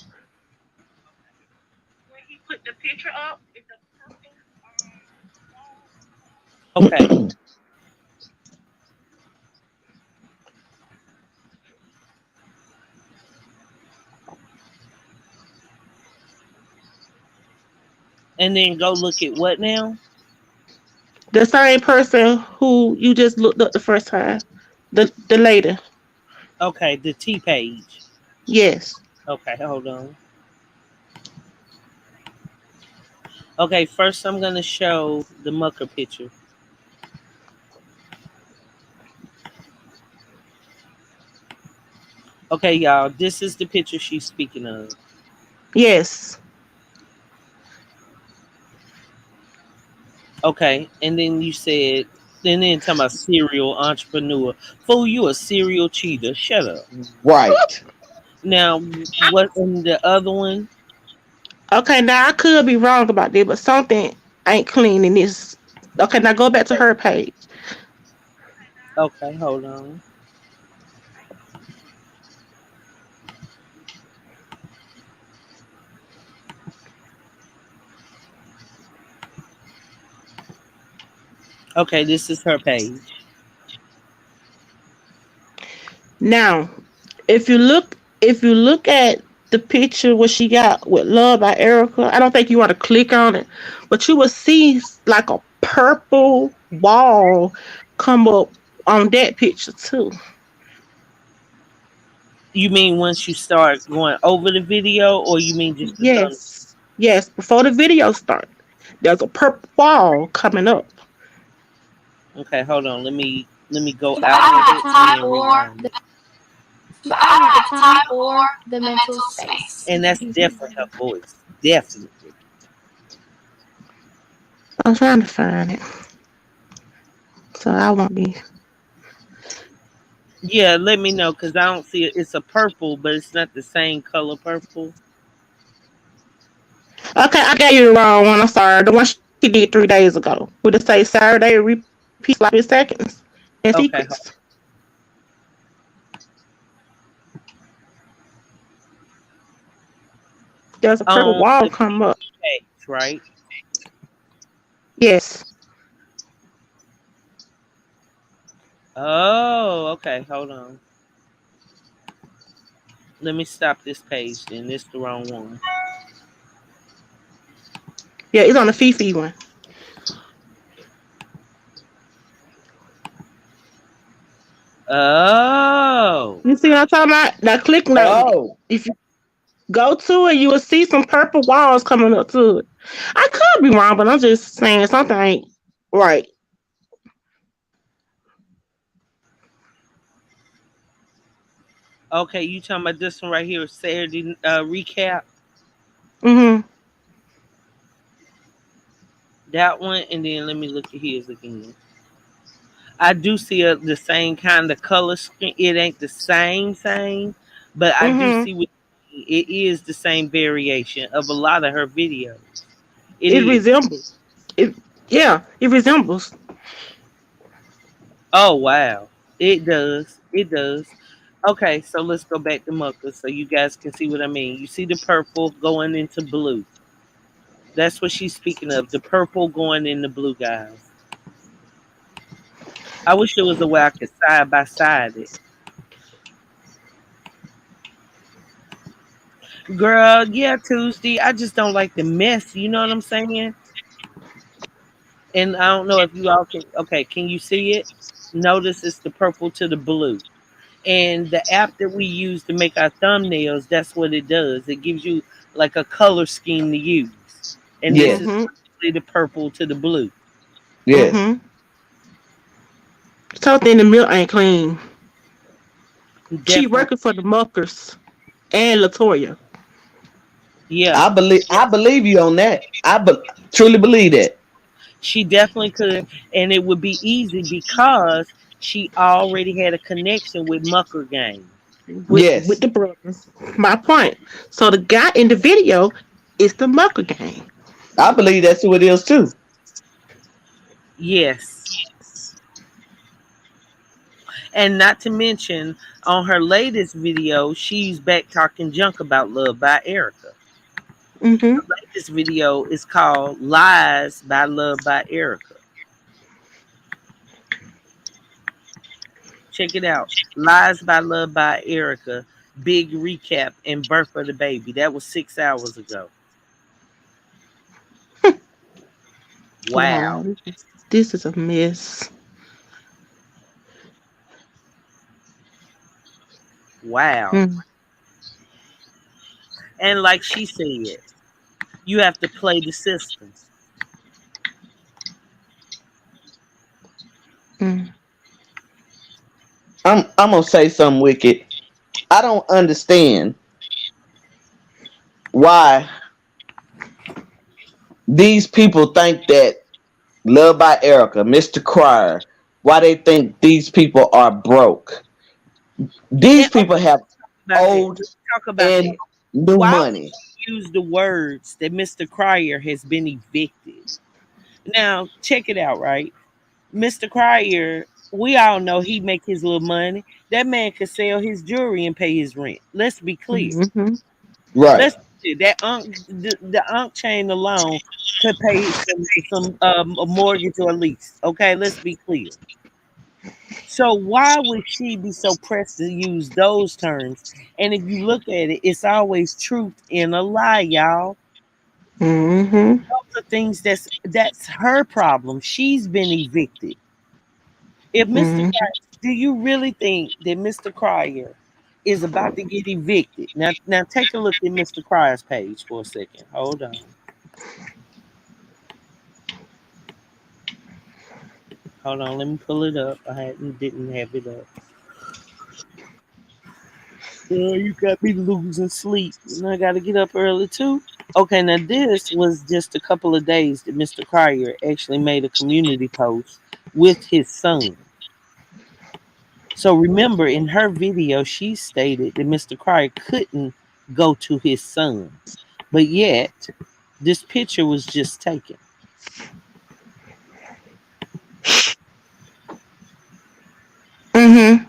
Okay. And then go look at what now? The same person who you just looked up the first time. The lady. Okay, the T page. Yes. Okay, hold on. Okay, first I'm gonna show the Mucka picture. Okay, y'all, this is the picture she's speaking of. Yes. Okay, and then you said, and then talking about serial entrepreneur. Fool, you a serial cheater. Shut up. Right. Now, what in the other one? Okay, now I could be wrong about that, but something ain't clean in this. Okay, now go back to her page. Okay, hold on. Okay, this is her page. Now, if you look at the picture what she got with Love by Erica, I don't think you want to click on it, but you will see like a purple wall come up on that picture too. You mean once you start going over the video, or you mean just the thumb? Yes. Yes, before the video starts. There's a purple wall coming up. Okay, hold on. Let me go But out I of don't it have and time then for rewind it. but I don't have time for the mental space. And that's definitely her voice. Definitely. I'm trying to find it. So I won't be. Yeah, let me know because I don't see it. It's a purple, but it's not the same color purple. Okay, I got you the wrong one. I'm sorry. The one she did 3 days ago. Would it say Saturday repeat sloppy seconds and Okay, secrets? There's a purple on wall the come up. page, right? Yes. Oh, okay. Hold on. Let me stop this page. Then it's the wrong one. Yeah, it's on the Fifi one. Oh, You see what I'm talking about? Now click now. Oh, If you go to it, you will see some purple walls coming up to it. I could be wrong, but I'm just saying something ain't right. okay. You talking about this one right here? Saturday recap. Mm-hmm. That one, and then let me look at his again. I do see the same kind of color scheme. It ain't the same, but I do Mm-hmm. see what it is the same variation of a lot of her videos. It It is. resembles. It yeah, it resembles. Oh wow, it does. It does. Okay, so let's go back to Mucka so you guys can see what I mean. You see the purple going into blue. That's what she's speaking of. The purple going into blue, guys. I wish there was a way I could side by side it. Girl, yeah, Tuesday. I just don't like the mess. You know what I'm saying? And I don't know if you all can. Okay, can you see it? Notice it's the purple to the blue. And the app that we use to make our thumbnails, that's what it does. It gives you like a color scheme to use. And this is yes, Mm-hmm. the purple to the blue. yes. Mm-hmm. Something in the milk ain't clean. She Definitely. working for the Muckers and Latoya. Yeah, I believe you on that. Truly believe that. she definitely could. And it would be easy because she already had a connection with Mucker Gang. With Yes, the brothers. My point. So the guy in the video is the Mucka Gang. I believe that's who it is too. Yes. And not to mention, on her latest video, she's back talking junk about Love by Erica. Mm-hmm. This video is called Lies by Love by Erica. Check it out. Lies by Love by Erica. Big recap and birth of the baby. That was 6 hours ago. Wow. Wow, this is a mess. Wow. Mm. And like she said, you have to play the system. Mm. I'm gonna say something wicked. I don't understand why these people think that Love by Erica, Mr. Crier, why they think these people are broke. And These okay, people have about that. old Let's talk about that. and new Why would money. you use the words that Mr. Cryer has been evicted? Now, check it out, right? Mr. Cryer, we all know he make his little money. That man could sell his jewelry and pay his rent. Let's be clear. Mm-hmm. Right. Let's be clear. That the Unk chain alone could pay some a mortgage or a lease. Okay, let's be clear. So why would she be so pressed to use those terms? And if you look at it, it's always truth in a lie, y'all. Mm-hmm. Those are things that's her problem. She's been evicted. If Mr. Mm-hmm. Cryer, do you really think that Mr. Cryer is about to get evicted? Now take a look at Mr. Cryer's page for a second. Hold on. Hold on, let me pull it up. I didn't have it up. Oh, you got me losing sleep. And I gotta get up early too. Okay, now this was just a couple of days that Mr. Cryer actually made a community post with his son. So remember, in her video, she stated that Mr. Cryer couldn't go to his son, but yet this picture was just taken. Mm-hmm.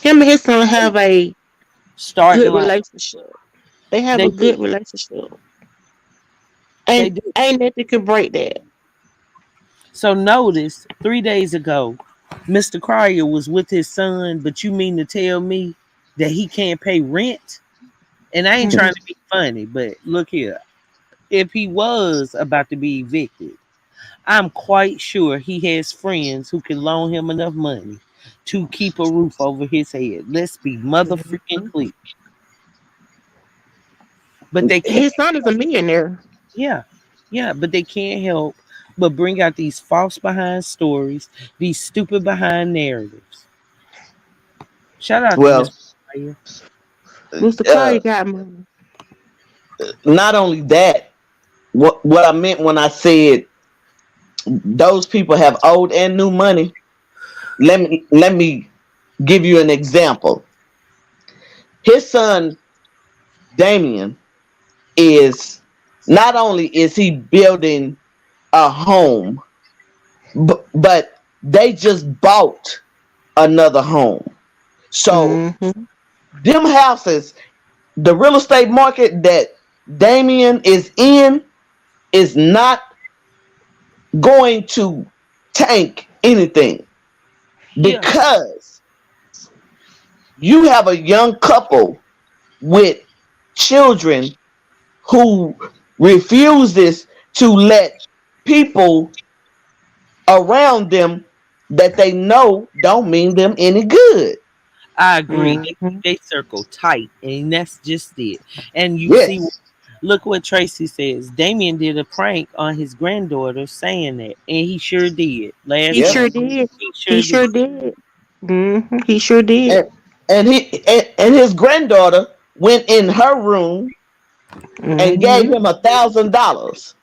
Him and his son have a Starting good line, relationship. They have they a do, good relationship. they And do. ain't nothing can break that. So notice 3 days ago, Mr. Cryer was with his son, but you mean to tell me that he can't pay rent? And I ain't trying Mm-mm. to be funny, but look here. If he was about to be evicted, I'm quite sure he has friends who can loan him enough money to keep a roof over his head. Let's be mother freaking Mhm. clear. But they can't, His son is a millionaire. yeah, yeah, but they can't help but bring out these false behind stories, these stupid behind narratives. Shout out to Mr. Well, Fire. Mr. uh, Carter got money. not only that, what I meant when I said those people have old and new money. Let me give you an example. His son Damien is not only is he building a home, but they just bought another home. So Mm-hmm. them houses, the real estate market that Damien is in is not going to tank anything Yeah, because you have a young couple with children who refuses to let people around them that they know don't mean them any good. I agree. They keep Mm-hmm. their circle tight, and that's just it. And you see, Yes. look what Tracy says. Damien did a prank on his granddaughter saying that, and he sure did. He Last Yeah. sure night, did. he He sure did. sure did. Mm-hmm. He sure did. And and his granddaughter went in her room and gave Mm-hmm. him $1,000.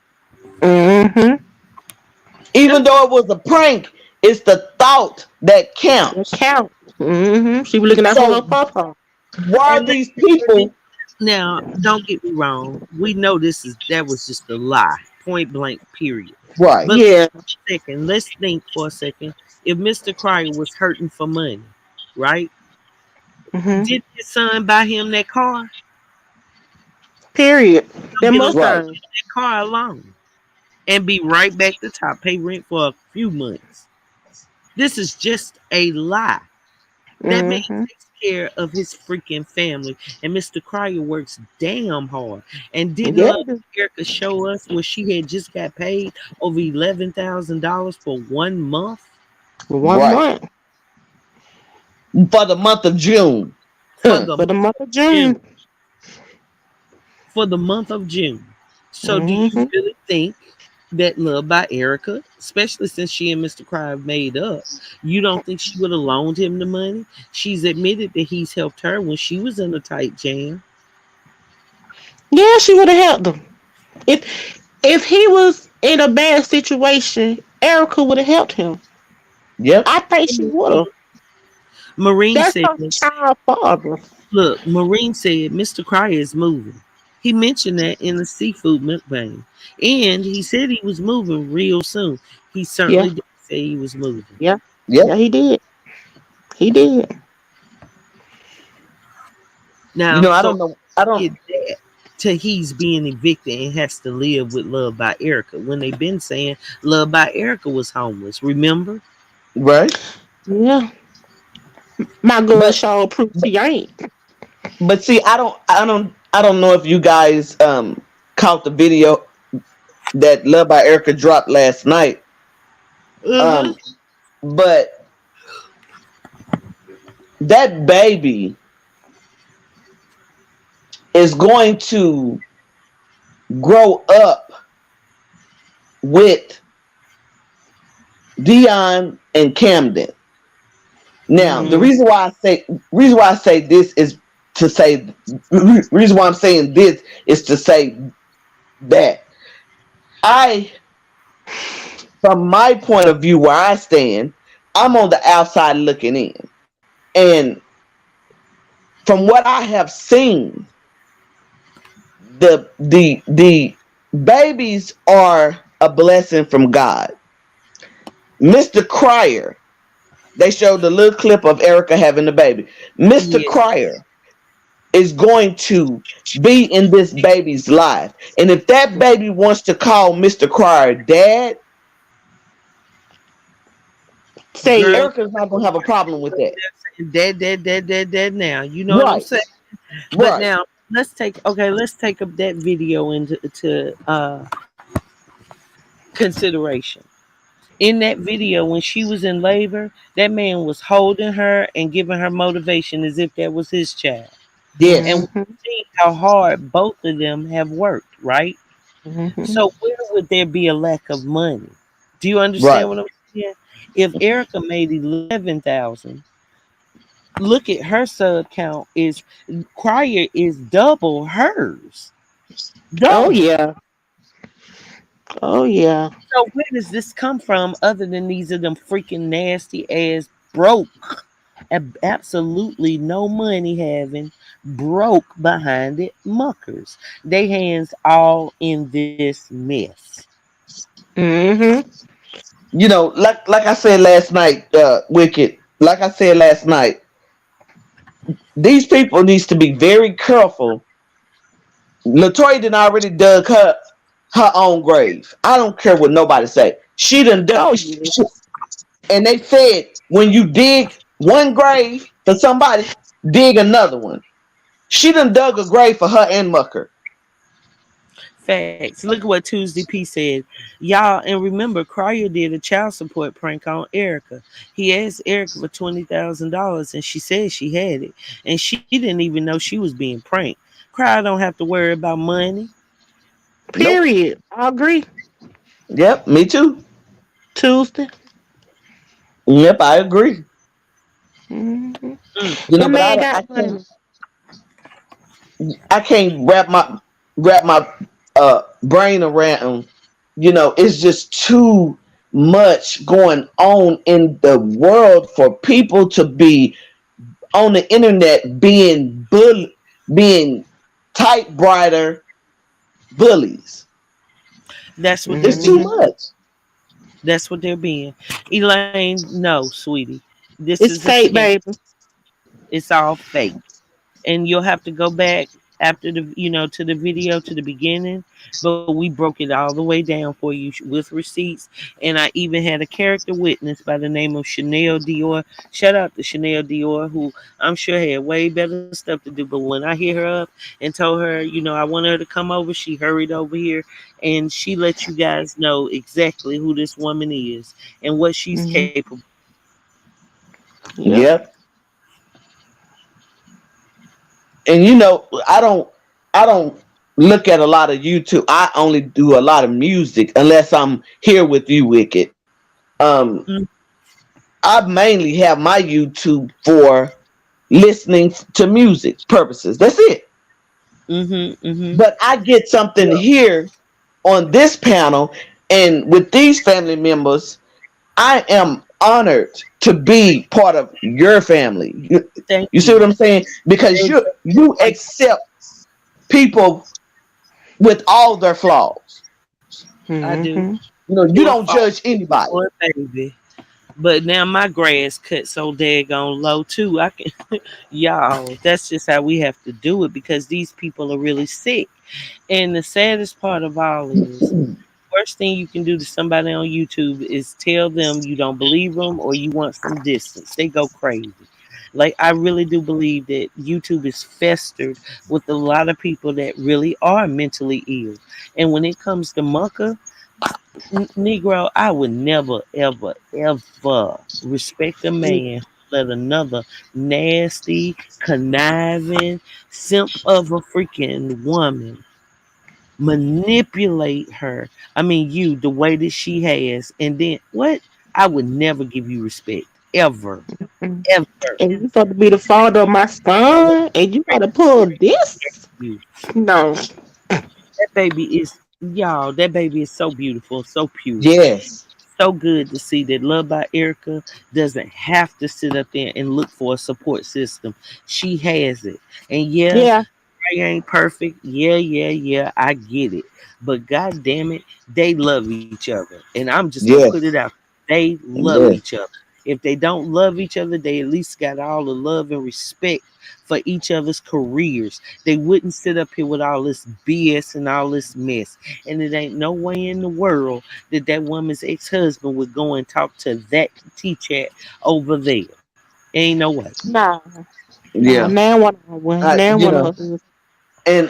Mm-hmm. Them Even though it was a prank, it's the thought that That counts. count. Mm-hmm. She was looking out for her So papa. why are and these they, people now, don't get me wrong. We know that was just a lie, point blank, period. right? But Yeah. second, let's think for a second. If Mr. Cryer was hurting for money, right? Mm-hmm. Did his son buy him that car? Period. He'll That get on Right. Mustang. that car alone and be right back to top, pay rent for a few months. This is just a lie. That man Mm-hmm. takes care of his freaking family, and Mr. Cryer works damn hard. And didn't Yeah. Love Erica show us where she had just got paid over $11,000 for 1 month? One Right. month For the month of June. For the for the month month of of June. June. For the month of June. So do you Mm-hmm. really think? that Love by Erica, especially since she and Mr. Crier made up. You don't think she would have loaned him the money? She's admitted that he's helped her when she was in a tight jam. Yeah, she would have helped him. If he was in a bad situation, Erica would have helped him. Yep. I think she would have. Marine That's said, her child father. look, Marine said Mr. Crier is moving. He mentioned that in the seafood mukbang. And he said he was moving real soon. He Yeah, certainly did say he was moving. yeah, yeah. Yep. He did. He did. You Now, know, I so don't know. I don't. get that to he's being evicted and has to live with Love by Erica when they've been saying Love by Erica was homeless. Remember? Right. Yeah. My girl But showed proof but she ain't. but see, I don't know if you guys caught the video that Love by Erica dropped last night. Uh-huh. Um, but that baby is going to grow up with Dion and Camden. Now, the Mm-hmm. reason why I say this is to say reason why I'm saying this is to say that I, from my point of view, where I stand, I'm on the outside looking in, and from what I have seen, the babies are a blessing from God. Mr. Crier, they showed the little clip of Erica having the baby. Mr. Yeah, Crier is going to be in this baby's life. And if that baby wants to call Mr. Crier dad, Say it. girl. Erica's not going to have a problem with that. Dead now. You know what I'm Right, saying? But right. now let's take up that video into consideration. In that video, when she was in labor, that man was holding her and giving her motivation as if that was his child. And Yes, we Mm-hmm. see how hard both of them have worked, right? Mm-hmm. So where would there be a lack of money? Do you right. understand what I'm saying? If Erica made 11,000, look at her sub count is Crier is double hers. Oh Double. yeah. Oh yeah. So where does this come from other than these are them freaking nasty ass broke, absolutely no money having, broke behind it muckers? They hands all in this mess. Mm-hmm. You know, like I said last night, Wicked. Like I said last night, these people needs to be very careful. Latoya done already dug her own grave. I don't care what nobody say. She done dug, Oh yeah. and they said when you dig one grave for somebody, dig another one. She done dug a grave for her and Mucker. Facts. Look at what Tuesday P said. Y'all, and remember, Crier did a child support prank on Erica. He asked Erica for $20,000 and she said she had it. And she didn't even know she was being pranked. Crier don't have to worry about money. Nope. Period. I agree. Yep, me too. Tuesday. Yep, I agree. Mm-hmm. Mm. You know, The but man I got can't money. I can't wrap my brain around. You know, it's just too much going on in the world for people to be on the internet being typewriter bullies. That's what they're It's too being. Mm-hmm. much. That's what they're being. Elaine, no, sweetie. This is It's a fake, scam. baby. It's all fake. And you'll have to go back after the to the video to the beginning, but we broke it all the way down for you with receipts. And I even had a character witness by the name of Chanel Dior. Shout out to Chanel Dior, who I'm sure had way better stuff to do, but when I hit her up and told her, I wanted her to come over, she hurried over here and she let you guys know exactly who this woman is and what she's Mm-hmm. capable. Yep. Yep. And you know, I don't look at a lot of YouTube. I only do a lot of music unless I'm here with you, Wicked. Um, Mm, I mainly have my YouTube for listening to music purposes. That's it. mhm, mhm. But I get something Well, here on this panel, and with these family members, I am honored to be part of your family. thank You see what you. I'm saying? Because you Like, accept people with all their flaws. I do. Mm-hmm. You know, you To a don't fault, judge anybody. boy, baby. But now my grass cut so daggone low too. I can, y'all. That's just how we have to do it because these people are really sick. And the saddest part of all is, worst thing you can do to somebody on YouTube is tell them you don't believe them or you want some distance. They go crazy. Like I really do believe that YouTube is festered with a lot of people that really are mentally ill. And when it comes to Mucka, Negro, I would never, ever, ever respect a man who let another nasty, conniving simp of a freaking woman manipulate her. I mean, you, the way that she has, and then what? I would never give you respect. Ever. Mm. Ever. And you supposed to be the father of my son, and you gotta pull this? You. No. That baby is, y'all, that baby is so beautiful, so pure. Yes. So good to see that Love by Erica doesn't have to sit up there and look for a support system. She has it. And yeah, Yeah. they ain't perfect. Yeah, yeah, yeah. I get it. But god damn it, they love each other. And I'm just gonna put it Yes. out. They love Yes. each other. If they don't love each other, they at least got all the love and respect for each other's careers. They wouldn't sit up here with all this BS and all this mess. And it ain't no way in the world that that woman's ex-husband would go and talk to that T-chat over there. Ain't no way. Nah. Nah. Yeah. Now one of her. Now You one of know, her husbands.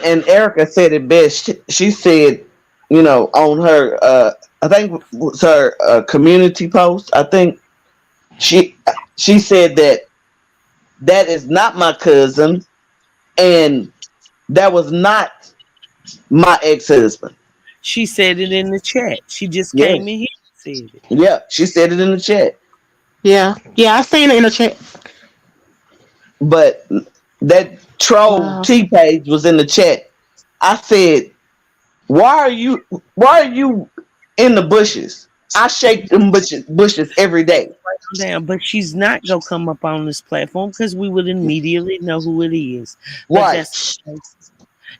and Erica said it best. She said, you know, on her, I think it was her community post. I think she she said that that is not my cousin, and that was not my ex husband. She said it in the chat. She just came Yes. in here and said it. Yeah, she said it in the chat. Yeah. Yeah, I seen it in the chat. But that troll Wow. T page was in the chat. I said, why are you in the bushes? I shake them bushes every day. Down, but she's not gonna come up on this platform because we would immediately know who it is. But Right, that's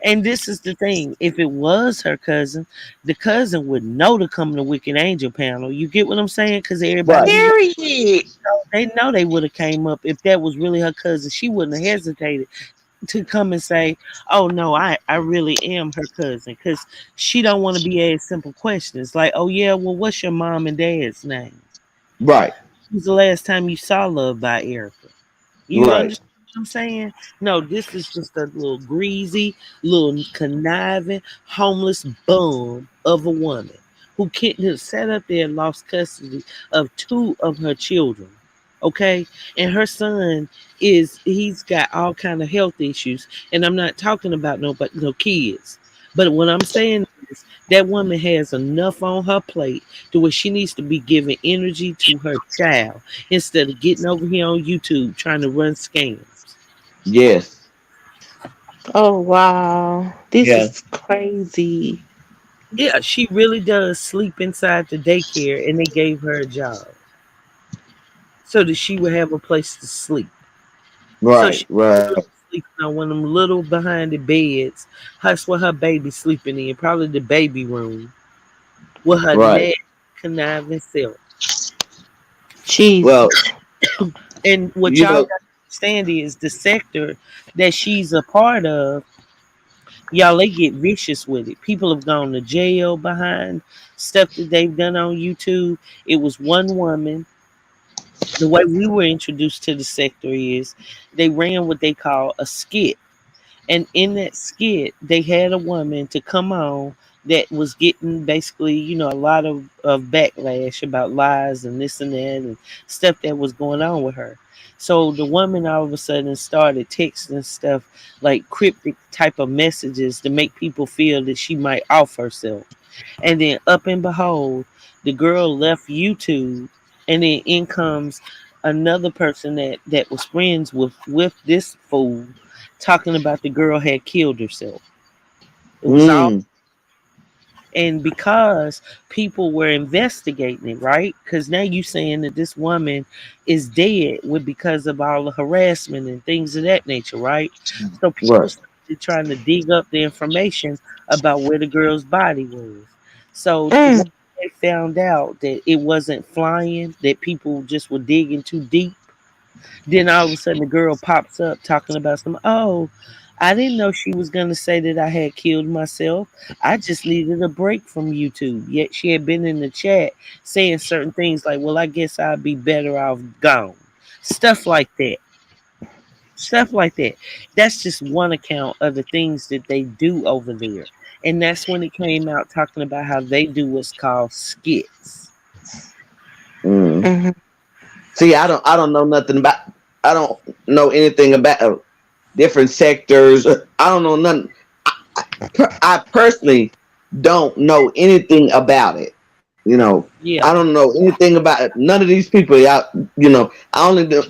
and this is the thing. If it was her cousin, the cousin would know to come to Wicked Angel panel. You get what I'm saying? Because everybody right, be Period. they know they would have came up if that was really her cousin. She wouldn't have hesitated to come and say, "Oh no, I really am her cousin," because she don't want to be asked simple questions like, "Oh yeah, well, what's your mom and dad's name? right, When's the last time you saw Love by Erica?" You right. understand what I'm saying? No, this is just a little greasy, little conniving, homeless bum of a woman who can't have sat up there and lost custody of two of her children. Okay, and her son he's got all kind of health issues, and I'm not talking about no kids. But what I'm saying is that woman has enough on her plate to where she needs to be giving energy to her child instead of getting over here on YouTube trying to run scams. Yes, Oh wow. This yeah, is crazy. Yeah, she really does sleep inside the daycare and they gave her a job so that she would have a place to sleep. So right, she right, really sleeping on one of them little behind the beds. That's what her baby sleeping in, probably the baby room with her right. nasty conniving self. Well, Jesus. And what you y'all know, got to understand is the sector that she's a part of, y'all, they get vicious with it. People have gone to jail behind stuff that they've done on YouTube. It was one woman. The way we were introduced to the sector is they ran what they call a skit. And in that skit, they had a woman to come on that was getting basically, a lot of backlash about lies and this and that and stuff that was going on with her. So the woman all of a sudden started texting stuff like cryptic type of messages to make people feel that she might off herself. And then up and behold, the girl left YouTube, and then in comes another person that was friends with this fool talking about the girl had killed herself. It was all, Mm. and because people were investigating it, right? Because now you saying that this woman is dead with because of all the harassment and things of that nature, right? So people Right. started trying to dig up the information about where the girl's body was. So when Mm. they found out that it wasn't flying, that people just were digging too deep, then all of a sudden the girl pops up talking about some, oh, I didn't know she was going to say that I had killed myself. I just needed a break from YouTube. Yet she had been in the chat saying certain things like, well, I guess I'd be better off gone. Stuff like that. Stuff like that. That's just one account of the things that they do over there. And that's when it came out talking about how they do what's called skits. Mm. Mhm. See, I don't know nothing about. I don't know anything about different sectors. I don't know nothing. I personally don't know anything about it. You know, Yeah. I don't know anything about it. None of these people. I only do.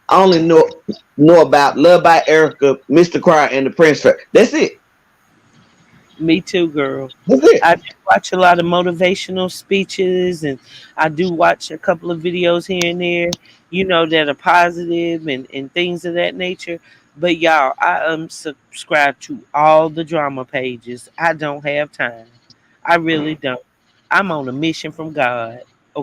I only know about Love by Erica, Mr. Cryer, and the Prince. That's it. Me too, girl. That's it. I do watch a lot of motivational speeches, and I do watch a couple of videos here and there, that are positive and things of that nature. But y'all, I subscribe to all the drama pages. I don't have time. I really don't. I'm on a mission from God.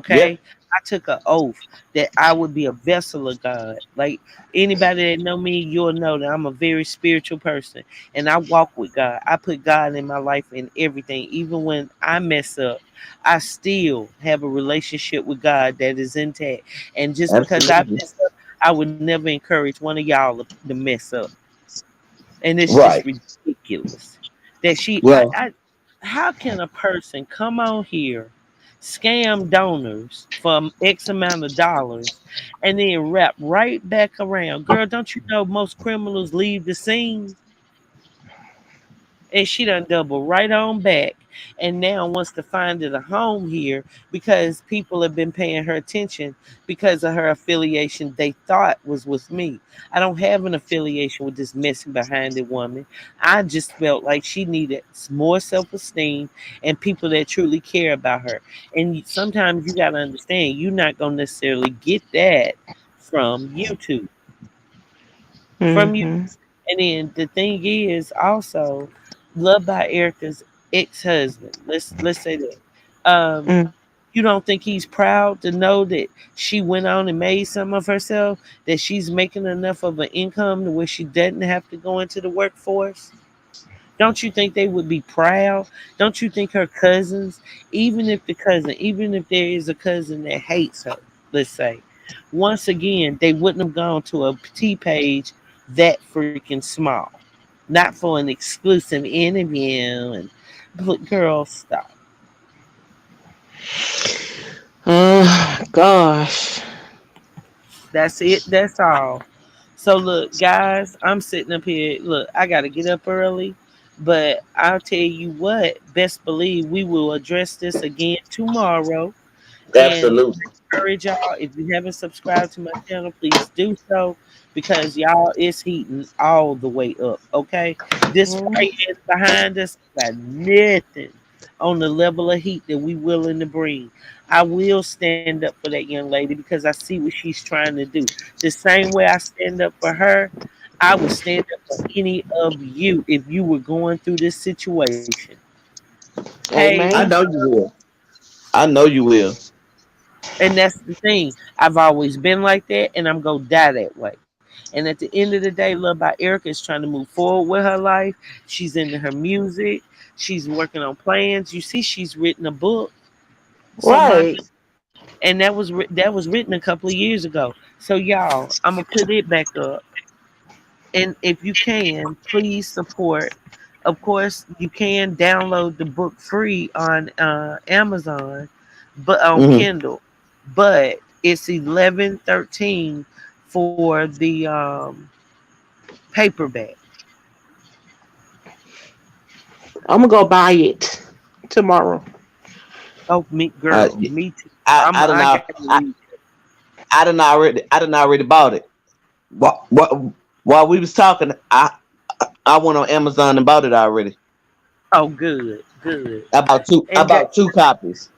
Yeah, Okay? I took an oath that I would be a vessel of God. Like anybody that know me, you'll know that I'm a very spiritual person and I walk with God. I put God in my life in everything. Even when I mess up, I still have a relationship with God that is intact. And just because I absolutely. mess up, I would never encourage one of y'all to mess up. And it's just Right. ridiculous that Well, how can a person come on here, scam donors for X amount of dollars, and then wrap right back around? Girl, don't you know most criminals leave the scene? And she done double right on back and now wants to find it a home here because people have been paying her attention because of her affiliation they thought was with me. I don't have an affiliation with this messy behind it woman. I just felt like she needed more self-esteem and people that truly care about her. And sometimes you got to understand you're not going to necessarily get that from YouTube. From you. Mhm. And then the thing is also, Love by Erica's ex-husband. Let's say that. Um, Mm. you don't think he's proud to know that she went on and made some of herself, that she's making enough of an income to where she doesn't have to go into the workforce? Don't you think they would be proud? Don't you think her cousins, even if there is a cousin that hates her, let's say, once again, they wouldn't have gone to a T page that freaking small, not for an exclusive interview. And but girl, stop. Oh gosh. That's it. That's all. So look, guys, I'm sitting up here. Look, I gotta get up early, but I'll tell you what. Best believe we will address this again tomorrow. And absolutely. encourage y'all, if you haven't subscribed to my channel, please do so because y'all it's heating all the way up. Okay, this Mhm. fire is behind us got nothing on the level of heat that we willing to bring. I will stand up for that young lady because I see what she's trying to do. The same way I stand up for her, I would stand up for any of you if you were going through this situation. Hey, I Amen. know you will. I know you will. and that's the thing. I've always been like that, and I'm gonna die that way. And at the end of the day, Love by Erica is trying to move forward with her life. She's into her music. She's working on plans. You see, she's written a book. So my Right. goodness, and that was written a couple of years ago. So y'all, I'm gonna put it back up. And if you can, please support Of course, you can download the book free on Amazon, but on Hmm. Kindle. But it's 11.13 for the paperback. I'm gonna go buy it tomorrow. Oh, me Uh, girl, me too. I don't I know. gotta read. I done already bought it. While we was talking, I went on Amazon and bought it already. Oh, good, good. I And that, bought two copies.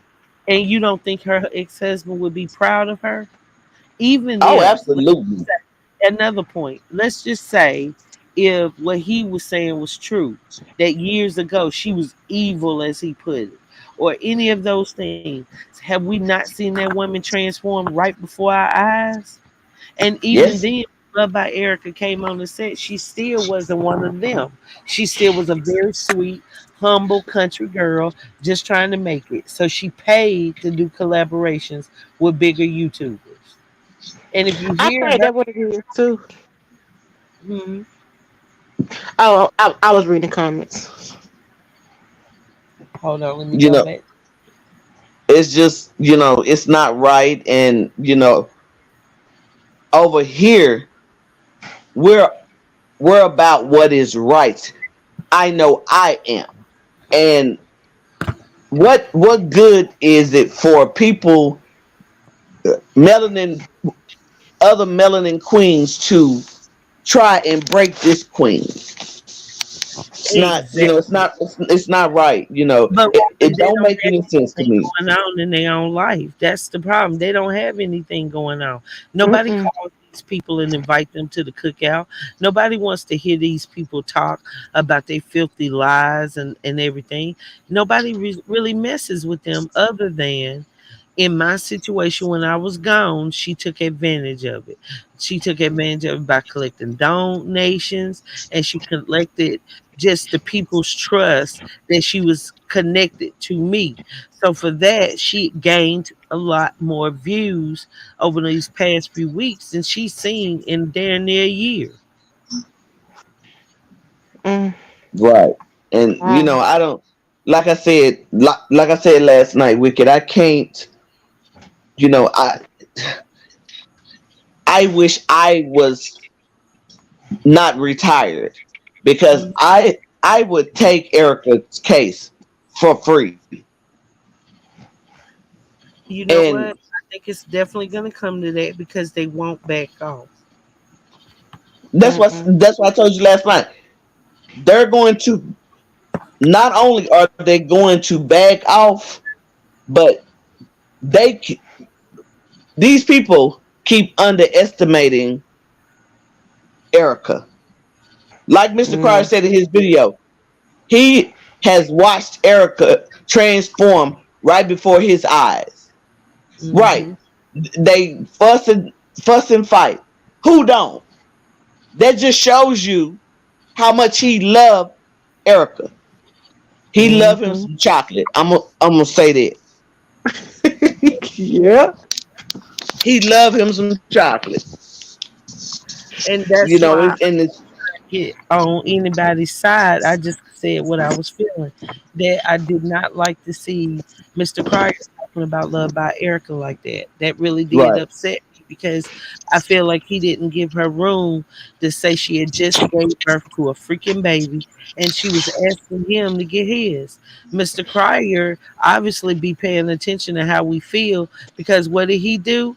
and you don't think her ex husband would be proud of her, even Oh, if absolutely. another point. Let's just say if what he was saying was true, that years ago she was evil, as he put it, or any of those things. Have we not seen that woman transform right before our eyes? And even Yes. then, Love by Erica came on the set. She still wasn't one of them. She still was a very sweet, humble country girl just trying to make it. So she paid to do collaborations with bigger YouTubers. And if you I hear think her, that's what it is too. hmm, Oh, I was reading comments. hold on, let me You go know, back. it's just, it's not right. And, over here, we're we're about what is right. I know I am. And what good is it for people, melanin other melanin queens, to try and break this queen? Exactly. It's not right. But It they don't don't make have any sense to anything me. going on in their own life. That's the problem. They don't have anything going on. Nobody Mm-mm. calls these people and invite them to the cookout. Nobody wants to hear these people talk about their filthy lies and everything. Nobody really messes with them other than in my situation when I was gone, she took advantage of it. She took advantage of it by collecting donations, and she collected just the people's trust that she was connected to me. So for that, she gained a lot more views over these past few weeks than she's seen in damn near a year. Mm. Right. And Wow. I don't, like I said last night, Wicked, I can't, you know, I I wish I was not retired, because Mm. I would take Erica's case for free. You know And what? I think it's definitely going to come to that because they won't back off. Mm-mm. that's what I told you last night. They're going to, not only are they going to back off, but they these people keep underestimating Erica. Like Mr. Cryer Mm. said in his video, he has watched Erica transform right before his eyes. Right. Hmm. They fuss and fight. Who don't? That just shows you how much he loved Erica. He loved him Mm-hmm. some chocolate. I'm gonna say that. Yeah. He loved him some chocolate. And that's why And it's get on anybody's side. I just said what I was feeling. That I did not like to see Mr. Cryer talking about Love by Erica like that. That really did right, upset me because I feel like he didn't give her room to say she had just gave birth to a freaking baby and she was asking him to get his. Mr. Cryer obviously be paying attention to how we feel because what did he do?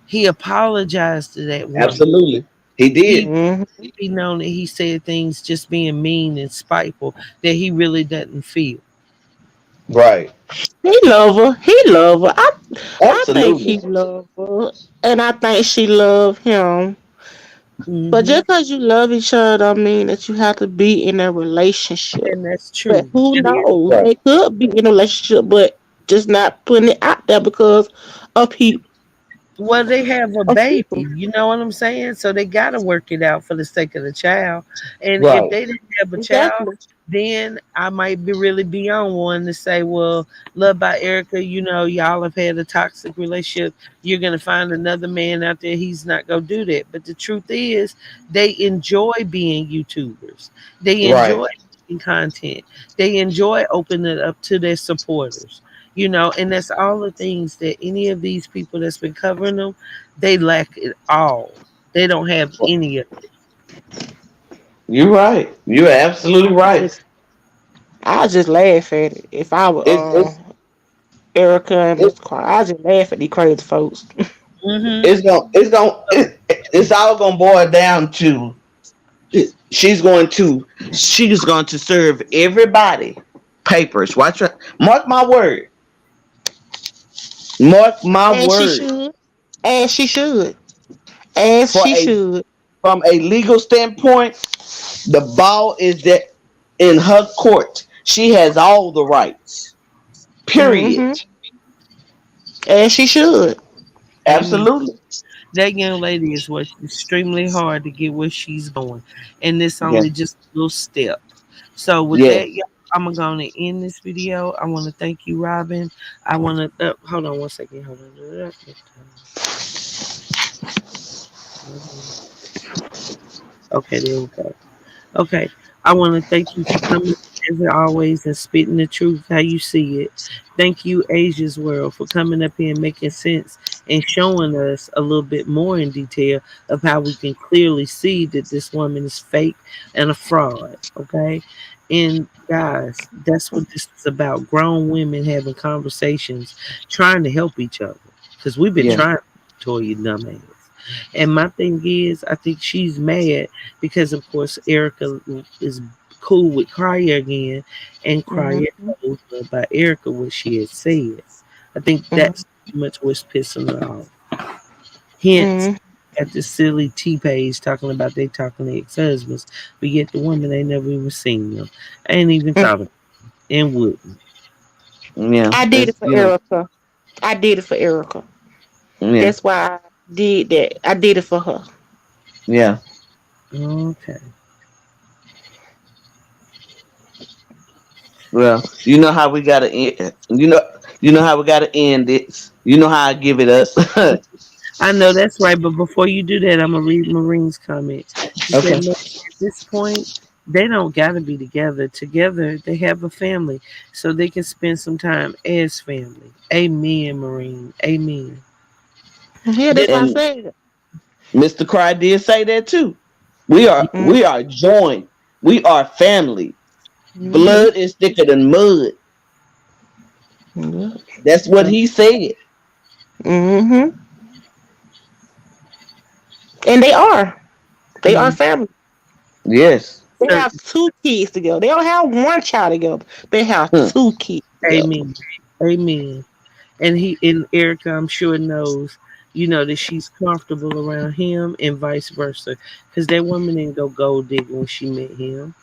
He apologized to that woman. absolutely, he He did. Mm-hmm. be known that he said things just being mean and spiteful that he really doesn't feel. Right, He love her. He love her. I think absolutely. he love her, and I think she love him. But Hmm. just because you love each other, don't mean that you have to be in a relationship. And that's But true. who It is. knows? Right, They could be in a relationship, but just not putting it out there because of people. Well, they have a Of baby, people. you know what I'm saying? So they got to work it out for the sake of the child. And if right, they didn't have a child, Exactly. then I might be really be on one to say, well, Love by Erica, y'all have had a toxic relationship. You're going to find another man out there. He's not going to do that. But the truth is, they enjoy being YouTubers. They right, enjoy making content. They enjoy opening it up to their supporters. And that's all the things that any of these people that's been covering them, they lack it all. They don't have any of it. You're right. You're absolutely I right. just, I just laugh at it. If I were It's it's Erica and it's, Mr. Carter, I just laugh at these crazy folks. Hmm. it's all gonna boil down to she's going to serve everybody papers. Mark my word. Mark my As she word. should. As she should. As For she a should. From a legal standpoint, the ball is that in her court. She has all the rights. Period. Mm-hmm. As she should. Amen. Absolutely. That young lady is working extremely hard to get where she's going, and it's Yeah. only just a little step. So with Yes. that, y'all, I'm gonna end this video. I want to thank you, Robin. I want to hold on one second. Hold on. Okay, there we go. Okay. I want to thank you for coming as always and spitting the truth how you see it. Thank you, Asia's World, for coming up here and making sense and showing us a little bit more in detail of how we can clearly see that this woman is fake and a fraud. Okay. And guys, that's what this is about. Grown women having conversations, trying to help each other. Because we've been Yeah. trying to you dumbass. And my thing is, I think she's mad because of course Erica is cool with Cryer again, and Cryer Mm-hmm. told her about Erica what she had said. I think that's pretty much what's pissing her off. Hence, Mm-hmm. at the silly T page talking about they talking to ex husbands, but yet the woman ain't never even seen them. I ain't even thought of it and wouldn't. Yeah. I did it It's for Erica. I did it for Erica. yeah. That's why I did that. I did it for her. Yeah. Okay. Well, you know how we gotta end. You know how we gotta end it. You know how I give it up. I know that's right, but before you do that, I'm gonna read Marine's comment. She said, Okay. "Look, at this point, they don't gotta be together. Together, they have a family, so they can spend some time as family." Amen, Marine. Amen. Yeah, This, that's what I And said. Mr. Cry did say that too. We are Mm-hmm. we are joined. We are family. Mm-hmm. Blood is thicker than mud. That's what he said. Mm-hmm. And they are. They are mm, family. Yes. They so, have two kids together. They don't have one child together. They have Hmm. two kids together. amen. Amen. And Erica, I'm sure knows, that she's comfortable around him and vice versa, because that woman didn't go gold digging when she met him.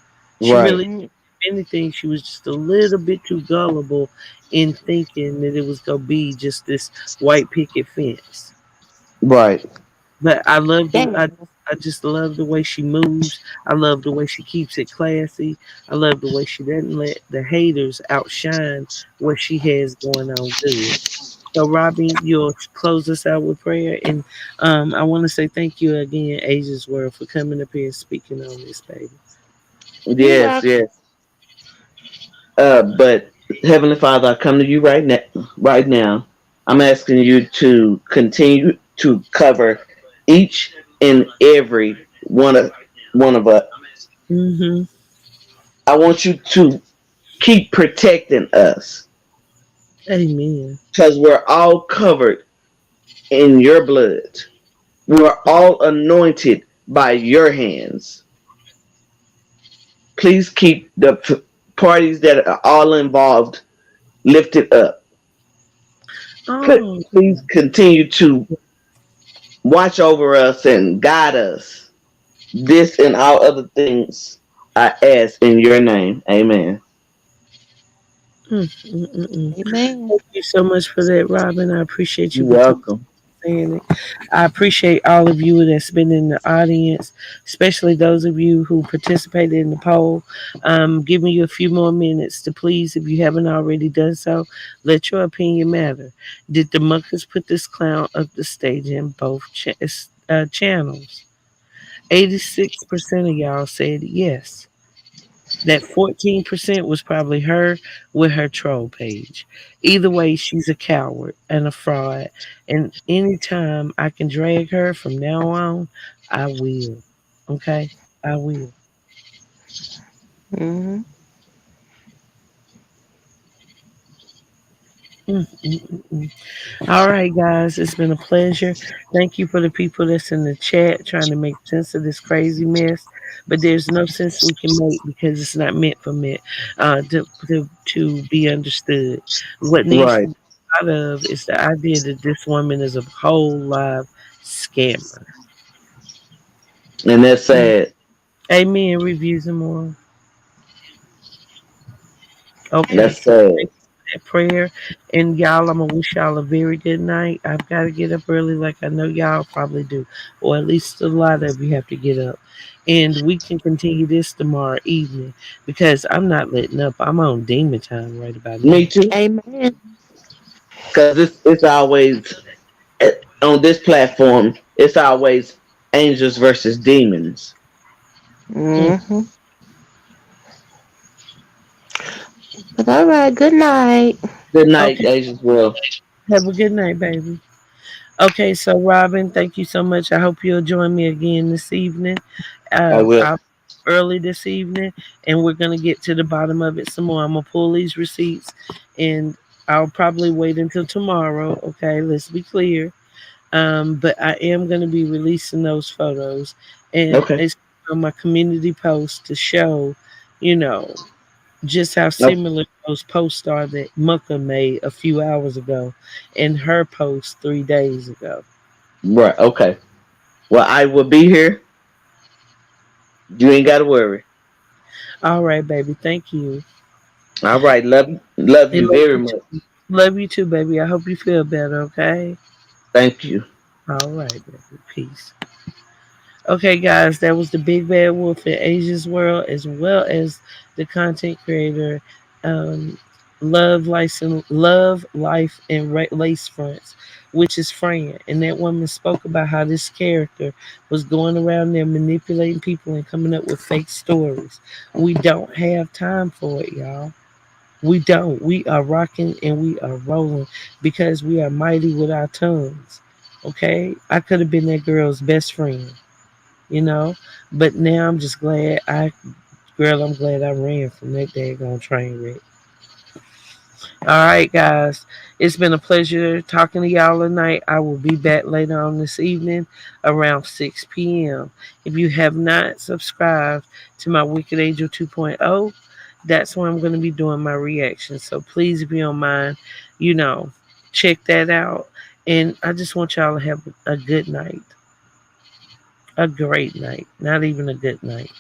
She Right. really, if anything, she was just a little bit too gullible in thinking that it was gonna be just this white picket fence. Right. But I love the Damn. I just love the way she moves. I love the way she keeps it classy. I love the way she doesn't let the haters outshine what she has going on good. So, Robbie, you'll close us out with prayer. And I want to say thank you again, Asia's World, for coming up here and speaking on this, baby. You Yes. welcome. Yes. But Heavenly Father, I come to you right now. Right now, I'm asking you to continue to cover each and every one of us. Mm-hmm. I want you to keep protecting us Amen. because we're all covered in your blood. We're all anointed by your hands. Please keep the parties that are all involved lifted up. Oh, Please continue to watch over us and guide us. This and all other things I ask in your name. Amen. mm. Amen. Thank you so much for that, Robin. I appreciate you You're for talking welcome. saying it. I appreciate all of you that's been in the audience, especially those of you who participated in the poll. Giving you a few more minutes to please, if you haven't already done so, let your opinion matter. Did the Muckers put this clown up the stage in both channels? 86% of y'all said yes. That 14% was probably her with her troll page. Either way, she's a coward and a fraud. And anytime I can drag her from now on, I will. Okay? I will. Hmm. Mm, mm, mm, mm. All right, guys, it's been a pleasure. Thank you for the people that's in the chat trying to make sense of this crazy mess. But there's no sense we can make because it's not meant for me to be understood. What needs to Right. be thought of is the idea that this woman is a whole live scammer. And that's Mm. sad. Amen. Reviews and more. Okay, That's so sad. thank you for that prayer. And y'all, I'm gonna wish y'all a very good night. I've got to get up early, like I know y'all probably do, or at least a lot of you have to get up. And we can continue this tomorrow evening because I'm not letting up. I'm on demon time right about Me now. too. Amen. Because it's always on this platform. It's always angels versus demons. Mm. Hmm. But all right, good night. Good night, Okay, Asia's world. have a good night, baby. Okay, so Robin, thank you so much. I hope you'll join me again this evening. I will. I'll early this evening, and we're gonna get to the bottom of it some more. I'm gonna pull these receipts, and I'll probably wait until tomorrow. Okay, let's be clear. But I am gonna be releasing those photos, and Okay. it's on my community post to show, you know, just how No. similar those posts are that Mucka made a few hours ago, and her post 3 days ago. Right. Okay. Well, I will be here. You ain't got to worry. All right, baby. Thank you. All right. Love And you love very you much. too. Love you too, baby. I hope you feel better, okay? Thank you. All right, baby. Peace. Okay, guys, that was the Big Bad Wolf in Asia's World, as well as the content creator, um, Love Life and Lace Fronts, which is Fran. And that woman spoke about how this character was going around there manipulating people and coming up with fake stories. We don't have time for it, y'all. We don't. We are rocking and we are rolling because we are mighty with our tongues. Okay? I could have been that girl's best friend, you know? But now I'm just glad I'm glad I ran from that daggone train wreck. All right, guys. It's been a pleasure talking to y'all tonight. I will be back later on this evening around 6 p.m. If you have not subscribed to my Wicked Angel 2.0, that's where I'm going to be doing my reactions. So please, if you don't mind, you know, check that out. And I just want y'all to have a good night, a great night, not even a good night.